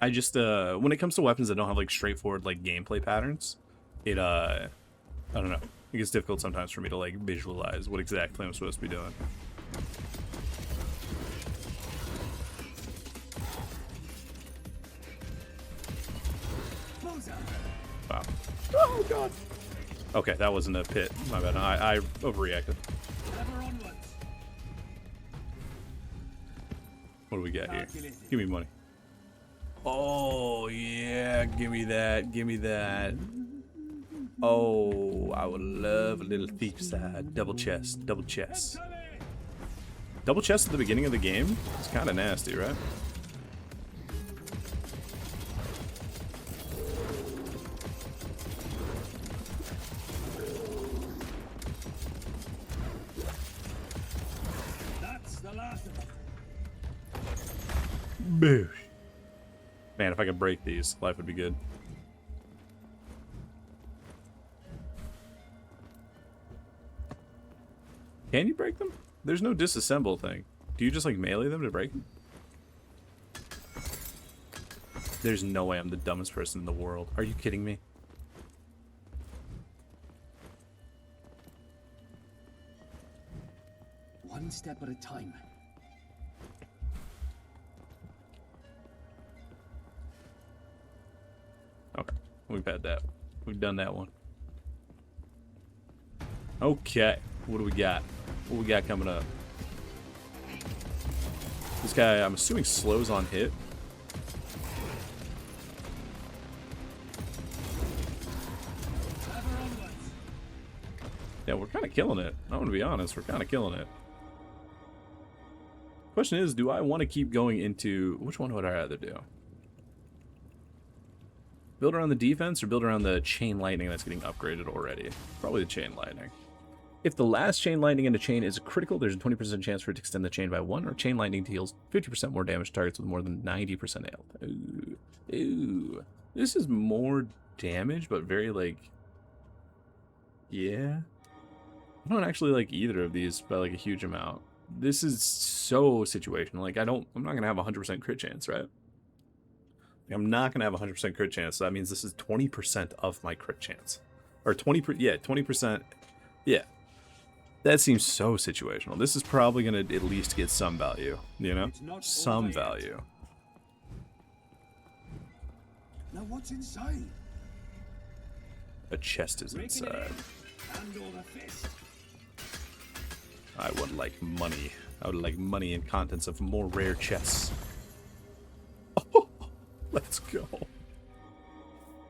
I just when it comes to weapons that don't have like straightforward like gameplay patterns, it I don't know. It gets difficult sometimes for me to like visualize what exactly I'm supposed to be doing. Wow. Oh god. Okay, that wasn't a pit. My bad. I overreacted. What do we got here? Give me money. Oh, yeah. Give me that. Give me that. Oh, I would love a little thief side. Double chest. Double chest. Double chest at the beginning of the game? It's kind of nasty, right? Boosh. Man, if I could break these, life would be good. Can you break them? There's no disassemble thing. Do you just like melee them to break them? There's no way I'm the dumbest person in the world. Are you kidding me? One step at a time. Okay, we've had that. We've done that one. Okay, what do we got? What we got coming up? This guy, I'm assuming, slows on hit. Yeah, we're kind of killing it. I'm gonna be honest, we're kind of killing it. Question is, do I want to keep going into... Which one would I rather do? Build around the defense or build around the chain lightning that's getting upgraded already? Probably the chain lightning. If the last chain lightning in a chain is critical, there's a 20% chance for it to extend the chain by 1, or chain lightning deals 50% more damage to targets with more than 90% health. Ooh. Ooh. This is more damage, but very, like... Yeah. I don't actually like either of these by, like, a huge amount. This is so situational. Like, I'm not going to have a 100% crit chance, right? I'm not going to have a 100% crit chance, so that means this is 20% of my crit chance. Or 20%, yeah. That seems so situational. This is probably going to at least get some value, you know? Some value. Now what's inside? A chest is inside. I would like money. I would like money and contents of more rare chests. Oh, let's go.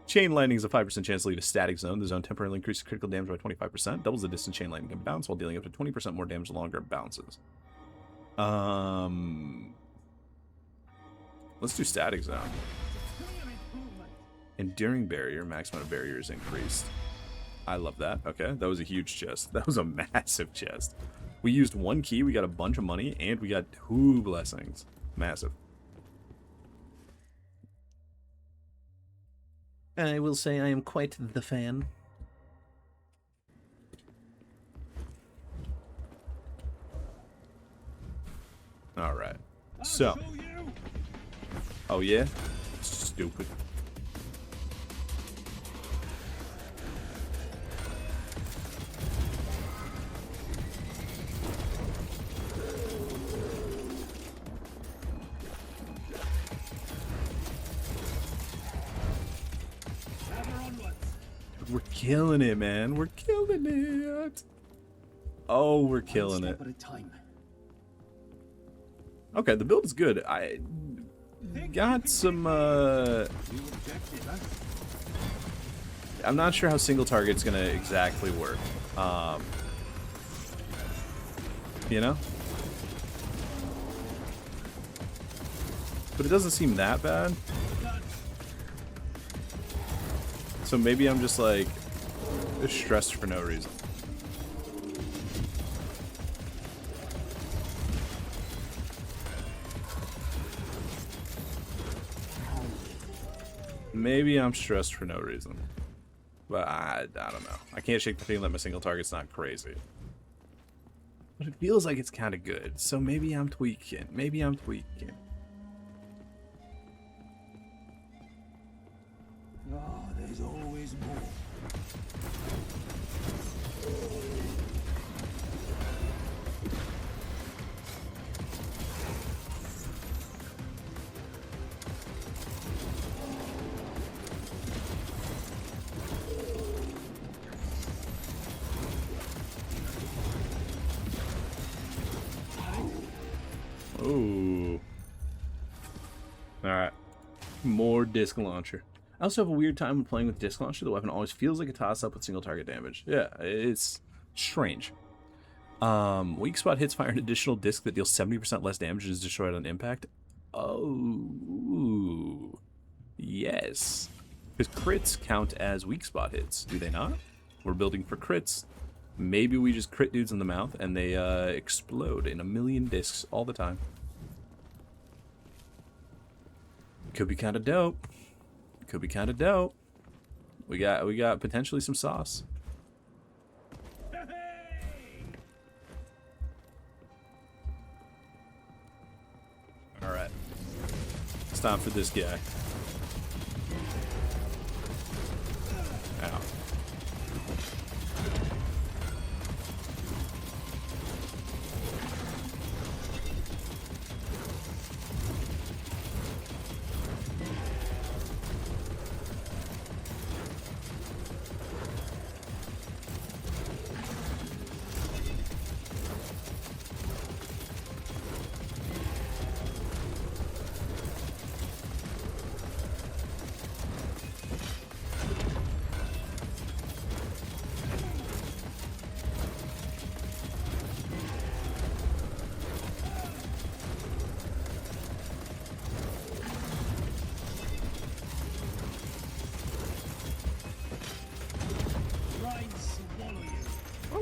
Chain lightning is a 5% chance to leave a static zone. The zone temporarily increases critical damage by 25%. Doubles the distance chain lightning can bounce while dealing up to 20% more damage the longer it bounces. Let's do static zone. Clear improvement. Enduring barrier, max amount of barrier is increased. I love that. Okay, that was a huge chest. That was a massive chest. We used 1 key, we got a bunch of money, and we got 2 blessings. Massive. I will say I am quite the fan. Alright. So. I'll show you. Oh yeah? Stupid. Ever onwards. We're killing it, man. We're killing it. Oh, we're killing it. One step at a time. Okay, the build is good. I got some, New objective, huh? I'm not sure how single target's gonna exactly work. You know? But it doesn't seem that bad. Done. So maybe I'm just like stressed for no reason. Maybe I'm stressed for no reason. But I don't know. I can't shake the feeling that my single target's not crazy. But it feels like it's kind of good. So maybe I'm tweaking. Maybe I'm tweaking. Oh, there's always more. Ooh. Alright. More disc launcher. I also have a weird time when playing with disc launcher. The weapon always feels like a toss-up with single target damage. Yeah, it's strange. Weak spot hits fire an additional disc that deals 70% less damage and is destroyed on impact. Oh. Yes. Because crits count as weak spot hits, do they not? We're building for crits. Maybe we just crit dudes in the mouth and they explode in 1,000,000 discs all the time. Could be kind of dope. Could be kind of dope. We got potentially some sauce. All right. It's time for this guy. Ow.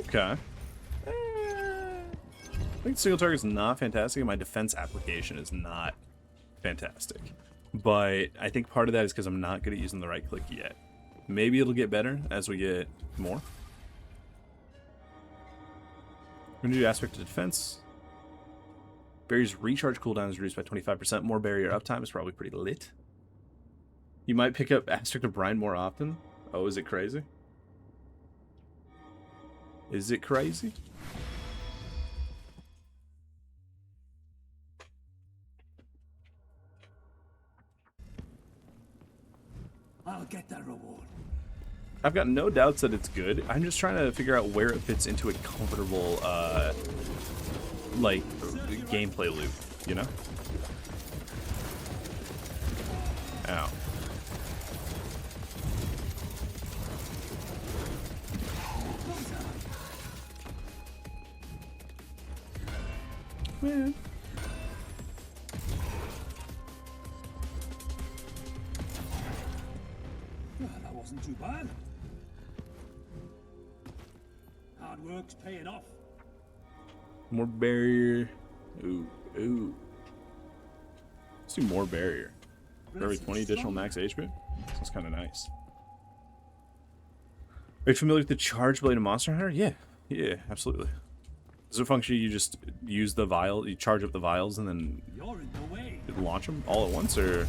Okay. I think single target's not fantastic, and my defense application is not fantastic. But I think part of that is because I'm not good at using the right click yet. Maybe it'll get better as we get more. We're going to do aspect of defense. Barrier's recharge cooldown is reduced by 25%. More barrier uptime is probably pretty lit. You might pick up aspect of brine more often. Oh, is it crazy? Is it crazy? I'll get that reward. I've got no doubts that it's good. I'm just trying to figure out where it fits into a comfortable, like, gameplay loop, you know? Ow. Man. Hard work's paying off. More barrier. Ooh, ooh. Let's do more barrier. For every 20 additional max HP. That's kind of nice. Are you familiar with the charge blade of Monster Hunter? Yeah. Yeah, absolutely. Does it function you just use the vial, you charge up the vials and then You're in the way. launch them all at once, or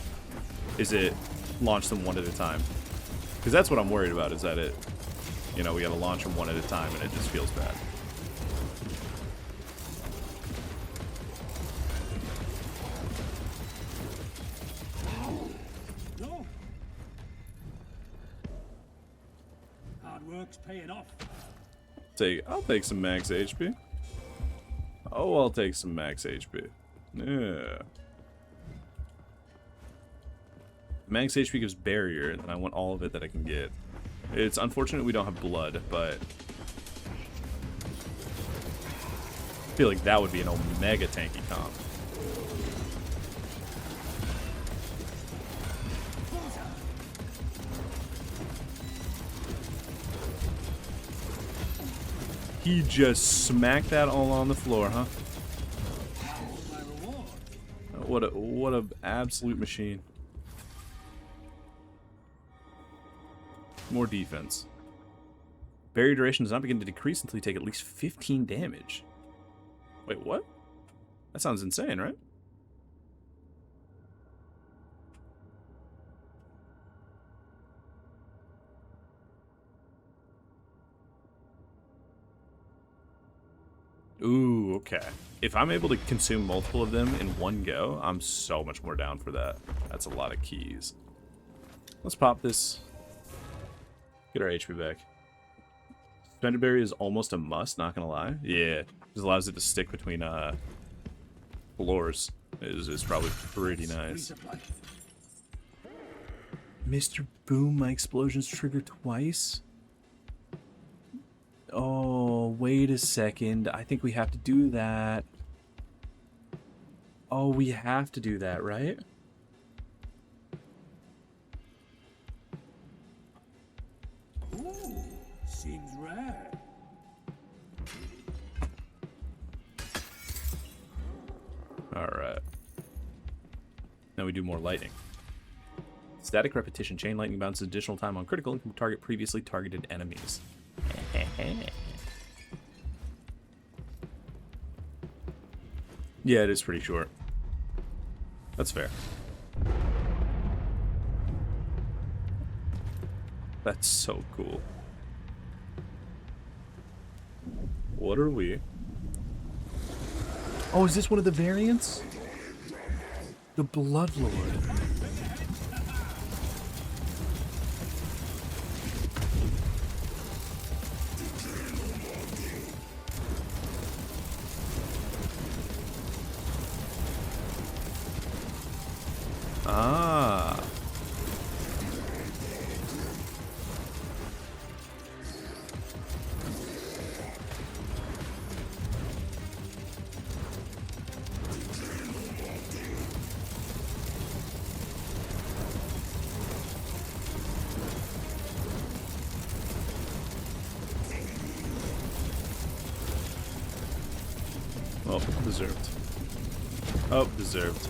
is it launch them one at a time? Because that's what I'm worried about, is that it, you know, we gotta launch them one at a time and it just feels bad. No. Hard work's paying off. I'll take some max HP. Oh, I'll take some max HP. Yeah. Max HP gives barrier, and I want all of it that I can get. It's unfortunate we don't have blood, but I feel like that would be an omega tanky comp. He just smacked that all on the floor, huh? My reward. What a absolute machine. More defense. Barrier duration does not begin to decrease until you take at least 15 damage. Wait, what? That sounds insane, right? Ooh, okay. If I'm able to consume multiple of them in one go, I'm so much more down for that. That's a lot of keys. Let's pop this. Get our HP back. Suspended Berry is almost a must, not gonna lie. Yeah, just allows it to stick between floors. Is probably pretty nice. Resupply. Mr. Boom, my explosions trigger twice? Oh, wait a second. I think we have to do that. Oh, we have to do that, right? Ooh, seems rare. Alright. Now we do more lightning. Static repetition. Chain lightning bounces additional time on critical and can target previously targeted enemies. Yeah, it is pretty short. That's fair. That's so cool. What are we? Oh, is this one of the variants? The Bloodlord. Ah. Oh, deserved. Oh, deserved.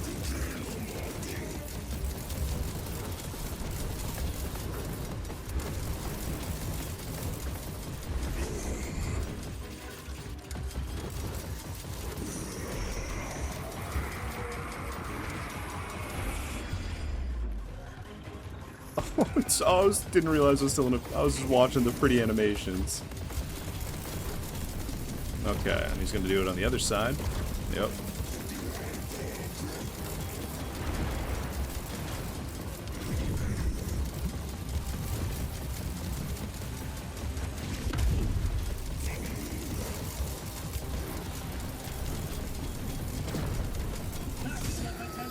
Didn't realize I was still in I was just watching the pretty animations. Okay, and he's gonna do it on the other side. Yep.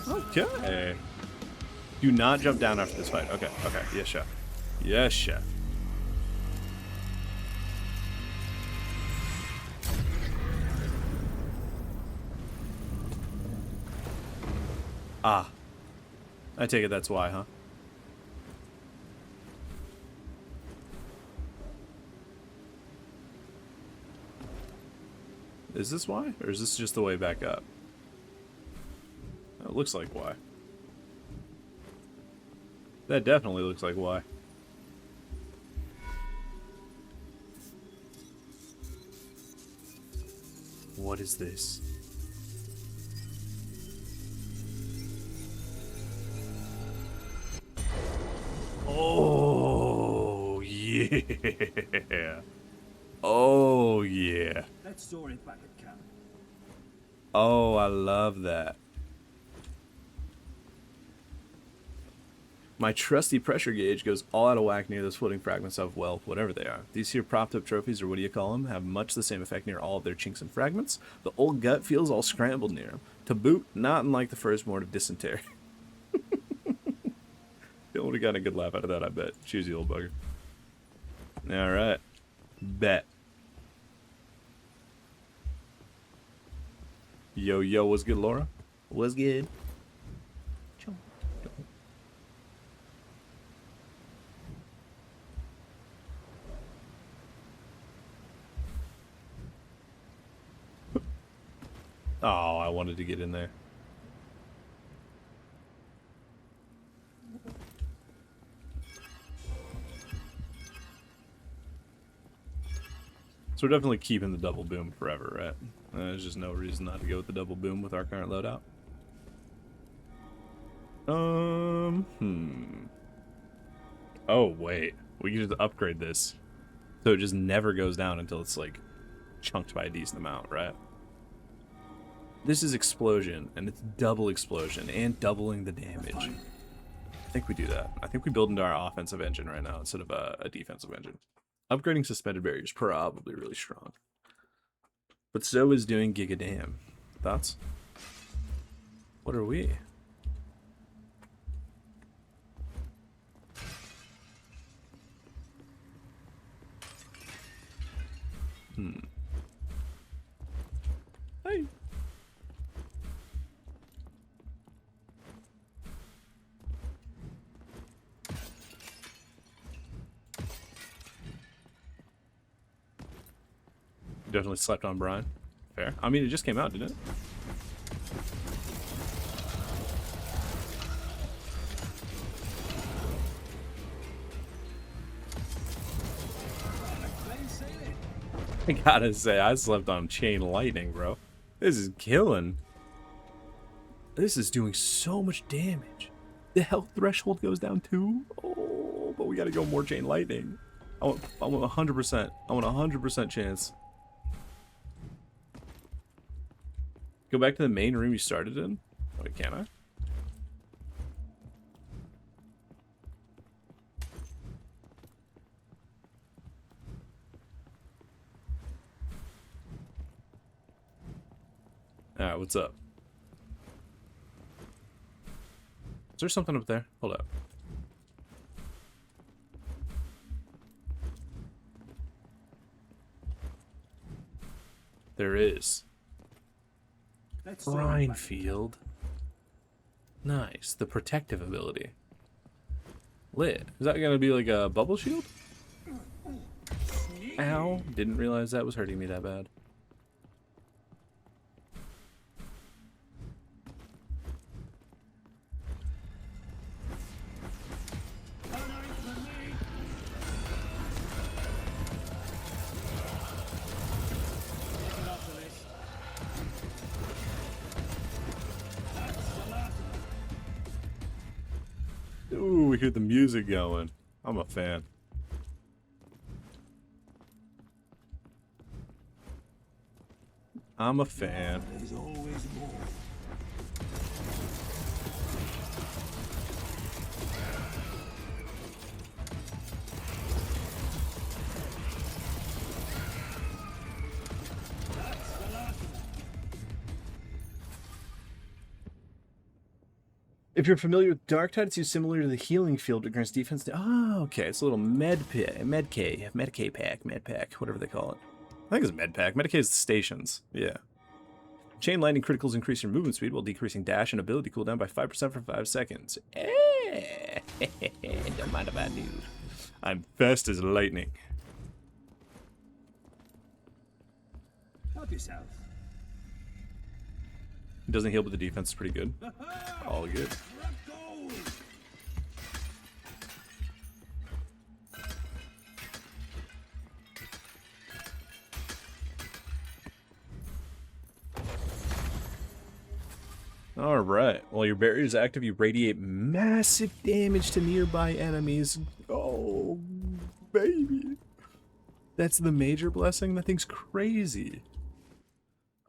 Okay. Do not jump down after this fight. Okay, okay. Yes, chef. Yes, chef. Ah. I take it that's why, huh? Is this why? Or is this just the way back up? It looks like why. That definitely looks like why. What is this? Oh, yeah. Oh, yeah. Let's store it back at camp. Oh, I love that. My trusty pressure gauge goes all out of whack near those floating fragments of, well, whatever they are. These here propped up trophies, or what do you call them, have much the same effect near all of their chinks and fragments. The old gut feels all scrambled near them. To boot, not unlike the first mort of dysentery. You would have gotten a good laugh out of that, I bet. Choosy old bugger. Alright. Bet. Yo, yo, what's good, Laura? What's good? Oh, I wanted to get in there. So we're definitely keeping the double boom forever, right? There's just no reason not to go with the double boom with our current loadout. Oh, wait. We can just upgrade this. So it just never goes down until it's, like, chunked by a decent amount, right? This is explosion, and it's double explosion, and doubling the damage. I think we do that. I think we build into our offensive engine right now instead of a defensive engine. Upgrading suspended barrier is probably really strong. But so is doing Giga Dam. Thoughts? What are we? Hey. Definitely slept on Brian. Fair. I mean, it just came out, didn't it? I gotta say, I slept on Chain Lightning, bro. This is killing. This is doing so much damage. The health threshold goes down too. Oh, but we gotta go more Chain Lightning. I want 100%. I want 100% chance. Go back to the main room you started in? Wait, can I? Alright, what's up? Is there something up there? Hold up. There is. Brine field. Nice. The protective ability. Lit. Is that gonna be like a bubble shield? Ow. Didn't realize that was hurting me that bad. Ooh, we hear the music going. I'm a fan. I'm a fan. There's always more. If you're familiar with Dark Tide, it's used similar to the healing field that grants defense. Oh, okay. It's a little Medkay pack, whatever they call it. I think it's Medpack. Medkay is the stations. Yeah. Chain Lightning criticals increase your movement speed while decreasing dash and ability cooldown by 5% for 5 seconds. Don't mind if I do. I'm fast as lightning. Help yourself. He doesn't heal, but the defense is pretty good. All good. Gold. Alright. While your barrier is active, you radiate massive damage to nearby enemies. Oh, baby. That's the major blessing? That thing's crazy.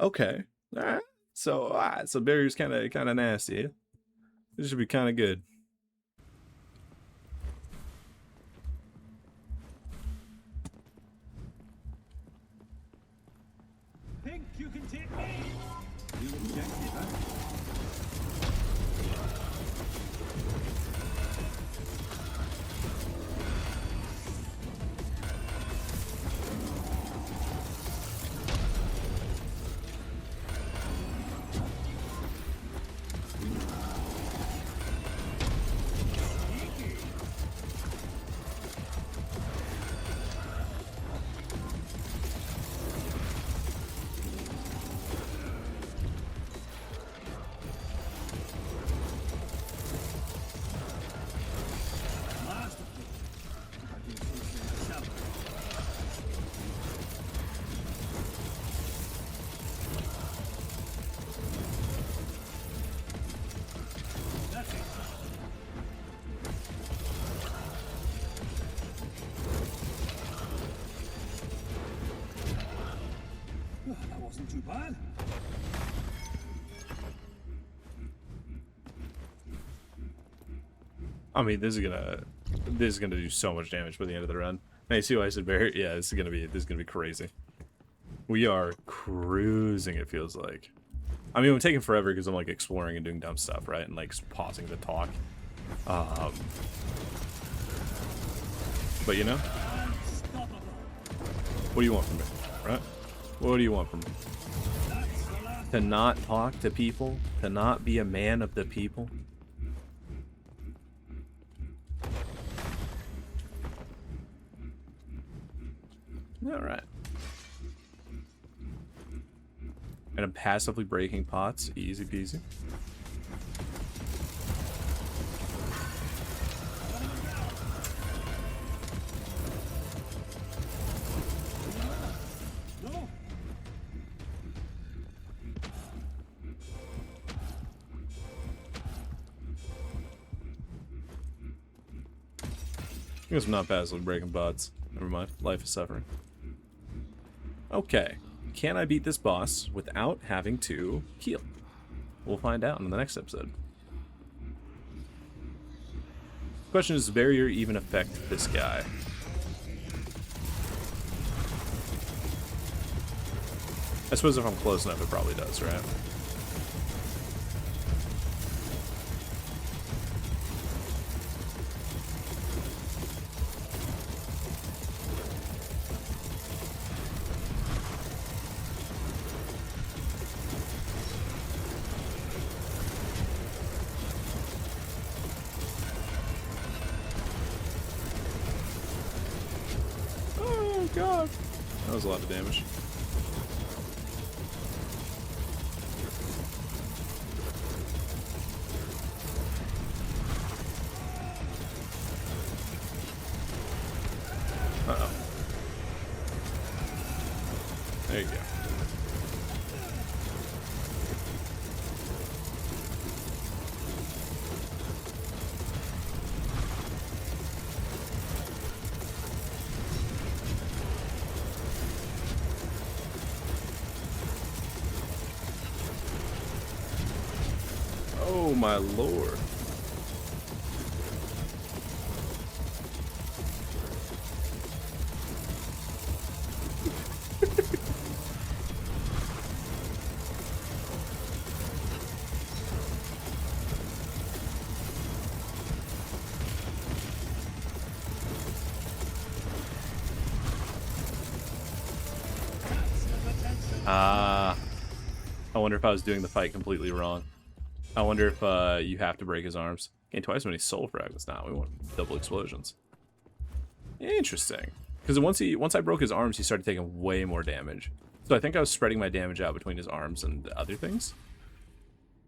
Okay. Alright. So barrier's kinda nasty. This should be kinda good. Think you can take me? You objective, huh? That wasn't too bad. I mean, this is gonna do so much damage by the end of the run. Now you see why I said barrier? Yeah, this is gonna be crazy. We are cruising, it feels like. I mean, I'm taking forever because I'm like exploring and doing dumb stuff, right? And like pausing to talk. But you know, what do you want from me, right? What do you want from me? To not talk to people? To not be a man of the people? Alright. And I'm passively breaking pots. Easy peasy. I guess I'm not passively breaking pots. Never mind. Life is suffering. Okay. Can I beat this boss without having to heal? We'll find out in the next episode. Question is, does barrier even affect this guy? I suppose if I'm close enough, it probably does, right? Oh god. That was a lot of damage. Uh-oh. There you go. Oh my lord. I wonder if I was doing the fight completely wrong. I wonder if you have to break his arms. Gain twice as many soul fragments now. We want double explosions. Interesting. Because once I broke his arms, he started taking way more damage. So I think I was spreading my damage out between his arms and other things.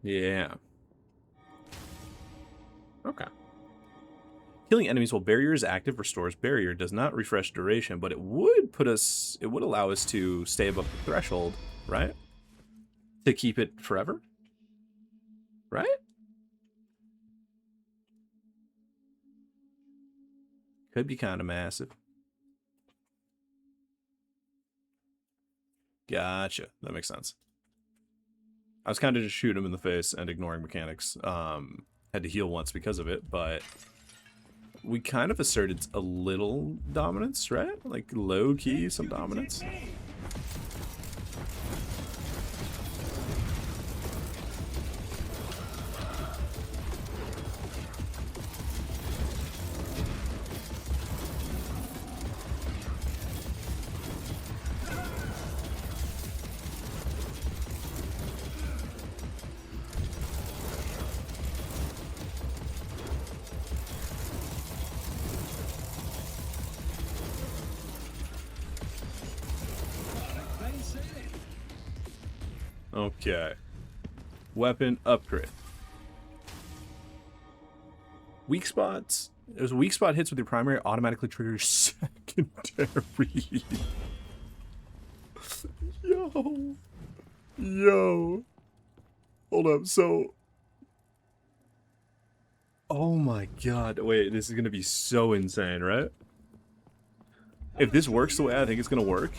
Yeah. Okay. Killing enemies while barrier is active restores barrier. Does not refresh duration, but it would allow us to stay above the threshold, right? To keep it forever? Right? Could be kind of massive. Gotcha. That makes sense. I was kind of just shooting him in the face and ignoring mechanics. Had to heal once because of it, but we kind of asserted a little dominance, right? Like low-key, some dominance. Okay. Weapon upgrade. Weak spots. There's weak spot hits with your primary automatically triggers secondary. Yo. Yo. Hold up. So. Oh my god. Wait, this is going to be so insane, right? If this works the way I think it's going to work.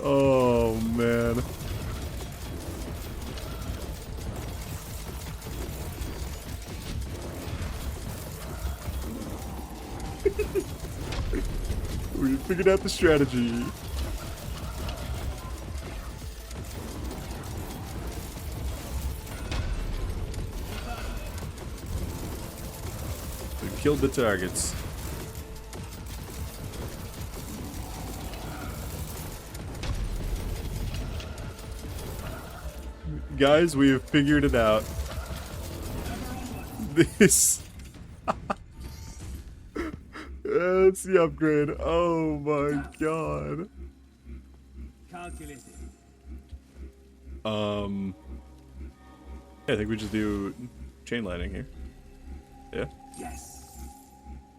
Oh, man. We figured out the strategy. We killed the targets. Guys, we have figured it out. This... That's the upgrade. Oh my god. Calculated. I think we just do chain lightning here. Yeah. Yes.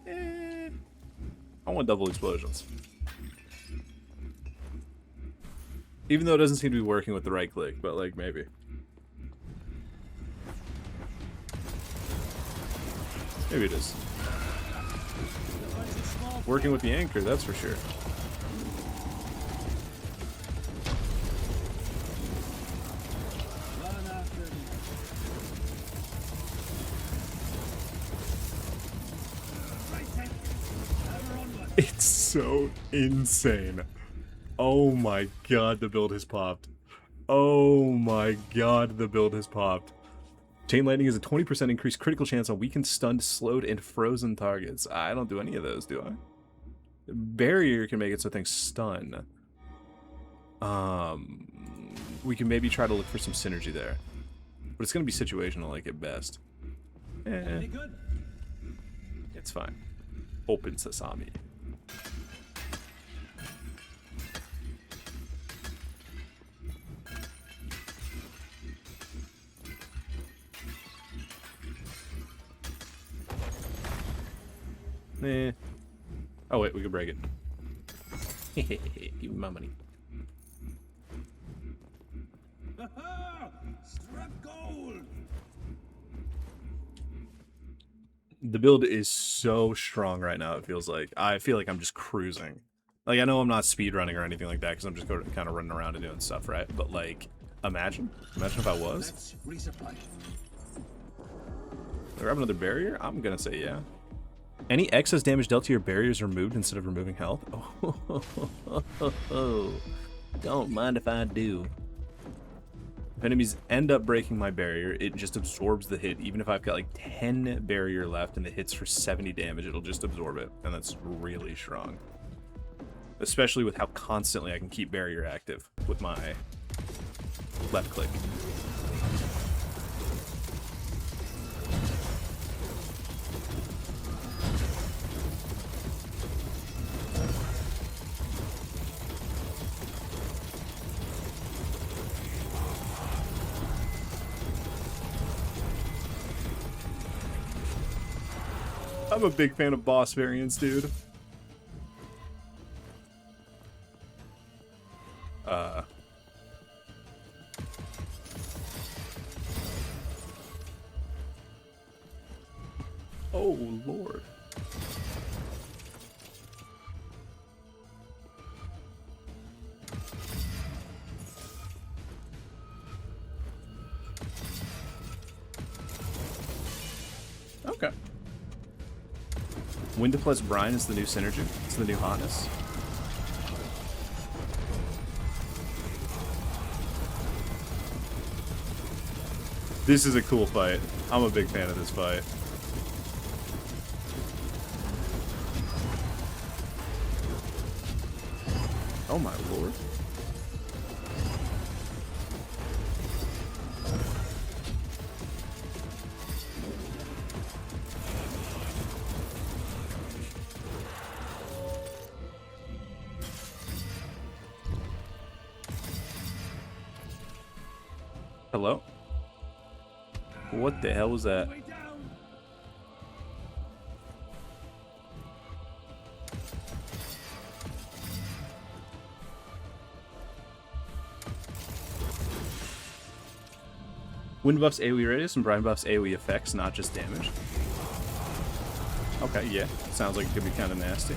I want double explosions. Even though it doesn't seem to be working with the right click, but like maybe. Maybe it is. Working with the anchor, that's for sure. Run after me. Right then. Ever onward. It's so insane. Oh my god, the build has popped. Oh my god, the build has popped. Chain lightning is a 20% increased critical chance on weakened, stunned, slowed, and frozen targets. I don't do any of those, do I? Barrier can make it so things stun. We can maybe try to look for some synergy there. But it's going to be situational, like, at best. Any good? It's fine. Open sesame. Eh. Oh wait, we can break it. Give me my money. Struck gold. The build is so strong right now, it feels like. I feel like I'm just cruising. Like, I know I'm not speedrunning or anything like that, because I'm just kind of running around and doing stuff, right? But, like, imagine if I was. Let's resupply. Do I grab another barrier? I'm gonna say yeah. Any excess damage dealt to your barrier is removed instead of removing health. Oh, don't mind if I do. If enemies end up breaking my barrier, it just absorbs the hit. Even if I've got like 10 barrier left and the hit's for 70 damage, it'll just absorb it. And that's really strong. Especially with how constantly I can keep barrier active with my left click. I'm a big fan of boss variants, dude. Oh, Lord. Okay. Winda plus Brine is the new synergy. It's the new hotness. This is a cool fight. I'm a big fan of this fight. Oh my lord. Hello? What the hell was that? Way down. Wind buffs AoE radius and Brine buffs AoE effects, not just damage. Okay, yeah. Sounds like it could be kind of nasty.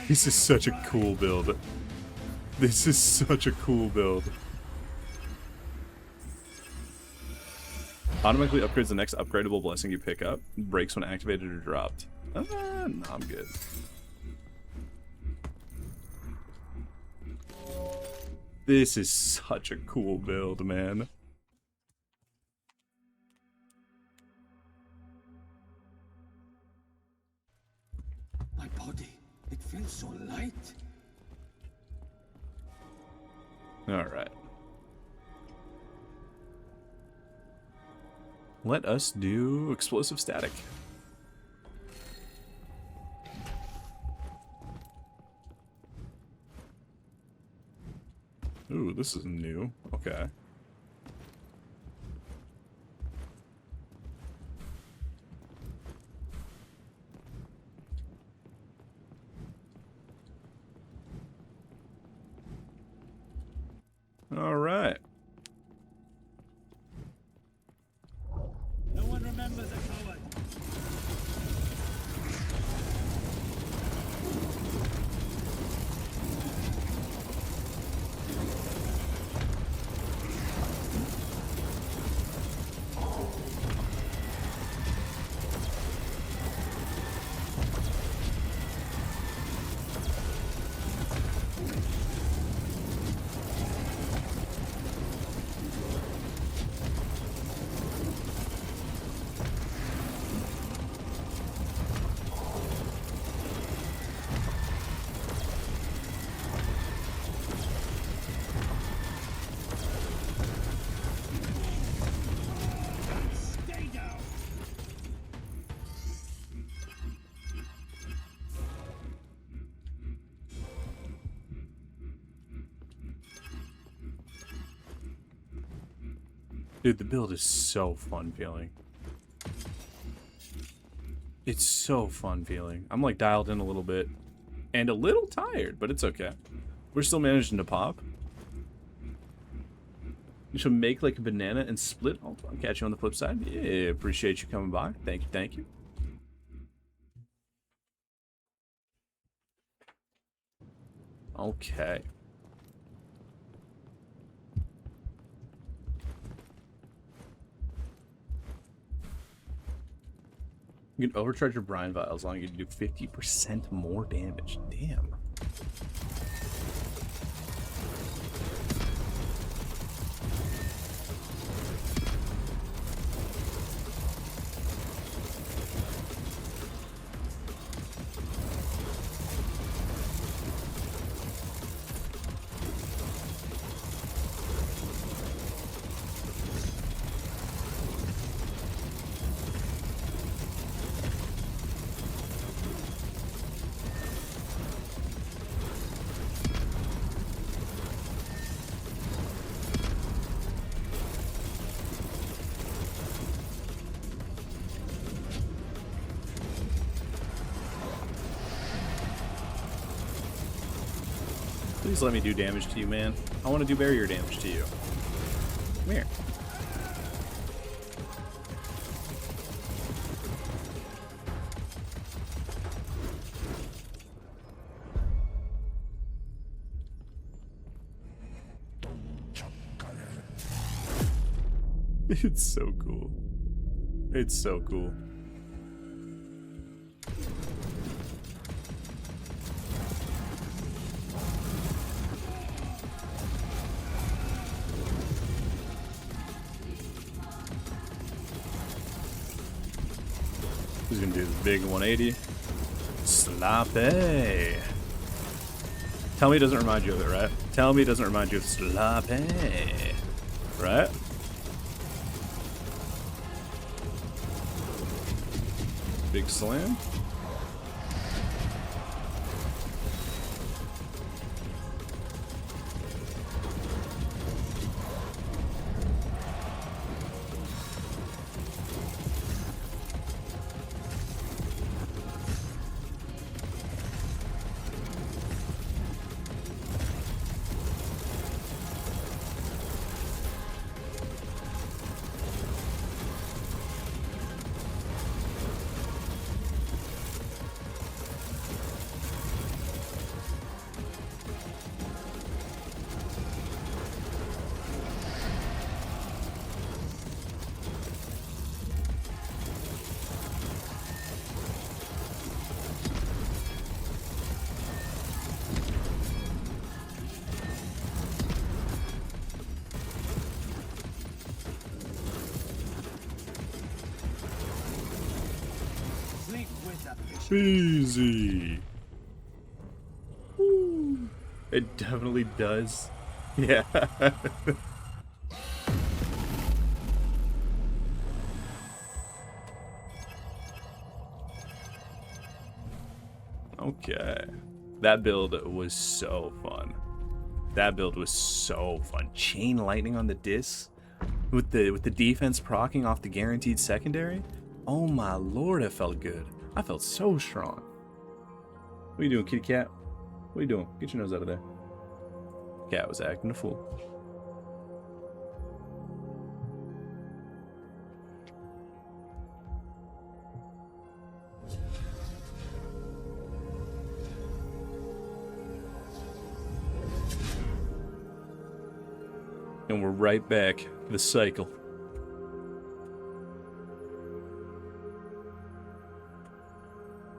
This is such a cool build. This is such a cool build. Automatically upgrades the next upgradable blessing you pick up. Breaks when activated or dropped. No, I'm good. This is such a cool build, man. My body, it feels so light. Alright. Let us do explosive static. Ooh, this is new. Okay. All right. No one remembers a coward. Stay down. Dude, the build is so fun feeling. It's so fun feeling. I'm like dialed in a little bit and a little tired, but it's okay. We're still managing to pop. You should make like a banana and split. I'll catch you on the flip side. Yeah, appreciate you coming by. Thank you, thank you. Okay. You can overcharge your brine vials, allowing you to do 50% more damage. Damn. Please let me do damage to you, man. I want to do barrier damage to you. Come here. It's so cool. It's so cool. He's gonna do the big 180. Sloppy. Tell me it doesn't remind you of it, right? Tell me it doesn't remind you of sloppy. Right? Big slam. Sleep with Abyssus. Easy. Woo. It definitely does. Yeah. Okay. That build was so fun. That build was so fun. Chain lightning on the disc with the defense proccing off the guaranteed secondary. Oh my lord, it felt good. I felt so strong. What are you doing, kitty cat? What are you doing? Get your nose out of there. Cat was acting a fool. And we're right back. The cycle.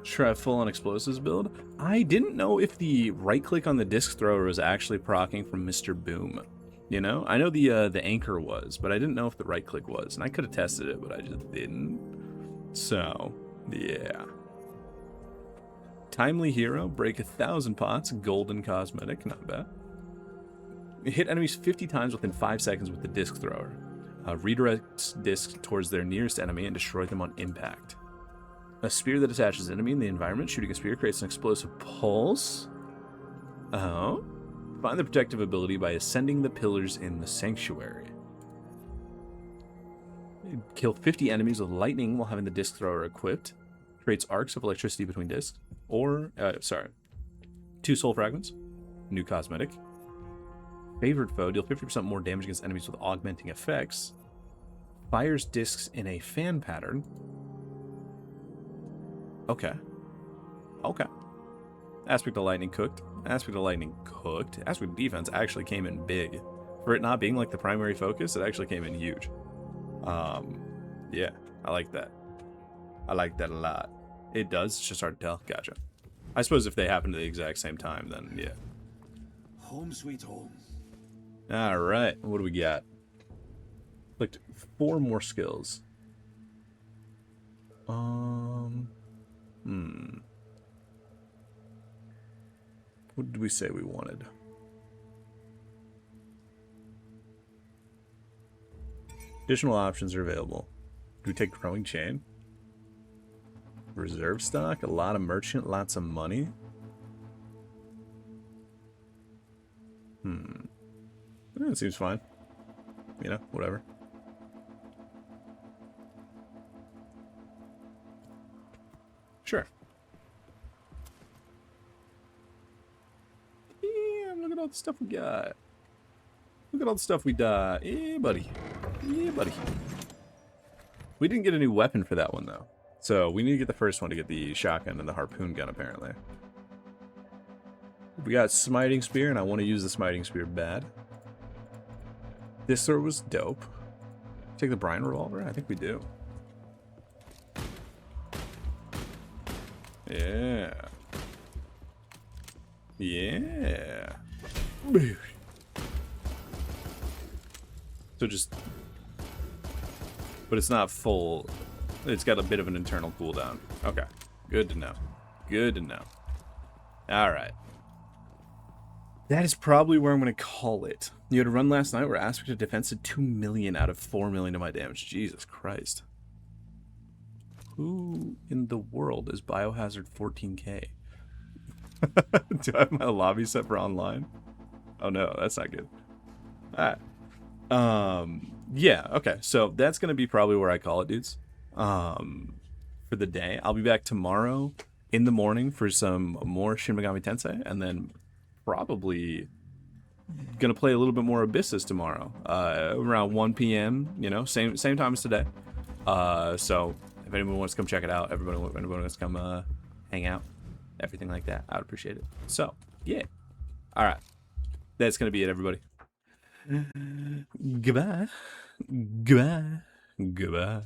Try full on explosives build. I didn't know if the right click on the disc thrower was actually proccing from Mr. Boom. You know, I know the anchor was, but I didn't know if the right click was, and I could have tested it, but I just didn't. So, yeah. Timely hero, break 1,000 pots, golden cosmetic, not bad. Hit enemies 50 times within 5 seconds with the disc thrower. Redirects discs towards their nearest enemy and destroy them on impact. A spear that attaches an enemy in the environment. Shooting a spear creates an explosive pulse. Oh. Find the protective ability by ascending the pillars in the sanctuary. Kill 50 enemies with lightning while having the disc thrower equipped. Creates arcs of electricity between discs. Or, 2 soul fragments. New cosmetic. Favored foe. Deal 50% more damage against enemies with augmenting effects. Fires discs in a fan pattern. Okay. Okay. Aspect of lightning cooked. Aspect of lightning cooked. Aspect of defense actually came in big. For it not being like the primary focus, it actually came in huge. Yeah, I like that. I like that a lot. It does, it's just hard to tell. Gotcha. I suppose if they happen at the exact same time, then yeah. Home sweet home. Alright, what do we got? Clicked 4 more skills. What did we say we wanted? Additional options are available. Do we take growing chain? Reserve stock, a lot of merchant, lots of money. It seems fine. You know, whatever. Sure. Damn, look at all all the stuff we got. Look at all the stuff we got. Yeah, buddy. Yeah, buddy. We didn't get a new weapon for that one, though. So we need to get the first one to get the shotgun and the harpoon gun, apparently. We got smiting spear, and I want to use the smiting spear bad. This sword was dope. Take the brine revolver? I think we do. Yeah. Yeah. So just... But it's not full. It's got a bit of an internal cooldown. Okay. Good to know. Good to know. Alright. That is probably where I'm going to call it. You had a run last night where aspect of defense did 2 million out of 4 million to my damage. Jesus Christ. Who in the world is Biohazard 14K? Do I have my lobby set for online? Oh no, that's not good. Alright. Yeah, okay. So that's going to be probably where I call it, dudes. For the day. I'll be back tomorrow in the morning for some more Shin Megami Tensei, and then probably gonna play a little bit more Abyssus tomorrow, around 1 p.m. You know, same time as today. So if anyone wants to come check it out, anyone wants to come hang out, everything like that, I'd appreciate it. So yeah, all right, that's gonna be it, everybody. Goodbye, goodbye, goodbye.